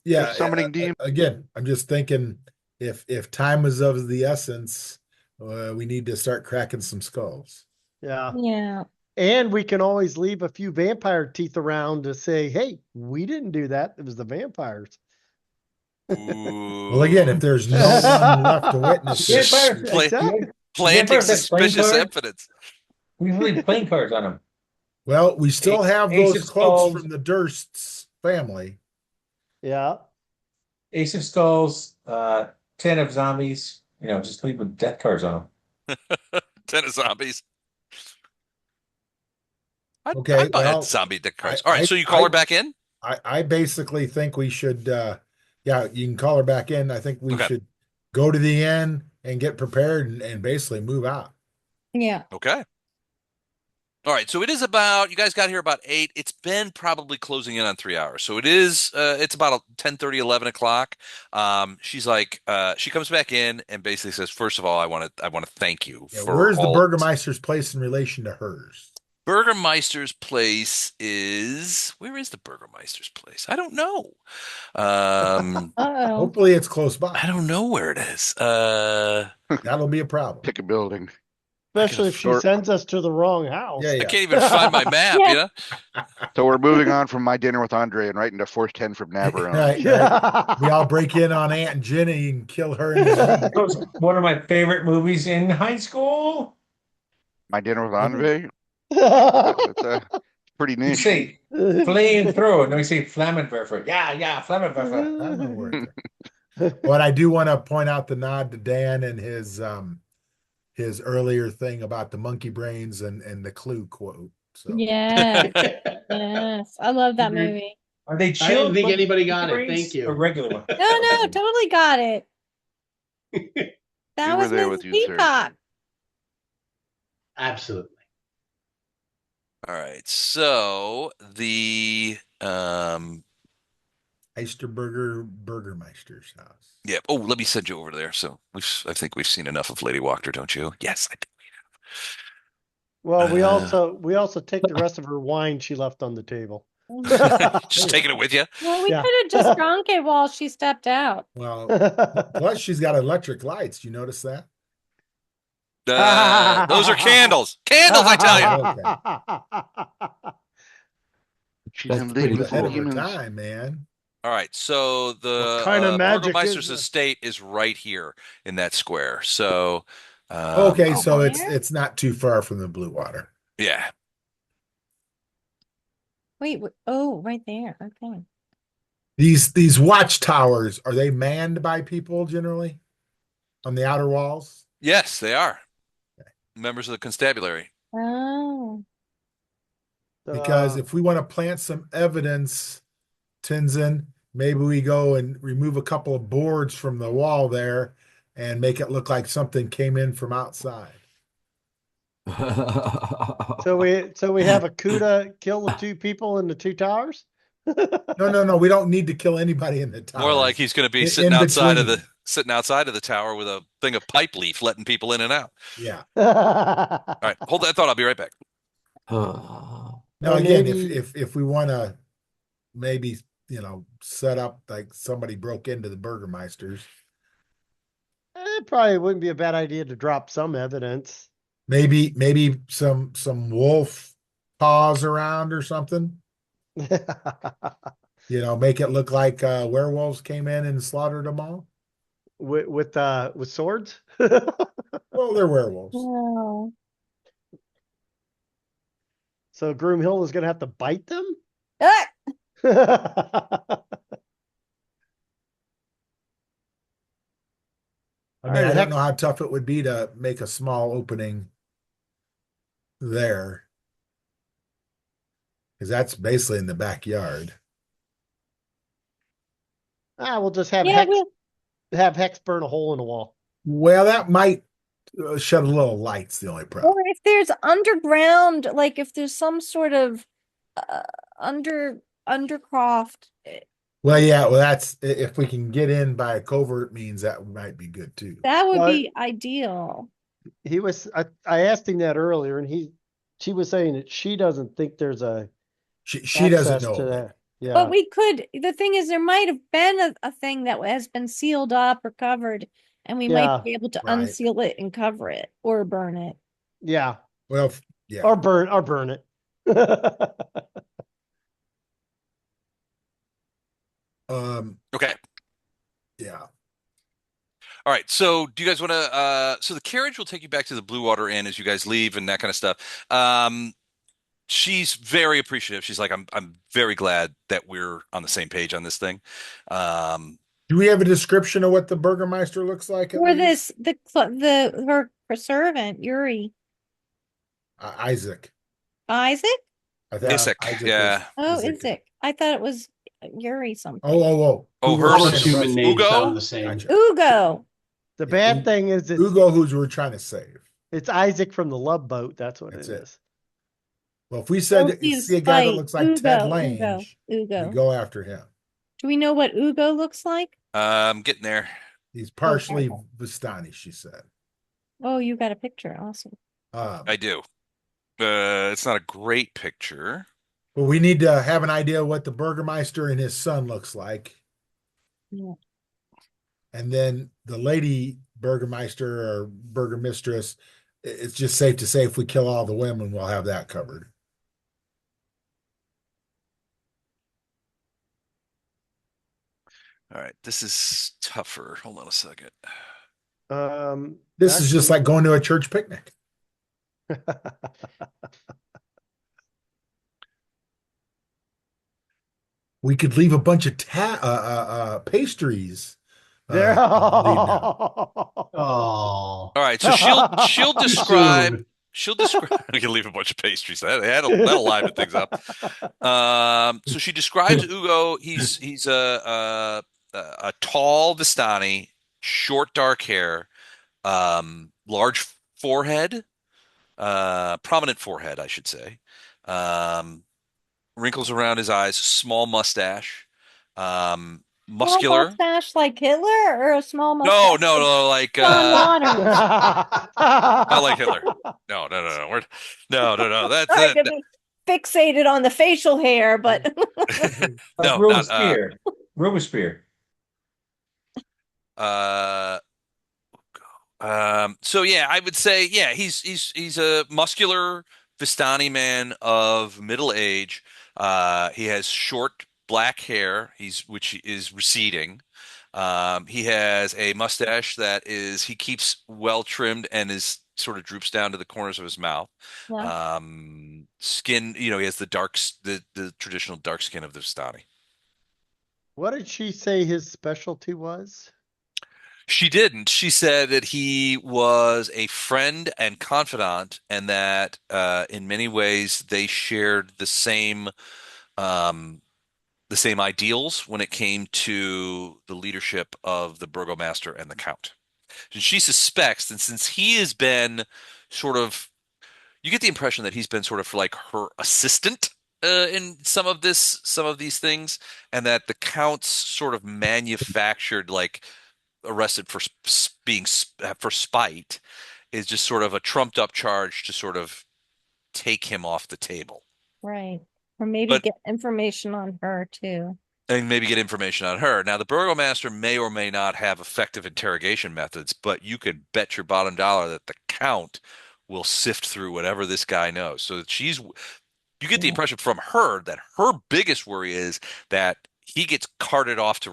Yeah. Summoning demon. Again, I'm just thinking if time is of the essence, we need to start cracking some skulls. Yeah. Yeah. And we can always leave a few vampire teeth around to say, hey, we didn't do that. It was the vampires. Well, again, if there's no one left to witness this, Vampires- Play- Exactly. Planting Vampires have playing suspicious cards? evidence. We leave playing cards on them. well, we still have Ace those of cloaks Skulls. from the Durst's family. Yeah. Ace of Skulls, 10 of zombies. Just leave with death cards on them. 10 of zombies. Okay, I'd buy well, a zombie dick cards. I- All right, so you call I- her back in? I basically think we should, you can call her back in. I think we Okay. should go to the inn and get prepared and basically move out. Yeah. Okay. All right, so it is about, you guys got here about 8. It's been probably closing in on 3 hours. So it's about 10:30, 11 o'clock. She's like, she comes back in and basically says, first of all, I want to thank you Yeah, for where's the all- Burgomaster's place in relation to hers? Burgomaster's place is, where is the Burgomaster's place? I don't know. Uh-oh. Hopefully it's close I by. don't know where it is. That'll be a problem. Pick a building. Especially if she Or- sends us to the wrong house. Yeah, I yeah. can't even find my map, Yeah. you know? So we're moving on from My Dinner with Andre and right into Force 10 from Navarone. Right, right. We all break in on Aunt and Jenny and kill her in the room. That was one of my favorite movies in high school. My Dinner with Andre. That's pretty You niche. say flame throw, and then we say Flammenwerfer. Yeah, Flammenwerfer. I'm a worker. But I do want to point out the nod to Dan and his earlier thing about the monkey brains and the clue quote. So Yeah. Yes. I love that movie. Are they I chilled? didn't think monkey anybody got it. brains Thank you. or regular one? No, totally got it. That We were was there Mrs. with you, sir. Peacock. Absolutely. All right. So the Eisterburger Burgermeister's house. yeah. Oh, let me send you over there. So I think we've seen enough of Lady Wachter, don't you? Yes, I think Well, we Uh, also take the rest of her wine she left on the table. we have. Just taking it with you. Well, we Yeah. could have just drunk it while she stepped out. Well, plus she's got electric lights. Do you notice that? Those are candles. Candles, I tell you. She's That's in pretty league with Ahead the of her humans. time, man. All right, so the What kind of magic is Burgomaster's this? estate is right here in that square. So, Okay, Oh, so where? it's not too far from the Blue Water. yeah. Wait, oh, right there. Okay. These watchtowers, are they manned by people generally on the outer walls? Yes, they are members of the constabulary. Oh, Because Uh, if we want to plant some evidence, Tenzin, maybe we go and remove a couple of boards from the wall there and make it look like something came in from outside. so we have a CUDA kill the two people in the two towers? No, we don't need to kill anybody in the More like towers. he's going to be In between. sitting outside of the tower with a thing of pipe leaf, letting people in and out. Yeah. All right, hold that thought. I'll be right back. Now And again, maybe- if we want to maybe, set up like somebody broke into the Burgermeisters, It probably wouldn't be a bad idea to drop some evidence. maybe some wolf paws around or something. Make it look like werewolves came in and slaughtered them all. with swords. Well, they're werewolves. no. So Groomhill is gonna have to bite them. Ah! I mean, Alright, I don't heck- know how tough it would be to make a small opening there. Because that's basically in the backyard. We'll just have Yeah, Hex burn a hole in the wall. Well, that might shed a little light's the only problem. or if there's underground, like if there's some sort of undercroft. Well, yeah, well, that's if we can get in by a covert means that might be good too. That would Well, be ideal. I asked him that earlier, and she was saying that she doesn't think there's a She doesn't access know. to of it. that. Yeah. But we could, the thing is, there might have been a thing that has been sealed up or covered, and we Yeah, might be able to right. unseal it and cover it or burn it. Yeah. Well, yeah. Or burn it. Okay. Yeah. All right. So do you guys want to so the carriage will take you back to the Blue Water Inn as you guys leave and that kind of stuff. She's very appreciative. She's like, I'm very glad that we're on the same page on this thing. Do we have a description of what the Burgermeister looks like? At Or least? her servant, Yuri. Isaac. Isaac? I think Isaac, yeah. Oh, Isaac. I thought it was Yuri something. Oh. Oh, Who hers we're is trying to- Human names Ugo? sound the same. Gotcha. Ugo. The bad thing is Ugo, who we're trying to save. it's Isaac from the Love Boat. That's what That's it it. is. Well, if we said Sophie's see a guy that fight. looks like Ted Ugo, Lange, Ugo. we go after him. Do we know what Ugo looks like? I'm getting there. He's partially Okay. Vistani, she said. Oh, you got a picture. Awesome. I do. It's not a great picture. But we need to have an idea what the Burgermeister and his son looks like. Yeah. And then the lady Burgermeister or Burgermistress, it's just safe to say if we kill all the women, we'll have that covered. All right, this is tougher. Hold on a second. This is just like going to a church picnic. We could leave a bunch of pastries. There. leave now. Oh. All right, so she'll Too describe soon. she'll describe we can leave a bunch of pastries. That'll liven things up. So she describes Ugo. He's a tall Vistani, short dark hair, large forehead, prominent forehead, I should say. Wrinkles around his eyes, small mustache, muscular. Small mustache like Hitler or a small No, mustache? no, like John Waters. not like Hitler. No. That's Sorry to be fixated on the facial hair, but no, not Robespierre. Robespierre. So yeah, I would say yeah, he's a muscular Vistani man of middle age. He has short black hair. Which is receding. He has a mustache that he keeps well trimmed and is sort of droops down to the corners of his mouth. Yeah. Skin, he has the traditional dark skin of the Vistani. What did she say his specialty was? She didn't. She said that he was a friend and confidant, and that in many ways they shared the same ideals when it came to the leadership of the Burgomaster and the Count. And she suspects that since he has been sort of, you get the impression that he's been sort of like her assistant in some of these things, and that the Count's sort of manufactured, like arrested for being for spite, is just sort of a trumped up charge to sort of take him off the table. Right. Or maybe But get information on her too. and maybe get information on her. Now, the Burgomaster may or may not have effective interrogation methods, but you could bet your bottom dollar that the Count will sift through whatever this guy knows. So that you get the impression from her that her biggest worry is that he gets carted off to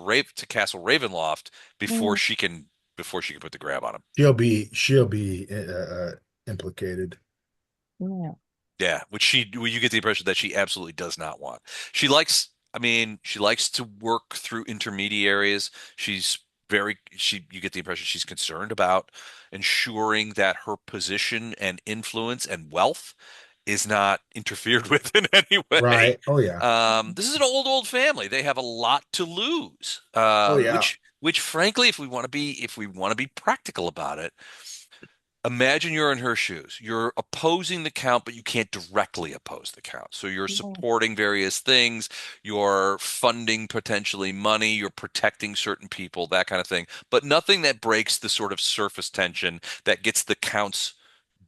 Castle Ravenloft before Mhm. before she can put the grab on him. She'll be implicated. Yeah. Yeah, you get the impression that she absolutely does not want. She likes, I mean, she likes to work through intermediaries. You get the impression she's concerned about ensuring that her position and influence and wealth is not interfered with in any way. Right. Oh yeah. This is an old family. They have a lot to lose. Oh yeah. Which frankly, if we want to be practical about it, imagine you're in her shoes. You're opposing the Count, but you can't directly oppose the Count. So you're supporting various things. You're funding potentially money. You're protecting certain people, that kind of thing. But nothing that breaks the sort of surface tension that gets the Count's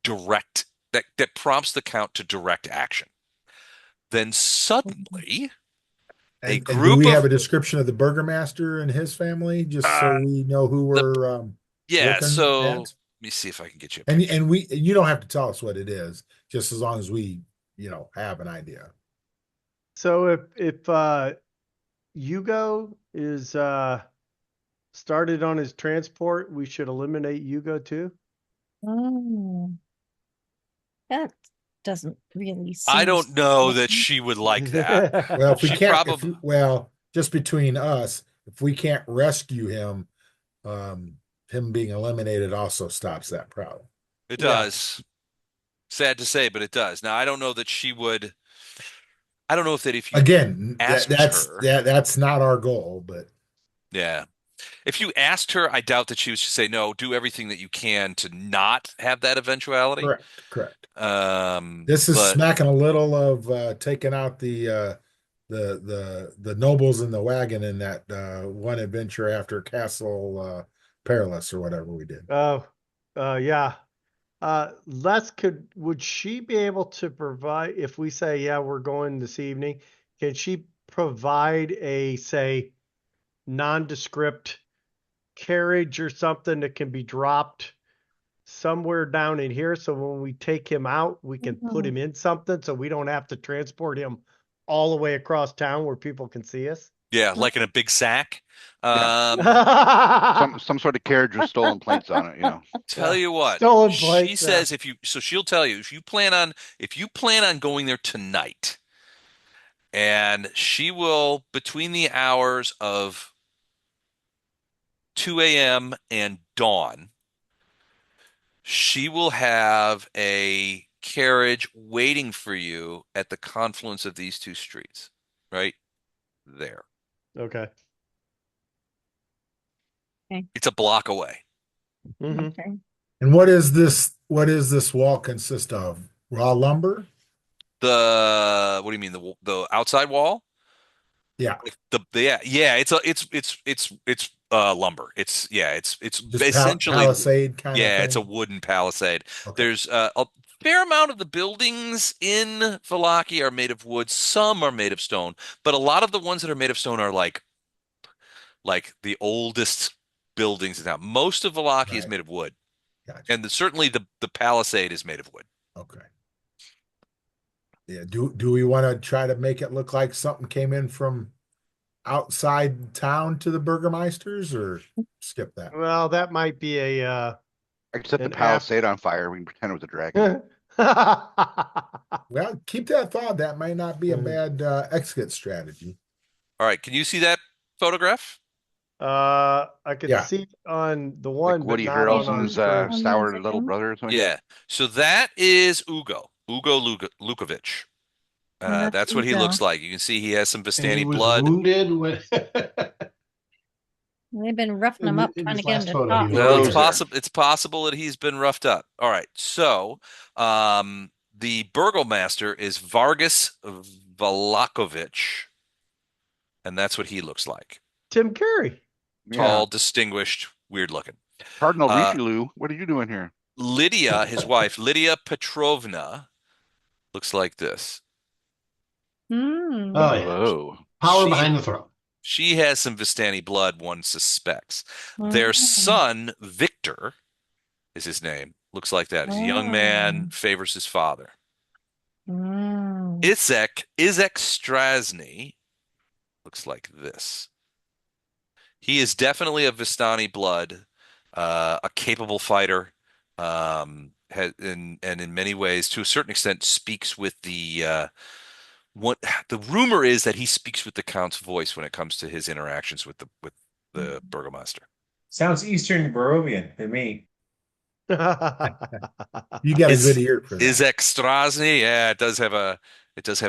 that prompts the Count to direct action. Then suddenly, a And do group we have of a description of the Burgomaster and his family, just so uh, we know who we're yeah. looking So at? let me see if I can get you a And picture. you don't have to tell us what it is, just as long as we, have an idea. So if Hugo is started on his transport, we should eliminate Hugo too. Oh, that doesn't really I seem. don't know that she would like that. Well, if we She can't, probably just between us, if we can't rescue him, him being eliminated also stops that problem. it Yeah. does. Sad to say, but it does. Now, I don't know that she would. I don't know if you Again, asked her, that's not our goal, but yeah. If you asked her, I doubt that she would just say no. Do everything that you can to not have that eventuality. correct. This is But smacking a little of taking out the nobles in the wagon in that one adventure after Castle Perilous or whatever we did. Oh, yeah. Would she be able to provide, if we say, yeah, we're going this evening, can she provide a, say, nondescript carriage or something that can be dropped somewhere down in here? So when we take him out, we can put him in something so we don't have to transport him all the way across town where people can see us. yeah, like in a big sack. Some sort of carriage with stolen plates on it, Tell you what, Stolen she plates, says she'll tell you if you plan on going there tonight, and she will between the hours of 2 a.m. and dawn, she will have a carriage waiting for you at the confluence of these two streets, right there. Okay. It's a block away. Mhm. Okay. And what is this? What is this wall consist of? Raw lumber? What do you mean, the outside wall? Yeah, It's lumber. It's just essentially palisade kind of it's a thing. wooden palisade. Okay. There's a fair amount of the buildings in Vallaki are made of wood. Some are made of stone, but a lot of the ones that are made of stone are like the oldest buildings in town. Most of Vallaki is Right. made of wood, Gotcha. and certainly the palisade is made of wood. Okay. Yeah. Do we want to try to make it look like something came in from outside town to the Burgomeisters, or skip that? Well, that might be a I could set the an app. palisade on fire. We can pretend it was a dragon. Well, keep that thought. That might not be a bad exit strategy. All right, can you see that photograph? I could Yeah. see it on the Like one, but Woody not on our Harrelson's screen. sour On little Zoom? brother or something. Yeah. So that is Ugo Lukovic. That's That's what he Ugo. looks like. You can see he has some And he Vistani was blood. wounded when They've been roughing him up, in trying to this get him last to photo. talk. He was Well, it's Roser. possible. It's possible that he's been roughed up. All right. So, the Burgomaster is Vargas Valakovic, and that's what he looks like. Tim Curry. Yeah. Tall, distinguished, weird looking. Cardinal Uh, Richelieu, what are you doing here? Lydia, his wife, Lydia Petrovna, looks like this. Hmm. Oh yeah, Whoa. power She- behind the throne. She has some Vistani blood, one suspects. Hmm. Their son, Victor, is his name. Looks like that. He's a young man, favors his father. Hmm. Izek Strasny looks like this. He is definitely a Vistani blood, a capable fighter, and in many ways, to a certain extent, speaks with what the rumor is that he speaks with the Count's voice when it comes to his interactions with the Burgomaster. Sounds Eastern Barovian to me. You got a good ear for that. Izek Strasny, yeah, it does have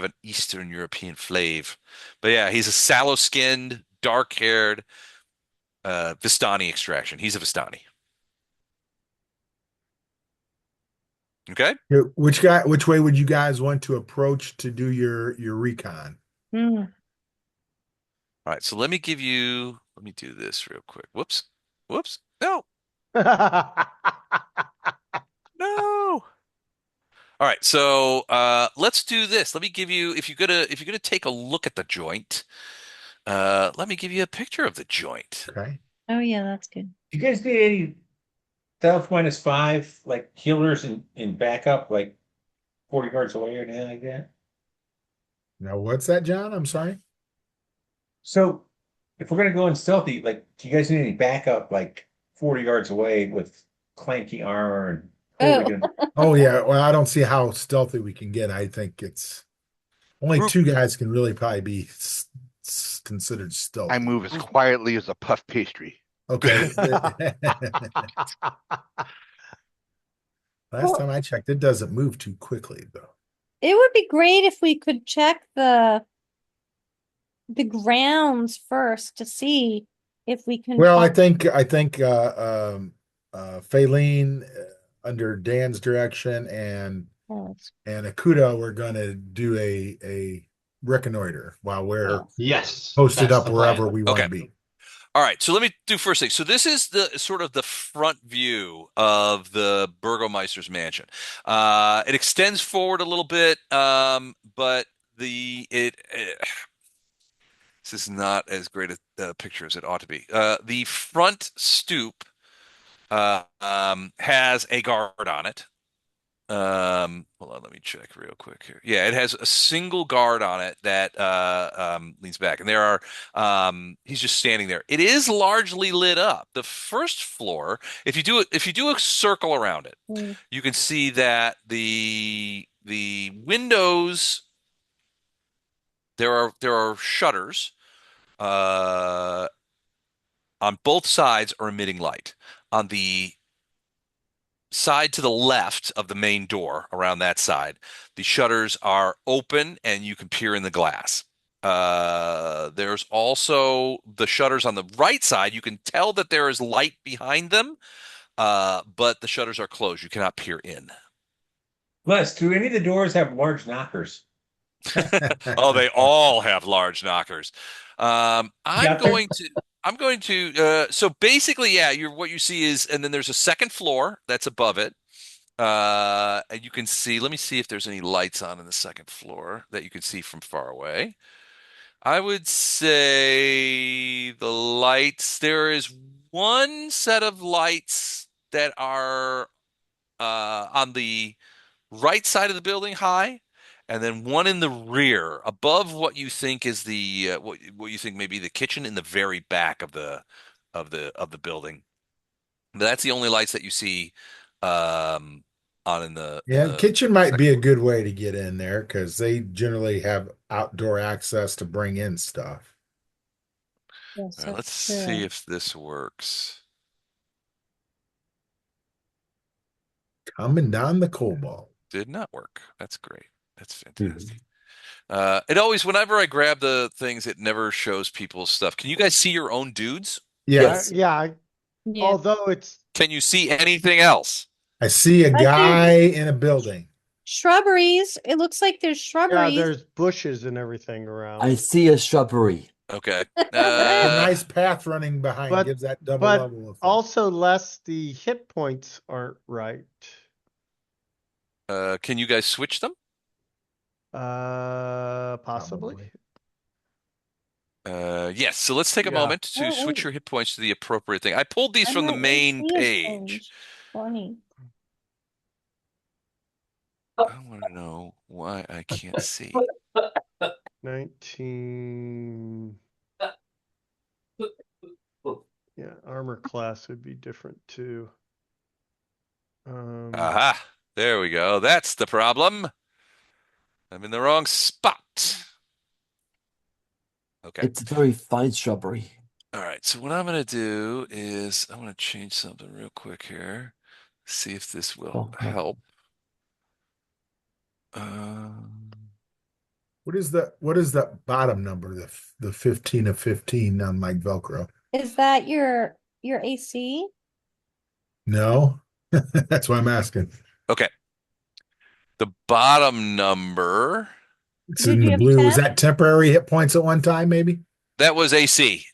an Eastern European flavor. But yeah, he's a sallow-skinned, dark-haired Vistani extraction. He's a Vistani. Okay. Yeah, which way would you guys want to approach to do your recon? Hmm. All right, so let me do this real quick. Whoops. No. No. All right, so let's do this. Let me give you, if you're gonna take a look at the joint, let me give you a picture of the joint. Okay. Oh yeah, that's good. You guys need any stealth -5, like healers in backup, like 40 yards away or anything like that? Now, what's that, John? I'm sorry. So if we're gonna go in stealthy, like, do you guys need any backup, like 40 yards away with clanky armor and totally Oh. gonna Oh yeah. Well, I don't see how stealthy we can get. I think it's only Ru- two guys can really probably be considered stealthy. I move as quietly as a puff pastry. Okay. Last time I checked, it doesn't move too quickly, though. It would be great if we could check the grounds first to see if we can Well, I find- think Faylene under Dan's direction and Oh, Akuda, we're gonna do a reconnoiter while we're Yes, posted that's up the wherever plan. we want to Okay. be. All right, so let me do first thing. So this is the sort of the front view of the Burgomeister's mansion. It extends forward a little bit, but this is not as great a picture as it ought to be. The front stoop has a guard on it. Hold on, let me check real quick here. Yeah, it has a single guard on it that leans back, and there are he's just standing there. It is largely lit up. The first floor, if you do a circle around it, Hmm. you can see that the windows there are shutters on both sides are emitting light. On the side to the left of the main door, around that side, the shutters are open and you can peer in the glass. There's also the shutters on the right side. You can tell that there is light behind them, but the shutters are closed. You cannot peer in. Les, do any of the doors have large knockers? Oh, they all have large knockers. I'm Got there? going to so basically, yeah, what you see is, and then there's a second floor that's above it. And you can see, let me see if there's any lights on in the second floor that you can see from far away. I would say the lights, there is one set of lights that are on the right side of the building high, and then one in the rear, above what you think is the what you think may be the kitchen in the very back of the building. But that's the only lights that you see on in the Yeah, kitchen might second be a floor. good way to get in there because they generally have outdoor access to bring in stuff. Yes, All right, let's that's see true. if this works. Coming down the cobalt. Did not work. That's great. That's Mhm. fantastic. It always, whenever I grab the things, it never shows people's stuff. Can you guys see your own dudes? Yes, Yeah, Yeah. although it's, Can you see anything else? I see a I guy see in a building. shrubberies. It looks like there's yeah, shrubberies. there's bushes and everything I around. see a shrubbery. Okay. A nice path running behind But gives that double but level effect. also less the hit points aren't right. Can you guys switch them? Possibly. Yes. So let's take a Yeah. moment to Oh, switch wait. your hit points to the appropriate thing. I pulled these I'm from the not main AC has page. changed. Funny. I want to know why I can't see. 19. Yeah, armor class would be different too. Aha. There we go. That's the problem. I'm in the wrong spot. Okay. It's a very fine shrubbery. All right. So what I'm going to do is I'm going to change something real quick here. See if this will Oh, help. Um, What is that bottom number? The 15 of 15 on like Velcro. Is that your AC? No, that's why I'm asking. okay. The bottom number, It's Did in you the have blue. Was 10? that temporary hit points at one time? Maybe that was AC.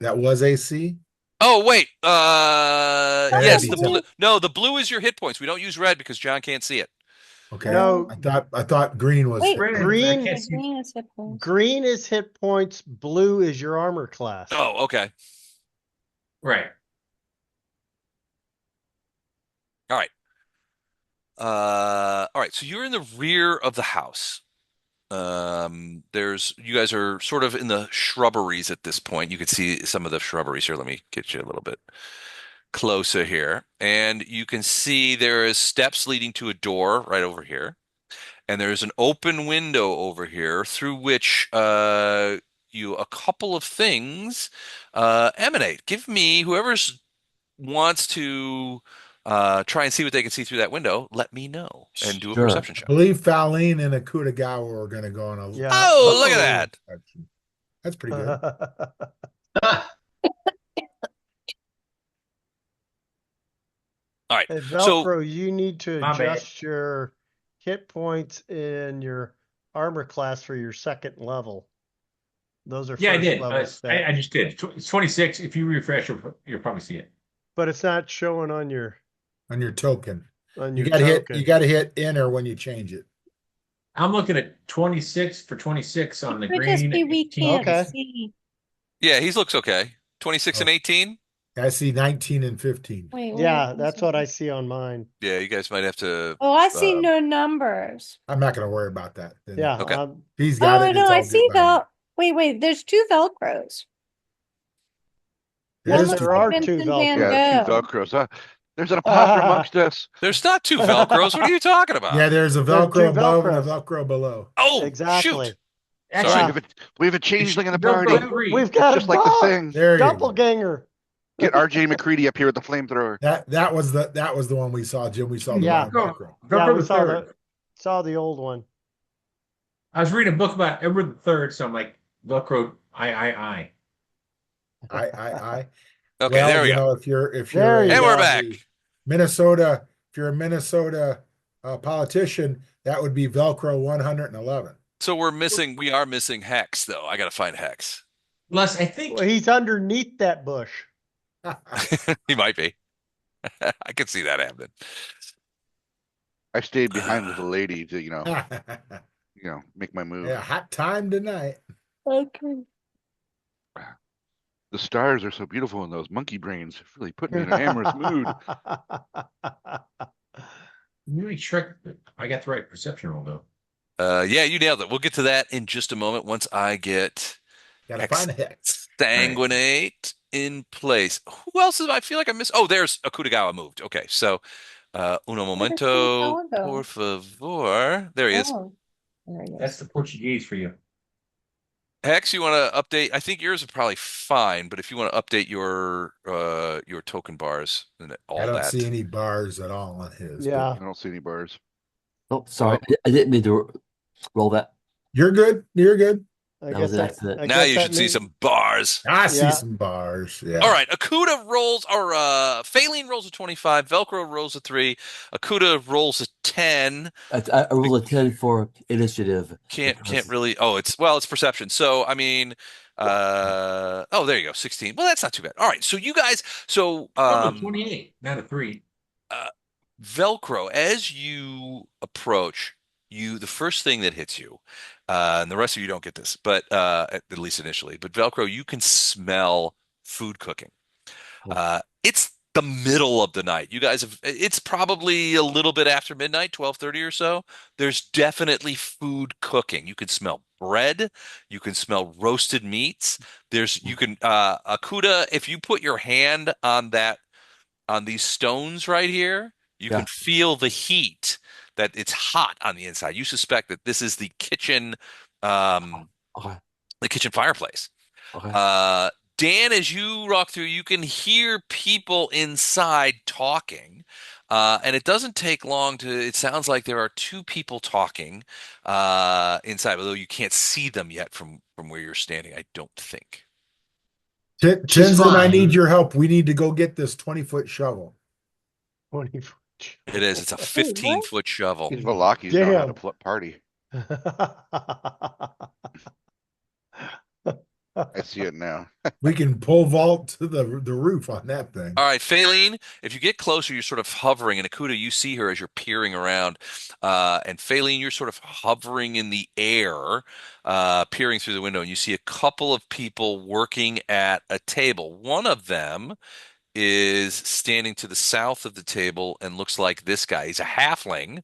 that was AC. Oh, wait. That had to Yes, be the temp. blue. No, the blue is your hit points. We don't use red because John can't see it. Okay, No, I thought green was. Wait, hit points. green- I can't see. green is hit points. green is hit points, blue is your armor class. Oh, okay. Right. All right. All right. So you're in the rear of the house. You guys are sort of in the shrubberies at this point. You can see some of the shrubberies here. Let me get you a little bit closer here. And you can see there is steps leading to a door right over here. And there's an open window over here through which a couple of things emanate. Give me whoever's wants to try and see what they can see through that window. Let me know and do a Sure. perception I check. believe Faline and Akutagawa are going to go on a. Yeah. Oh, look at that! That's pretty good. All right. Hey, So Velcro, you need to My bad. adjust your hit points in your armor class for your second level. Those are Yeah, I first did. level I stats. just did. It's 26. If you refresh, you'll probably see it. But it's not showing on your token. on You your got to hit. token. You got to hit enter when you change it. I'm looking at 26 for 26 on the Could just green. be we 18. can't Okay. see. yeah, he looks okay. 26 and Oh. 18. I see 19 and 15. Wait, Yeah, that's what I see on mine. Yeah, you guys might have to. Oh, I see um, no numbers. I'm not going to worry about that. Then. Yeah. Okay. He's got Oh, it. no, It's I all see good by me. Wait, there's two Velcros. There Yes, is looks two. there like are two Vincent Van Velcro. Yeah, two Gogh. Velcros. There's an imposter amongst us. There's not two Velcros. What are you talking about? Yeah, there's a There's Velcro two above and a Velcros. Velcro below. Oh, Exactly. shoot. Actually, Sorry. We have a changeling in the Velcro party. three. We've got Just a like the thing. There you go. doppelganger. Get RJ McCready up here with the flamethrower. That was the one we saw, Jim. We saw the Yeah. one on Velcro. Yeah, Velcro we the saw third. the old one. I was reading a book about Edward the Third, so I'm like, Velcro, I. I. Okay, Well, there we you go. know, if you're There you And go. we're back. Minnesota, if you're a Minnesota politician, that would be Velcro 111. So we are missing Hex, though. I got to find Hex. Plus, I think Well, he's underneath that bush. He might be. I could see that happening. I stayed behind with a lady to, make my move. Yeah, hot time tonight. Okay. The stars are so beautiful and those monkey brains really put me in an amorous mood. really trick. I got the right perception roll though. Yeah, you nailed it. We'll get to that in just a moment once I get Gotta find a hex. Exsanguinate in place. Who else is I feel like I missed? Oh, there's Akutagawa moved. Okay, so uno Where did momento, Kurosawa go? por favor. There he is. Oh, there he That's is. the Portuguese for you. Hex, you want to update? I think yours are probably fine, but if you want to update your token bars and I all don't that. see any bars at all on his. but Yeah. I don't see any bars. Oh, sorry. I didn't mean to roll that. You're good. You're good. I That was guess an that, accident. I Now guess you that should see means some bars. I see Yeah. some bars. Yeah. All right, Akuda rolls or Phaline rolls a 25, Velcro rolls a 3, Akuda rolls a 10. I rolled a 10 for initiative. Can't because- really. Oh, it's perception. So I mean, oh, there you go, 16. Well, that's not too bad. All right, so you guys, so Probably 28, not a 3. uh, Velcro, as you approach, the first thing that hits you, and the rest of you don't get this, but at least initially, but Velcro, you can smell food cooking. It's the middle of the night. You guys have, it's probably a little bit after midnight, 12:30 or so. There's definitely food cooking. You can smell bread. You can smell roasted meats. You can, Akuda, if you put your hand on these stones right here, you Yeah. can feel the heat that it's hot on the inside. You suspect that this is Okay. the kitchen fireplace. Okay. Dan, as you walk through, you can hear people inside talking. And it doesn't take long it sounds like there are two people talking inside, although you can't see them yet from where you're standing, I don't think. Tenzin, I need fine. your help. We need to go get this 20-foot shovel. 20. It is. It's a Wait, what? 15-foot shovel. These Vallaki's know how to Damn. party. I see it now. We can pole vault to the roof on that thing. All right, Phaline, if you get closer, you're sort of hovering, and Akuda, you see her as you're peering around. And Phaline, you're sort of hovering in the air, peering through the window, and you see a couple of people working at a table. One of them is standing to the south of the table and looks like this guy. He's a halfling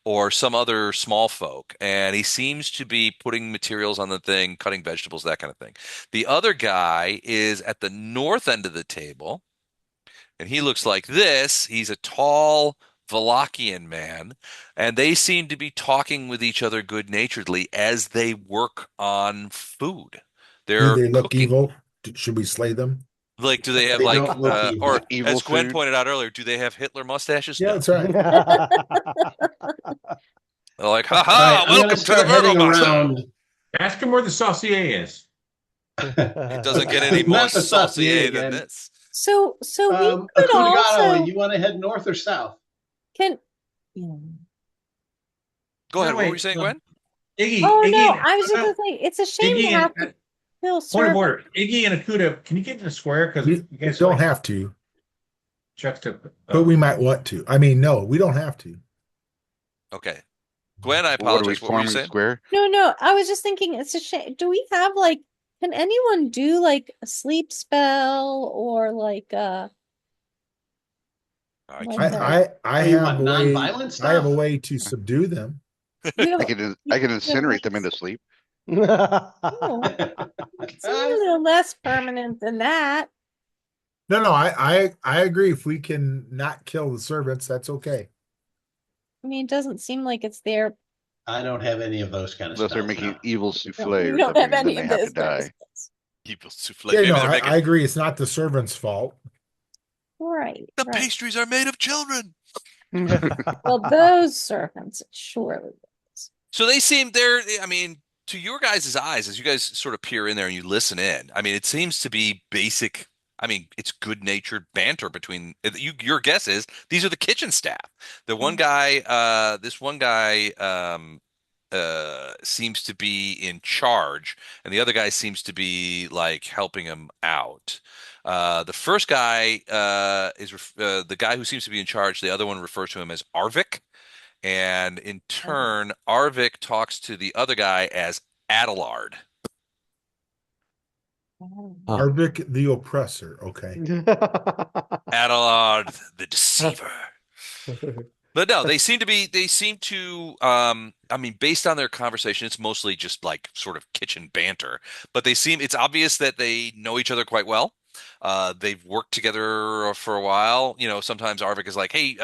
or some other small folk, and he seems to be putting materials on the thing, cutting vegetables, that kind of thing. The other guy is at the north end of the table, and he looks like this. He's a tall Wallachian man, and they seem to be talking with each other good-naturedly as they work on food. Do They're they look cooking. evil? Should we slay them? Like, do they have They like, don't look evil. or Evil as Gwen food. pointed out earlier, do they have Hitler mustaches? Yeah, No. that's right. They're like, All right, haha, I'm gonna welcome to the start heading Burgomaster. around. Ask him where the saucier is. It doesn't get any more Not the saucier saucier than again. this. So we could Akutagawa, also you want to head north or south? can. Yeah. Go ahead. No, What were wait, you saying, Gwen? Iggy, Oh Iggy no, and I was just Akuda- gonna say it's a shame Iggy to have and to kill point of servants. order. Iggy and Akuda, can you get in the square? Because You you guys don't like have to, but we might want to. I mean, no, we don't have to. Okay. Gwen, I What are we apologize. What were you forming saying? square? No, I was just thinking it's a shame. Do we have like, can anyone do like a sleep spell or like I like can't. I Oh, you have want a way. non-violent I have a stuff? way to subdue them. you I can incinerate them into sleep. oh, it's a little less permanent than that. No, I agree. If we can not kill the servants, that's okay. I mean, it doesn't seem like it's there. I don't have any of those kind of Unless they're spells. making No. evil souffle We or don't something, have and any then they of have to those kind of die. spells. Evil souffle. Yeah, Maybe no, they're making I agree. It's not the servants' fault. Right, the right. pastries are made of children. Well, those servants, it surely is. So I mean, to your guys' eyes, as you guys sort of peer in there and you listen in, I mean, it seems to be basic. I mean, it's good-natured banter between your guess is these are the kitchen staff. The one guy, this one guy, seems to be in charge, and the other guy seems to be like helping him out. The first guy is the guy who seems to be in charge. The other one refers to him as Arvik. And in turn, Arvik talks to the other guy as Adelard. Oh. Arvik the oppressor. Okay. Adelard the deceiver. But no, they seem to I mean, based on their conversation, it's mostly just like sort of kitchen banter, but it's obvious that they know each other quite well. They've worked together for a while. You know, sometimes Arvik is like, "Hey,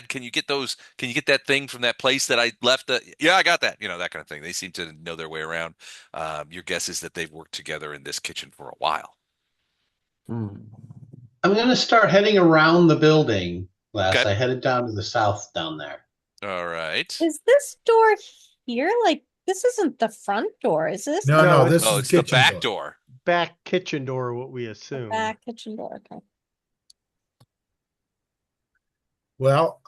can you get can you get that thing from that place that I left? Yeah, I got that." You know, that kind of thing. They seem to know their way around. Your guess is that they've worked together in this kitchen for a while. Hmm. I'm gonna start heading around the building, Les. Okay. I headed down to the south down there. All right. Is this door here? Like, this isn't the front door, is this? No, the No, no, this Oh, is the it's the kitchen back door. door. back kitchen door, what we assume. back kitchen door? Okay. Well,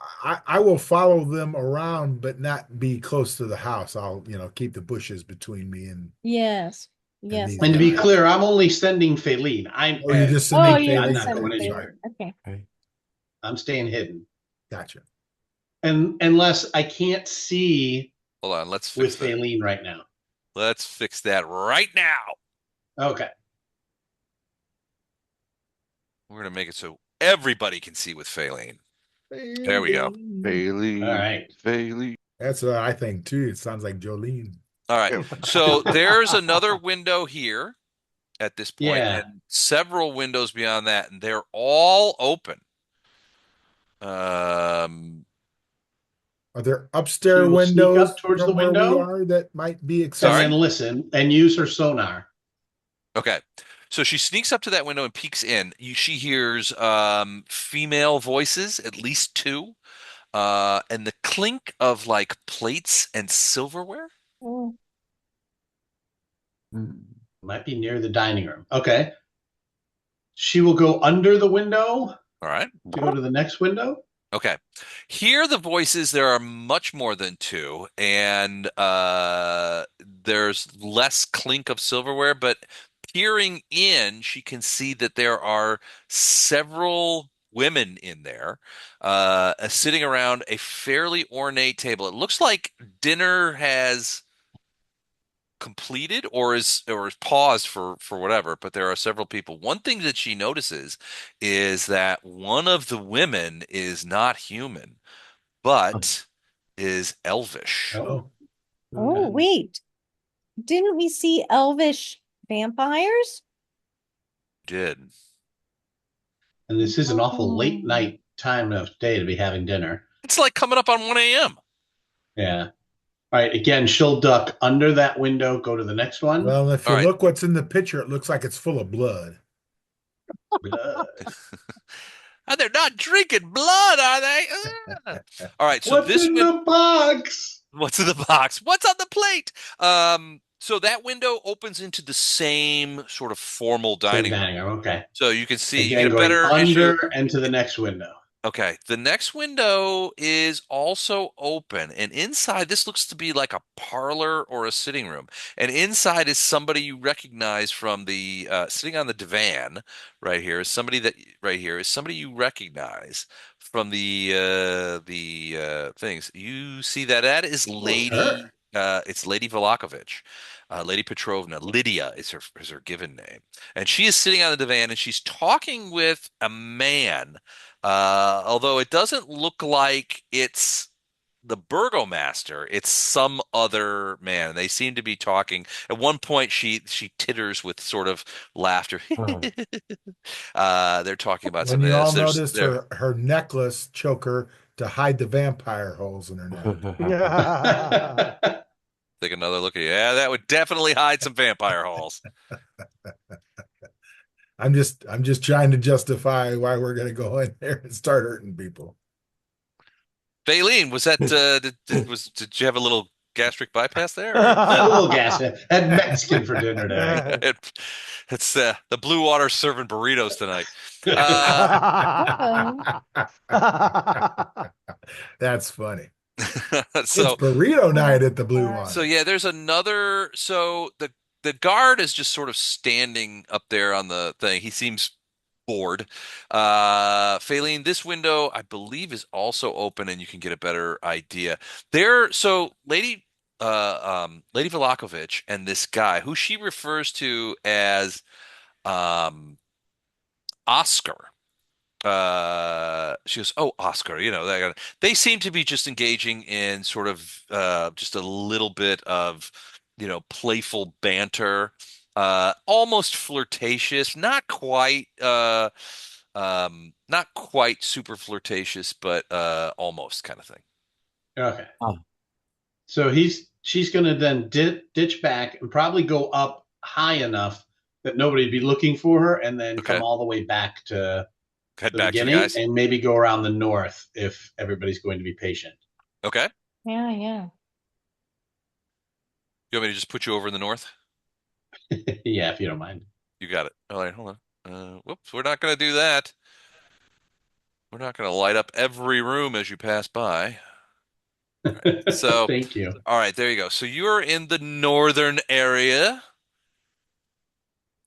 I will follow them around, but not be close to the house. I'll, keep the bushes between me and Yes. Yes. these And to be guys. clear, I'm only sending Faline. Oh, you're just Oh, sending you're I'm just not Faylene. going sending anywhere. Faylene. Okay. I'm staying hidden. Gotcha. And unless I can't see Hold on, let's with fix that. Faline right now. Let's fix that right now. Okay. We're gonna make it so everybody can see with Faylene. There we go. Bailey, All right. Bailey. That's what I think too. It sounds like Jolene. All right. So there's another window here at this point, Yeah. and several windows beyond that, and they're all open. Um, Are there She upstairs will sneak windows up towards the from where we window. are that might be And Sorry? then accessible? listen and use her sonar. okay. So she sneaks up to that window and peeks in. She hears female voices, at least two, and the clink of like plates and silverware. Oh, Hmm. Might be near the dining room. Okay. She will go under the window All right. to go to the next window. Okay. Hear the voices. There are much more than two, and there's less clink of silverware, but peering in, she can see that there are several women in there, sitting around a fairly ornate table. It looks like dinner has completed or is paused for whatever, but there are several people. One thing that she notices is that one of the women is not human, but is elvish. Oh. oh, wait. Didn't we see elvish vampires? Did. And this is an awful late Oh. night time of day to be having dinner. It's like coming up on 1 a.m. Yeah. All right. Again, she'll duck under that window, go to the next one. Well, if you All right. look what's in the picture, it looks like it's full of blood. Blood. They're not drinking blood, are they? All right, so What's in the box? what's in the box? What's on the plate? So that window opens into the same sort of formal dining room. Dining room. Okay. So you can see, Again, you get a going better under issue. and to the next window. Okay, the next window is also open, and inside this looks to be like a parlor or a sitting room. And inside is somebody you recognize from the sitting on the divan right here. Is somebody that right here is somebody you recognize from the things. You see that is Lady. her. It's Lady Velakovich. Lady Petrovna, Lydia is her given name, and she is sitting on the divan and she's talking with a man. Although it doesn't look like it's the Burgomaster, it's some other man. They seem to be talking. At one point, she titters with sort of laughter. They're talking about When something you all else. noticed her necklace choker to hide the vampire holes in her neck. Take another look at you. Yeah, that would definitely hide some vampire holes. I'm just trying to justify why we're gonna go in there and start hurting people. Baleen, was that did you have a little gastric bypass there? A little gas. Had Mexican for dinner today. It's the Blue Water serving burritos tonight. That's funny. It's So burrito night at the Blue Water. so yeah, there's another. So the guard is just sort of standing up there on the thing. He seems bored. Faylene, this window I believe is also open, and you can get a better idea. So Lady Velakovich and this guy, who she refers to as Oscar. she goes, "Oh, Oscar, they seem to be just engaging in sort of just a little bit of, playful banter, almost flirtatious, not quite super flirtatious, but almost kind of thing." Okay. Oh, So she's going to then ditch back and probably go up high enough that nobody'd be looking for her, and then come Okay, all the way back to head the back to you beginning, guys. and maybe go around the north if everybody's going to be patient. Okay, Yeah, yeah. you want me to just put you over in the north? Yeah, if you don't mind. You got it. All right, hold on. Whoops, we're not going to do that. We're not going to light up every room as you pass by. So, Thank you. all right, there you go. So you're in the northern area.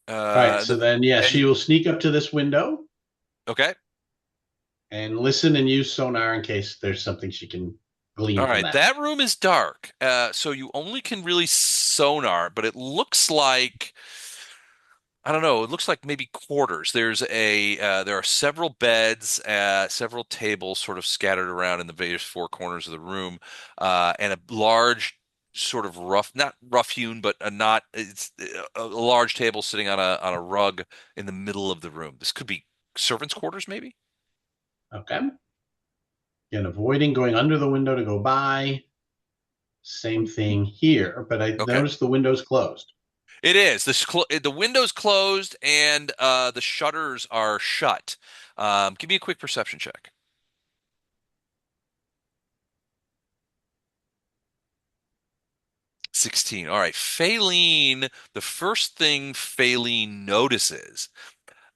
All right. So The then, yeah, and she will sneak up to this window okay. and listen and use sonar in case there's something she can glean All from right, that. that room is dark. So you only can really sonar, but it looks like I don't know. It looks like maybe quarters. There are several beds, several tables sort of scattered around in the various four corners of the room, and a large sort of not rough hewn, but not it's a large table sitting on a rug in the middle of the room. This could be servants' quarters, maybe. Okay. And avoiding going under the window to go by. Same thing here, but I Okay, noticed the window's closed. it is. The window's closed and the shutters are shut. Give me a quick perception check. 16. All right. The first thing Faylene notices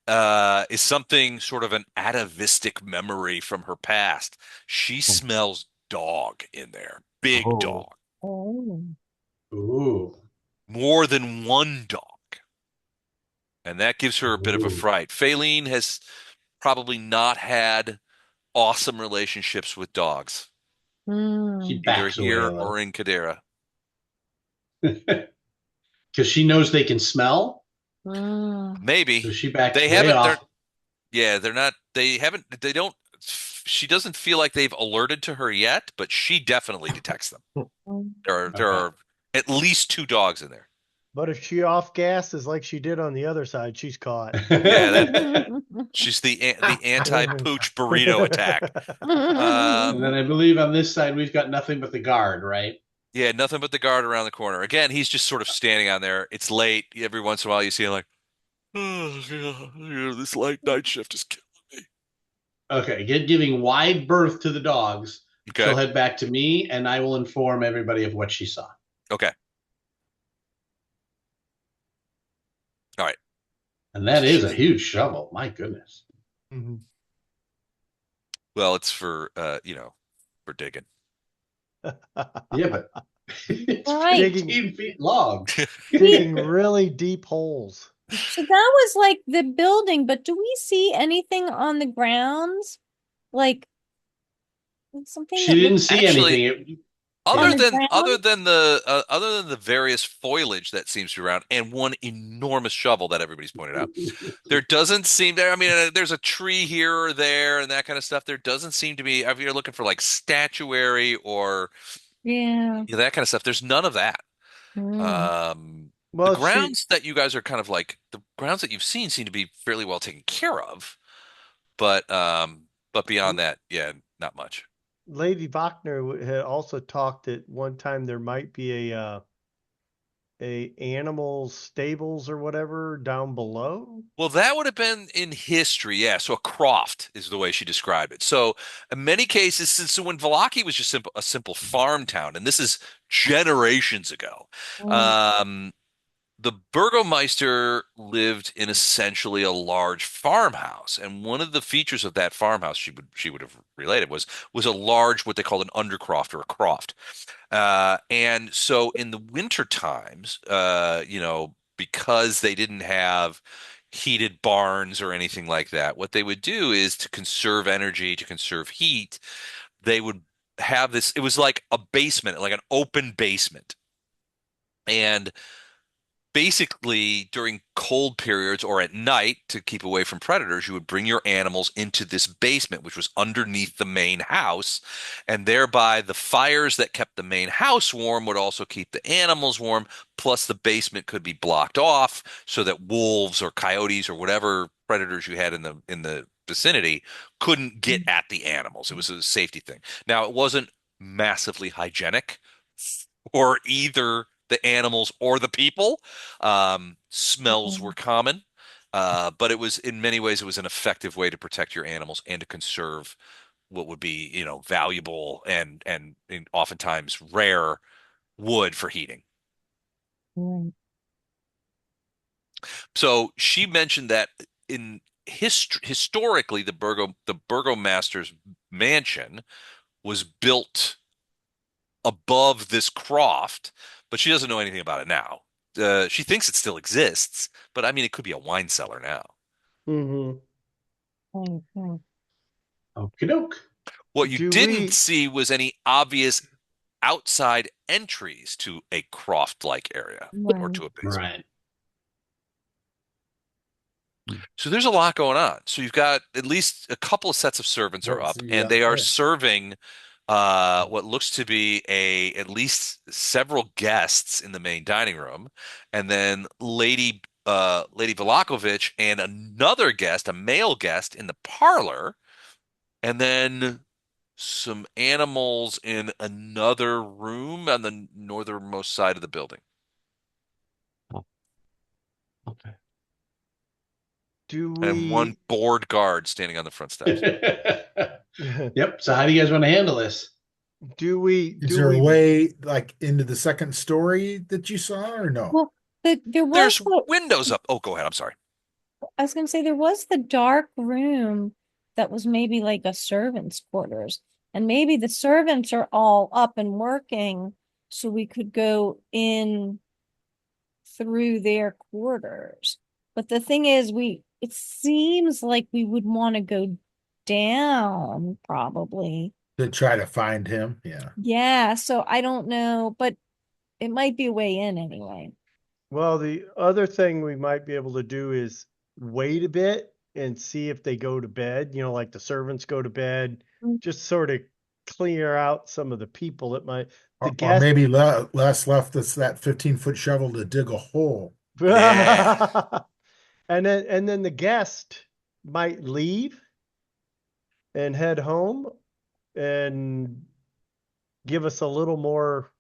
is something sort of an atavistic memory from her past. She smells dog in there. Big oh, dog. Oh. Ooh. More than one dog. And that gives her a bit of a Ooh. fright. Faylene has probably not had awesome relationships with dogs, She Mm. either backs away here a or little. in Kadera. Because she knows they can smell. Mm. So Maybe. she backs They way haven't, they're off. Yeah, they're not, they haven't, they don't, she doesn't feel like they've alerted to her yet, but she definitely detects them. Mm. There Okay. are at least two dogs in there. But if she off gases like she did on the other side, she's caught. Yeah, she's the anti-pooch burrito attack. And then Um, I believe on this side we've got nothing but the guard, right? yeah, nothing but the guard around the corner. Again, he's just sort of standing on there. It's late. Every once in a while, you see him like, oh, this late night shift is killing me. Okay, giving wide berth to the dogs. Okay, She'll head back to me, and I will inform everybody of what she saw. okay, all right. And that is a huge shovel. My goodness. Mhm. Well, it's for digging. Yeah, but it's Right. 15 feet long. Digging really deep holes. So that was like the building, but do we see anything on the grounds? Like something She that didn't looks see Actually, anything. on Other the than ground? other than the various foliage that seems to be around and one enormous shovel that everybody's pointed out, there doesn't seem there. I mean, there's a tree here or there and that kind of stuff. There doesn't seem to be. If you're looking for like statuary or Yeah. that kind of stuff, there's none of that. Mm. The Well, she grounds that you guys are kind of like the grounds that you've seen seem to be fairly well taken care of, but beyond that, yeah, not much. Lady Wagner had also talked at one time there might be a animal stables or whatever down below. Well, that would have been in history, yeah. So a croft is the way she described it. So in many cases, since when Vallaki was just a simple farm town, and this is generations ago, Mm. um, the Burgomaster lived in essentially a large farmhouse, and one of the features of that farmhouse she would have related was a large what they called an undercroft or a croft. And so in the winter times, because they didn't have heated barns or anything like that, what they would do is to conserve energy, to conserve heat, they would have this, it was like a basement, like an open basement. And basically during cold periods or at night to keep away from predators, you would bring your animals into this basement, which was underneath the main house. And thereby the fires that kept the main house warm would also keep the animals warm. Plus the basement could be blocked off so that wolves or coyotes or whatever predators you had in the vicinity couldn't get at the animals. It was a safety thing. Now, it wasn't massively hygienic for either the animals or the people. Smells were common, but it was in many ways it was an effective way to protect your animals and to conserve what would be, valuable and oftentimes rare wood for heating. Right. So she mentioned that in historically, the Burgomaster's mansion was built above this croft, but she doesn't know anything about it now. She thinks it still exists, but I mean, it could be a wine cellar now. Mm-hmm. Mhm. Okie doke. What you Do didn't we- see was any obvious outside entries to a croft-like area or Right. to a basement. Right. So there's a lot going on. So you've got at least a couple of sets of servants are What's up, the, and they are yeah. serving what looks to be at least several guests in the main dining room, and then Lady Valakovich and another guest, a male guest, in the parlor, and then some animals in another room on the northernmost side of the building. Okay. Do And one we? bored guard standing on the front steps. Yep. So how do you guys want to handle this? Do we? Is Do there we? a way like into the second story that you saw or no? Well, there was There's the, windows up. Oh, go ahead. I'm sorry. I was gonna say there was the dark room that was maybe like a servant's quarters, and maybe the servants are all up and working, so we could go in through their quarters. But the thing is, it seems like we would want to go down probably. To try to find him? Yeah. Yeah, so I don't know, but it might be a way in anyway. Well, the other thing we might be able to do is wait a bit and see if they go to bed. Like the servants go to bed, Mm. just sort of clear out some of the people that might. The Or guest. maybe Les left us that 15-foot shovel to dig a hole. Yeah. And then the guest might leave and head home and give us a little more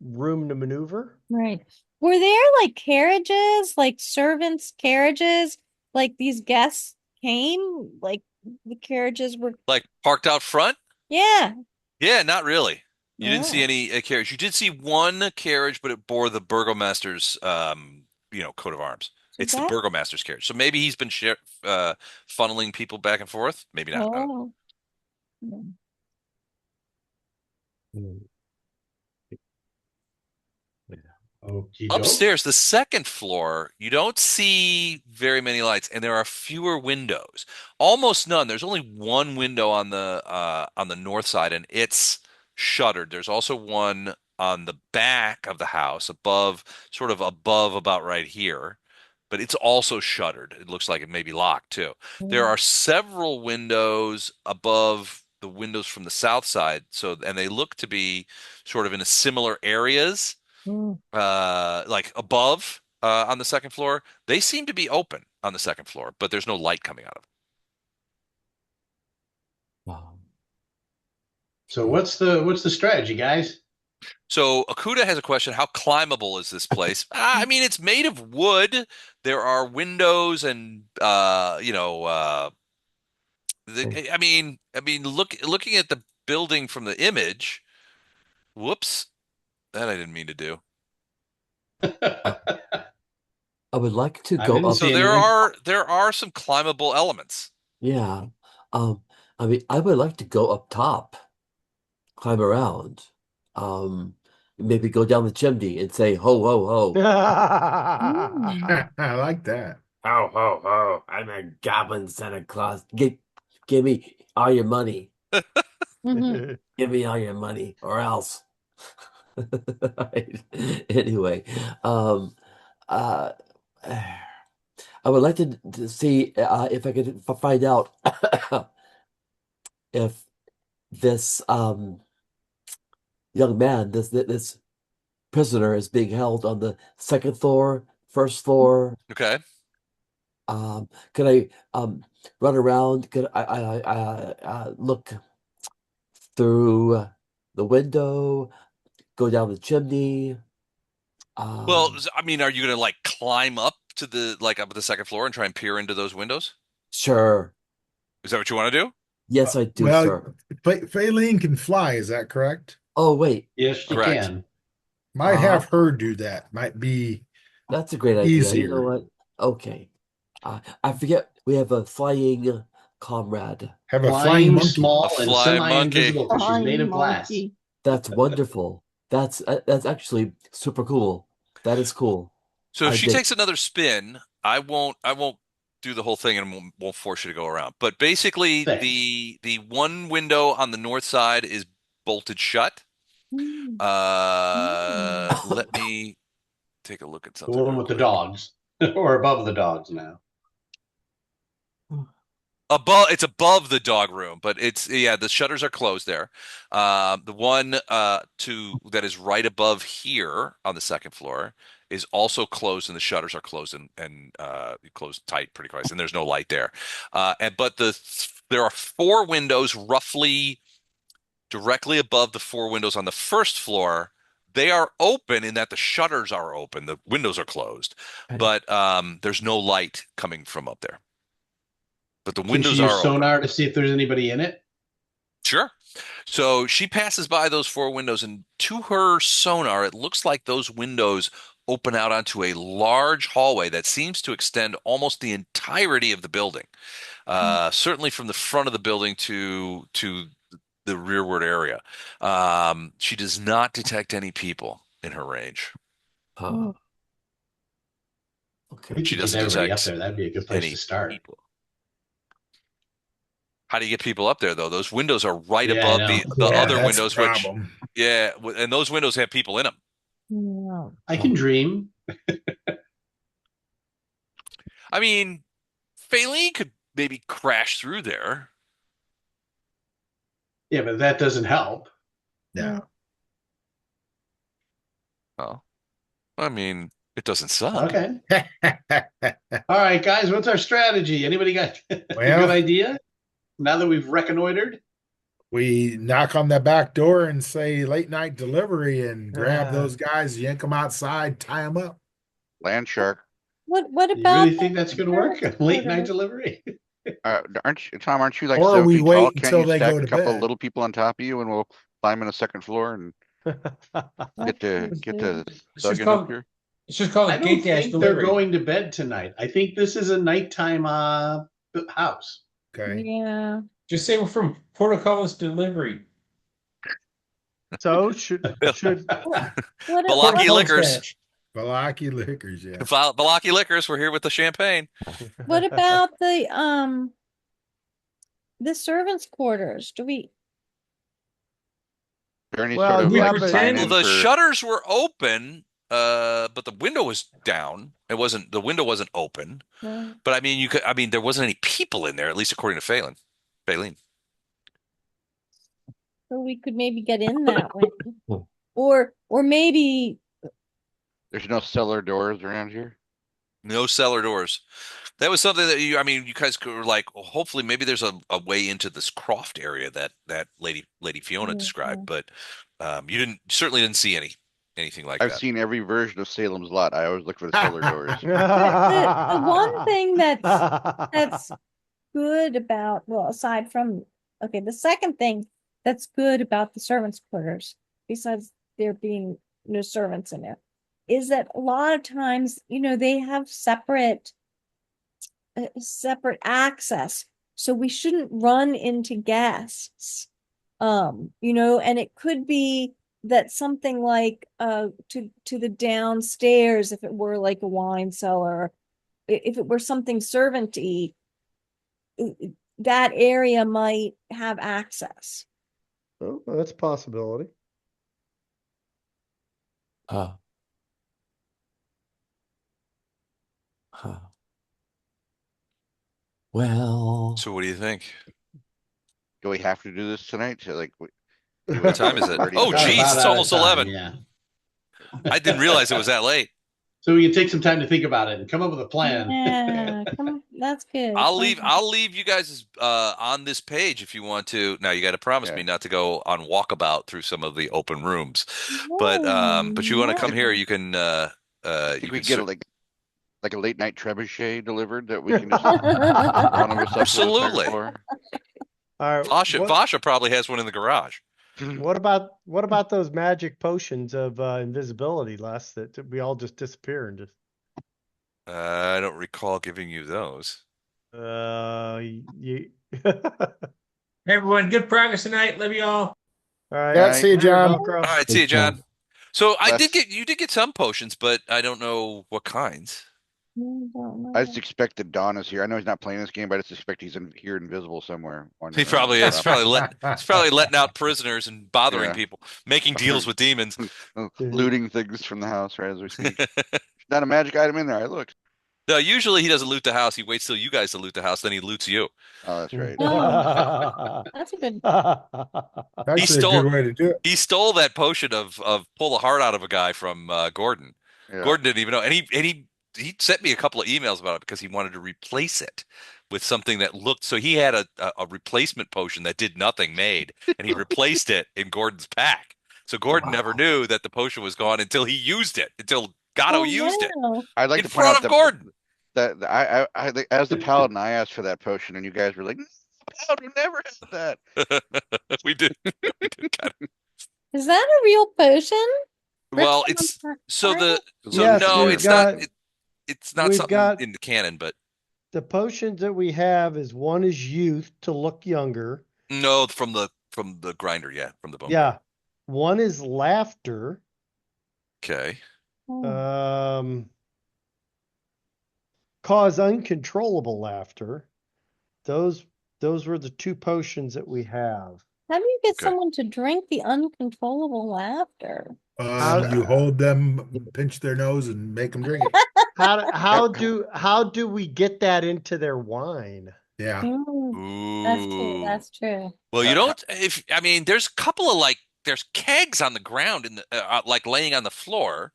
room to maneuver. Right. Were there like carriages, like servants' carriages? Like these guests came, like the carriages were, Like parked out front? yeah. Yeah, not really. You didn't see Oh. any carriage. You did see one carriage, but it bore the Burgomaster's, coat of arms. So It's the that, Burgomaster's carriage. So maybe he's been funneling people back and forth. Maybe not. I don't know. oh. Yeah. Okie doke. Upstairs, the second floor, you don't see very many lights, and there are fewer windows. Almost none. There's only one window on the north side, and it's shuttered. There's also one on the back of the house, sort of above about right here, but it's also shuttered. It looks like it may be locked too. There are several windows above the windows from the south side, and they look to be sort of in a similar areas Mm. like above on the second floor. They seem to be open on the second floor, but there's no light coming out of them. So what's the strategy, guys? So Akuda has a question. How climbable is this place? I mean, it's made of wood. There are windows and looking at the building from the image. Whoops, that I didn't mean to do. I would like to I go didn't up. So see there anything. are some climbable elements. Yeah. I mean, I would like to go up top, climb around. Maybe go down the chimney and say ho ho ho. Mm. I like that. Ho ho ho. I'm a goblin Santa Claus. Give me all your money. Mhm. Give me all your money or else. Right. Anyway, uh, I would like to see if I could find out if this young man, this prisoner, is being held on the second floor, first floor. Okay. Can I run around? Can I look through the window, go down the chimney? Well, Um, I mean, are you gonna like climb up to the like up at the second floor and try and peer into those windows? sure. Is that what you want to do? Yes, I do, Well, sir. Faylene can fly, is that correct? Oh, wait. Yes, she Correct. can. Might have her do that. Might be That's a great idea. You know easier. what? Okay. I forget we have a flying comrade. Have a flying Flying, monkey. A small, and flying monkey. semi-invisible because she's made of glass. Monkey. That's wonderful. That's actually super cool. That is cool. So if I she dig. takes another spin, I won't do the whole thing and won't force you to go around. But basically, Thing. the one window on the north side is bolted shut. Mm. Let me take a look at The something one real with the quick. dogs, or above the dogs now. It's above the dog room, but it's yeah, the shutters are closed there. The one that is right above here on the second floor is also closed, and the shutters are closed and closed tight, pretty close, and there's no light there. But there are four windows roughly directly above the four windows on the first floor. They are open in that the shutters are open, the windows are closed, but there's no light coming from up there. But the Can she windows use are open. sonar to see if there's anybody in it? Sure. So she passes by those four windows, and to her sonar, it looks like those windows open out onto a large hallway that seems to extend almost the entirety of the building. Certainly from the front of the building to the rearward area. She does not detect any people in her range. Oh. Okay. We She could get doesn't everybody up detect there. That'd be a good place to any start. people. How do you get people up there, though? Those windows are right Yeah, I above know. the Yeah, other that's the windows, which, problem. yeah, and those windows have people in them. No. I can dream. I mean, Faylene could maybe crash through there. Yeah, but that doesn't help. Yeah. Oh, I mean, it doesn't suck. Okay. All right, guys, what's our strategy? Anybody got a Well- good idea? Now that we've reconnoitered? We knock on the back door and say late night delivery and grab those guys, yank them outside, tie them up. Land shark. What You about really think that's going to work? service Late night quarters? delivery? Tom, aren't you like Or we 7 feet wait tall? Can't until you they stack go a to couple bed. little people on top of you and we'll climb in the second floor and get to It's thug just in called, here? it's just called I a don't gate dash think they're delivery. going to bed tonight. I think this is a nighttime house. Okay. Yeah. Just say we're from Portocolo's delivery. So should What Vallaki about Liquors. Vallaki Liquors, yeah. Vallaki Liquors, we're here with the champagne. what about the servants' quarters? Do we? Is there any Well, sort of yeah, like but- sign Well, in the for shutters were open, but the window was down. The window wasn't open. Well, But I mean, there wasn't any people in there, at least according to Faylene. so we could maybe get in that way, or maybe there's no cellar doors around here? No cellar doors. That was something that you guys were like, well, hopefully maybe there's a way into this croft area that Lady Fiona described, but you certainly didn't see anything like I've that. seen every version of Salem's Lot. I always look for the cellar doors. the one thing that's good about, well, aside from, okay, the second thing that's good about the servants' quarters, besides there being no servants in it, is that a lot of times, they have separate access. So we shouldn't run into guests. And it could be that something like to the downstairs, if it were like a wine cellar, if it were something servant-y, that area might have access. Oh, that's a possibility. Huh. Well, So what do you think? Do we have to do this tonight? To like, do we What have to time like is it? already Oh, About start? geez, it's out of almost time, 11. yeah. I didn't realize it was that late. So we can take some time to think about it and come up with a plan. Yeah, come on, that's good. I'll leave you guys on this page if you want to. Now you got to promise me Yeah. not to go on walkabout through some of the open rooms. But you want to come here, you can I you think we can can get cer- it like a late night trebuchet delivered that we can just put one of us up to the second absolutely. floor. All right, Vasha probably has one in the garage. what about those magic potions of invisibility, Les, that we all just disappear and just I don't recall giving you those. you Everyone, good progress tonight. Love you all. all right. Yeah, Night. see you, Later, John. Velcro. All right, see you, John. So Les, you did get some potions, but I don't know what kinds. I just expect that Don is here. I know he's not playing this game, but I just expect he's here invisible somewhere. He Wandering probably around, is. He's probably letting out prisoners and bothering Yeah. people, making deals with demons. looting things from the house right as we speak. There's not a magic item in there. I looked. No, usually he doesn't loot the house. He waits till you guys to loot the house, then he loots you. Oh, that's right. That's a good. He Actually, a stole good way to do it. he stole that potion of pull the heart out of a guy from Gordon. Yeah. Gordon didn't even know, and he sent me a couple of emails about it because he wanted to replace it with something that looked. So he had a replacement potion that did nothing made, and he replaced it in Gordon's pack. So Gordon never knew that the potion was gone until he used it, until Gatto Oh, used it wow. I'd like in to point front out of Gordon. that as the paladin, I asked for that potion, and you guys were like, "No, paladin never had that." We did. We did kind of. Is that a real potion? Well, Written it's on so the so Yes, no, we've it's not. got It's not we've something got in the canon, but the potions that we have is one is youth to look younger. no, from the grinder, yeah, from the bone. Yeah. One is laughter. Okay. Um cause uncontrollable laughter. Those were the two potions that we have. How do you get Okay. someone to drink the uncontrollable laughter? You hold them, pinch their nose, and make them drink it. How do we get that into their wine? Yeah. That's true. Ooh. That's true. Well, you don't. If I mean, there's a couple of there's kegs on the ground in the like laying on the floor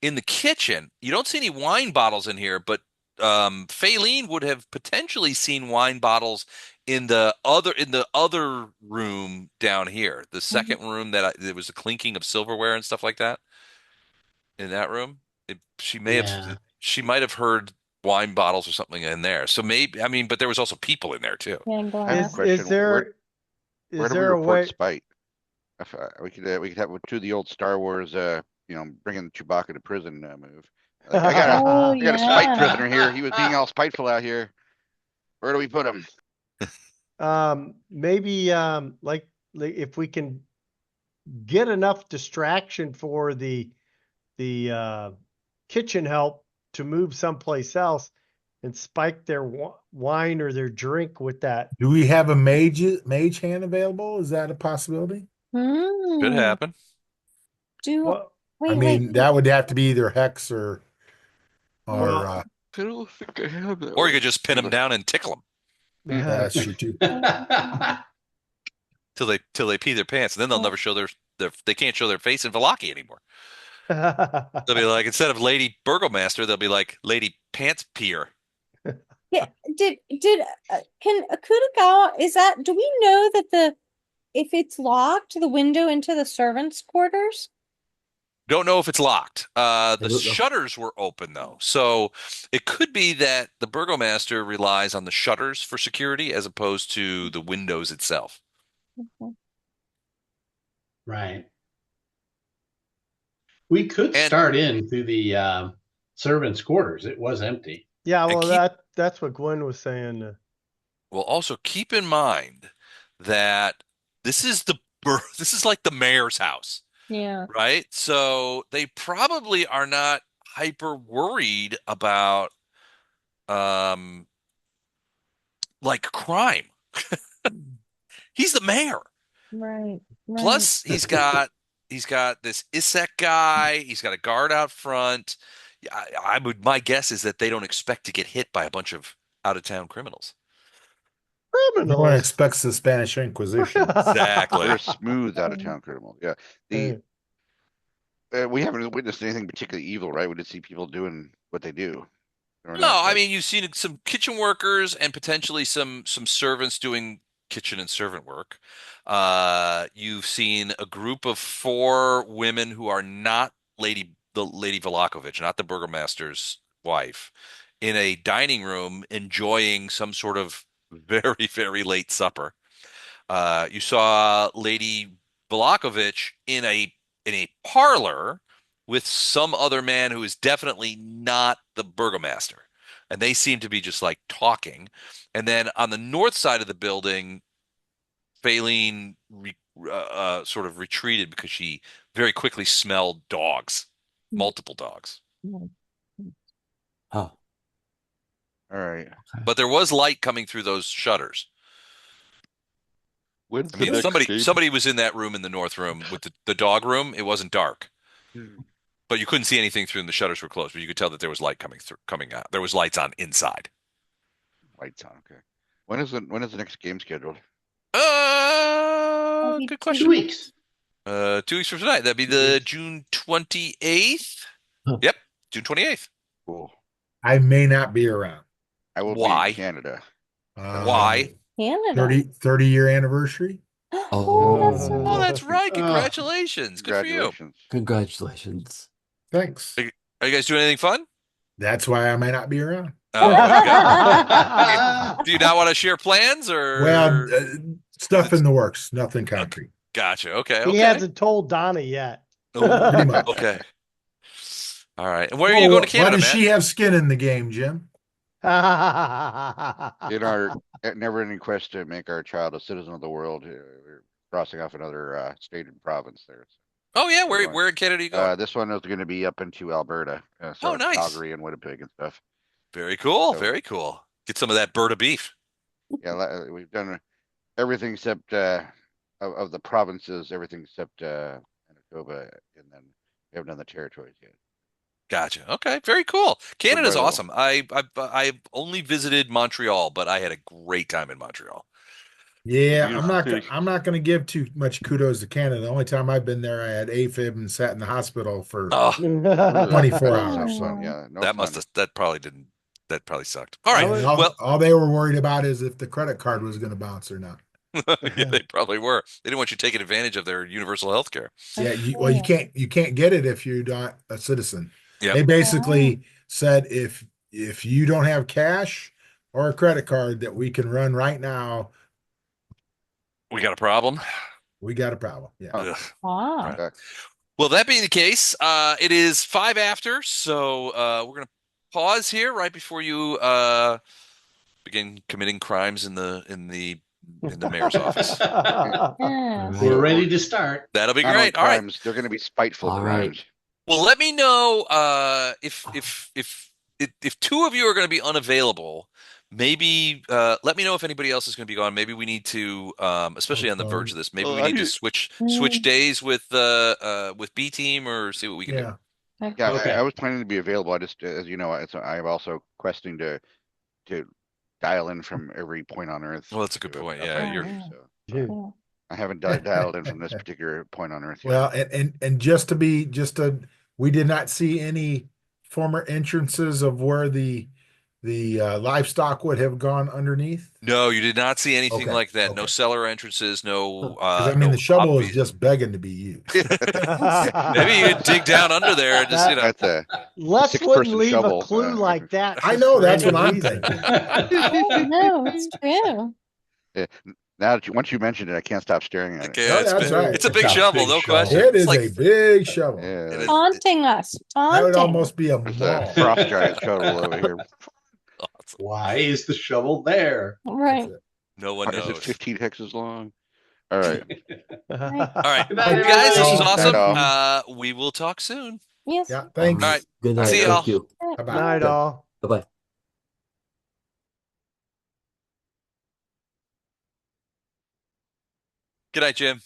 in the kitchen. You don't see any wine bottles in here, but Faylene would have potentially seen wine bottles in the other room down here, the second room there was a clinking of silverware and stuff like that in that room. Yeah. She might have heard wine bottles or something in there. So maybe I mean, but there was also people in there too. Yeah, I have a glass. question. Is there Where is do we there a report way? spite? If, we could have to the old Star Wars, bringing Chewbacca to prison move. Like, Oh, I got a spite yeah. prisoner here. He was being all spiteful out here. Where do we put him? Maybe like if we can get enough distraction for the kitchen help to move someplace else and spike their wine or their drink with that. Do we have a mage hand available? Is that a possibility? Could happen. Well, Wait, I mean, that would have to be either hex or Well, I don't think I have that. Or you could just pin them down and tickle them that's true too. till they pee their pants, and then they'll never show they can't show their face in Vallaki anymore. They'll be like, instead of Lady Burgomaster, they'll be like Lady Pants Peer. Yeah, can Akutagawa, do we know that if it's locked, the window into the servants' quarters? Don't know if it's locked. The don't know. shutters were open though, so it could be that the Burgomaster relies on the shutters for security as opposed to the windows itself. Right. We could And- start in through the servants' quarters. It was empty. Yeah, And well, that's what Gwen was saying. Well, also keep in mind that this is this is like the mayor's house, Yeah. right? So they probably are not hyper worried about like crime. He's the mayor. Right. Plus, he's got this ISEC guy. He's got a guard out front. My guess is that they don't expect to get hit by a bunch of out of town criminals. No one Criminals. expects the Spanish Inquisition. Exactly. We're a smooth out of town criminal. Yeah. We haven't witnessed anything particularly evil, right? We just see people doing what they do. We're No, not I like, mean you've seen some kitchen workers and potentially some servants doing kitchen and servant work. You've seen a group of 4 women who are not Lady Valakovich, not the Burgomaster's wife, in a dining room enjoying some sort of very, very late supper. You saw Lady Volakovich in a parlor with some other man who is definitely not the Burgomaster, and they seem to be just like talking. And then on the north side of the building, Faylene sort of retreated because she very quickly smelled dogs, multiple dogs. Oh, all right. But there was light coming through those shutters. When's I the mean, next somebody game? somebody was in that room in the north room with the dog room. It wasn't dark, but you couldn't see anything through, and the shutters were closed. But you could tell that there was light coming out. There was lights on inside. Lights on. Okay. When is the next game scheduled? Maybe Good 2 question. weeks. 2 weeks from tonight. That'd be the June 28th. Huh. Yep, June 28th. Cool. I may not be around. I will be Why? in Canada. Why? Canada. 30-year anniversary. Oh, that's so Oh, nice. that's right. Congratulations. Good for you. Congratulations. congratulations. Thanks. Are you guys doing anything fun? That's why I might not be around. Oh, okay. Do you not want to share plans or? Well, stuff in the works, nothing concrete. Gotcha. Okay. He Okay. hasn't told Donnie yet. Oh, Pretty much. okay. All right. And where are you going to Why Canada, does Matt? she have skin in the game, Jim? In our never-ending quest to make our child a citizen of the world, we're crossing off another state and province there. Oh yeah, We're going- where in Canada are you going? This one is going to be up into Alberta, Oh, nice. Calgary and Winnipeg and stuff. Very cool. So- Very cool. Get some of that Berta beef. Yeah, we've done everything except of the provinces, everything except Manitoba, and then we haven't done the territories yet. Gotcha. Okay. Very cool. Canada's right along. awesome. I've only visited Montreal, but I had a great time in Montreal. Yeah, Beautiful city. I'm not going to give too much kudos to Canada. The only time I've been there, I had AFib and sat in the hospital for Oh, 24 That doesn't hours. sound fun. Yeah, no that fun. that probably sucked. All right. And Well, all they were worried about is if the credit card was going to bounce or not. yeah, they probably were. They didn't want you taking advantage of their universal health care. Yeah, you can't get it if you're not a citizen. Yep. They basically said if you don't have cash or a credit card that we can run right now, We got a problem. we got a problem. Yeah. Oh. Ugh. Wow. Okay. Well, that being the case, it is 5 after, so we're gonna pause here right before you begin committing crimes in the mayor's office. Yeah. We're ready to start. That'll be Not only great. All right. crimes, they're going to be spiteful All right. crimes. Well, let me know if 2 of you are going to be unavailable. Maybe let me know if anybody else is going to be gone. Maybe we need to, especially on the verge of this. Maybe we need to switch days with B team or see what we can do. Yeah. Yeah, Okay. I was planning to be available. I just, as you know, I'm also questing to dial in from every point on Earth. Well, that's a good to point. affect Yeah, you, you're so I haven't dialed in from this particular point on Earth yet. Well, and we did not see any former entrances of where the livestock would have gone underneath. No, you did not see anything Okay, like that. No okay. cellar entrances. No. 'Cause I mean, no the shovel is obvious- just begging to be used. Maybe you could dig down under there and just That's a Les Six-person wouldn't leave shovel, a clue like that. I just know, for that's any what I'm reason. thinking. Oh, no, it's true. now that once you mentioned it, I can't stop staring at it. Okay, No, it's that's big- right. It's a big It's a shovel, big no shovel. question. It It's is like a big shovel. Yeah, Taunting us. That would Taunting. almost be a there's mall. a frost giant shovel over here. awesome. Why is the shovel there? Right. That's it. No one Is it knows. 15 hexes long? All right. All right, Good night, guys, this was everybody. awesome. We will talk soon. Yes. Yeah, thanks. All right. Good night. See y'all. Thank you. Bye-bye. Night all. Bye-bye. Good night, Jim.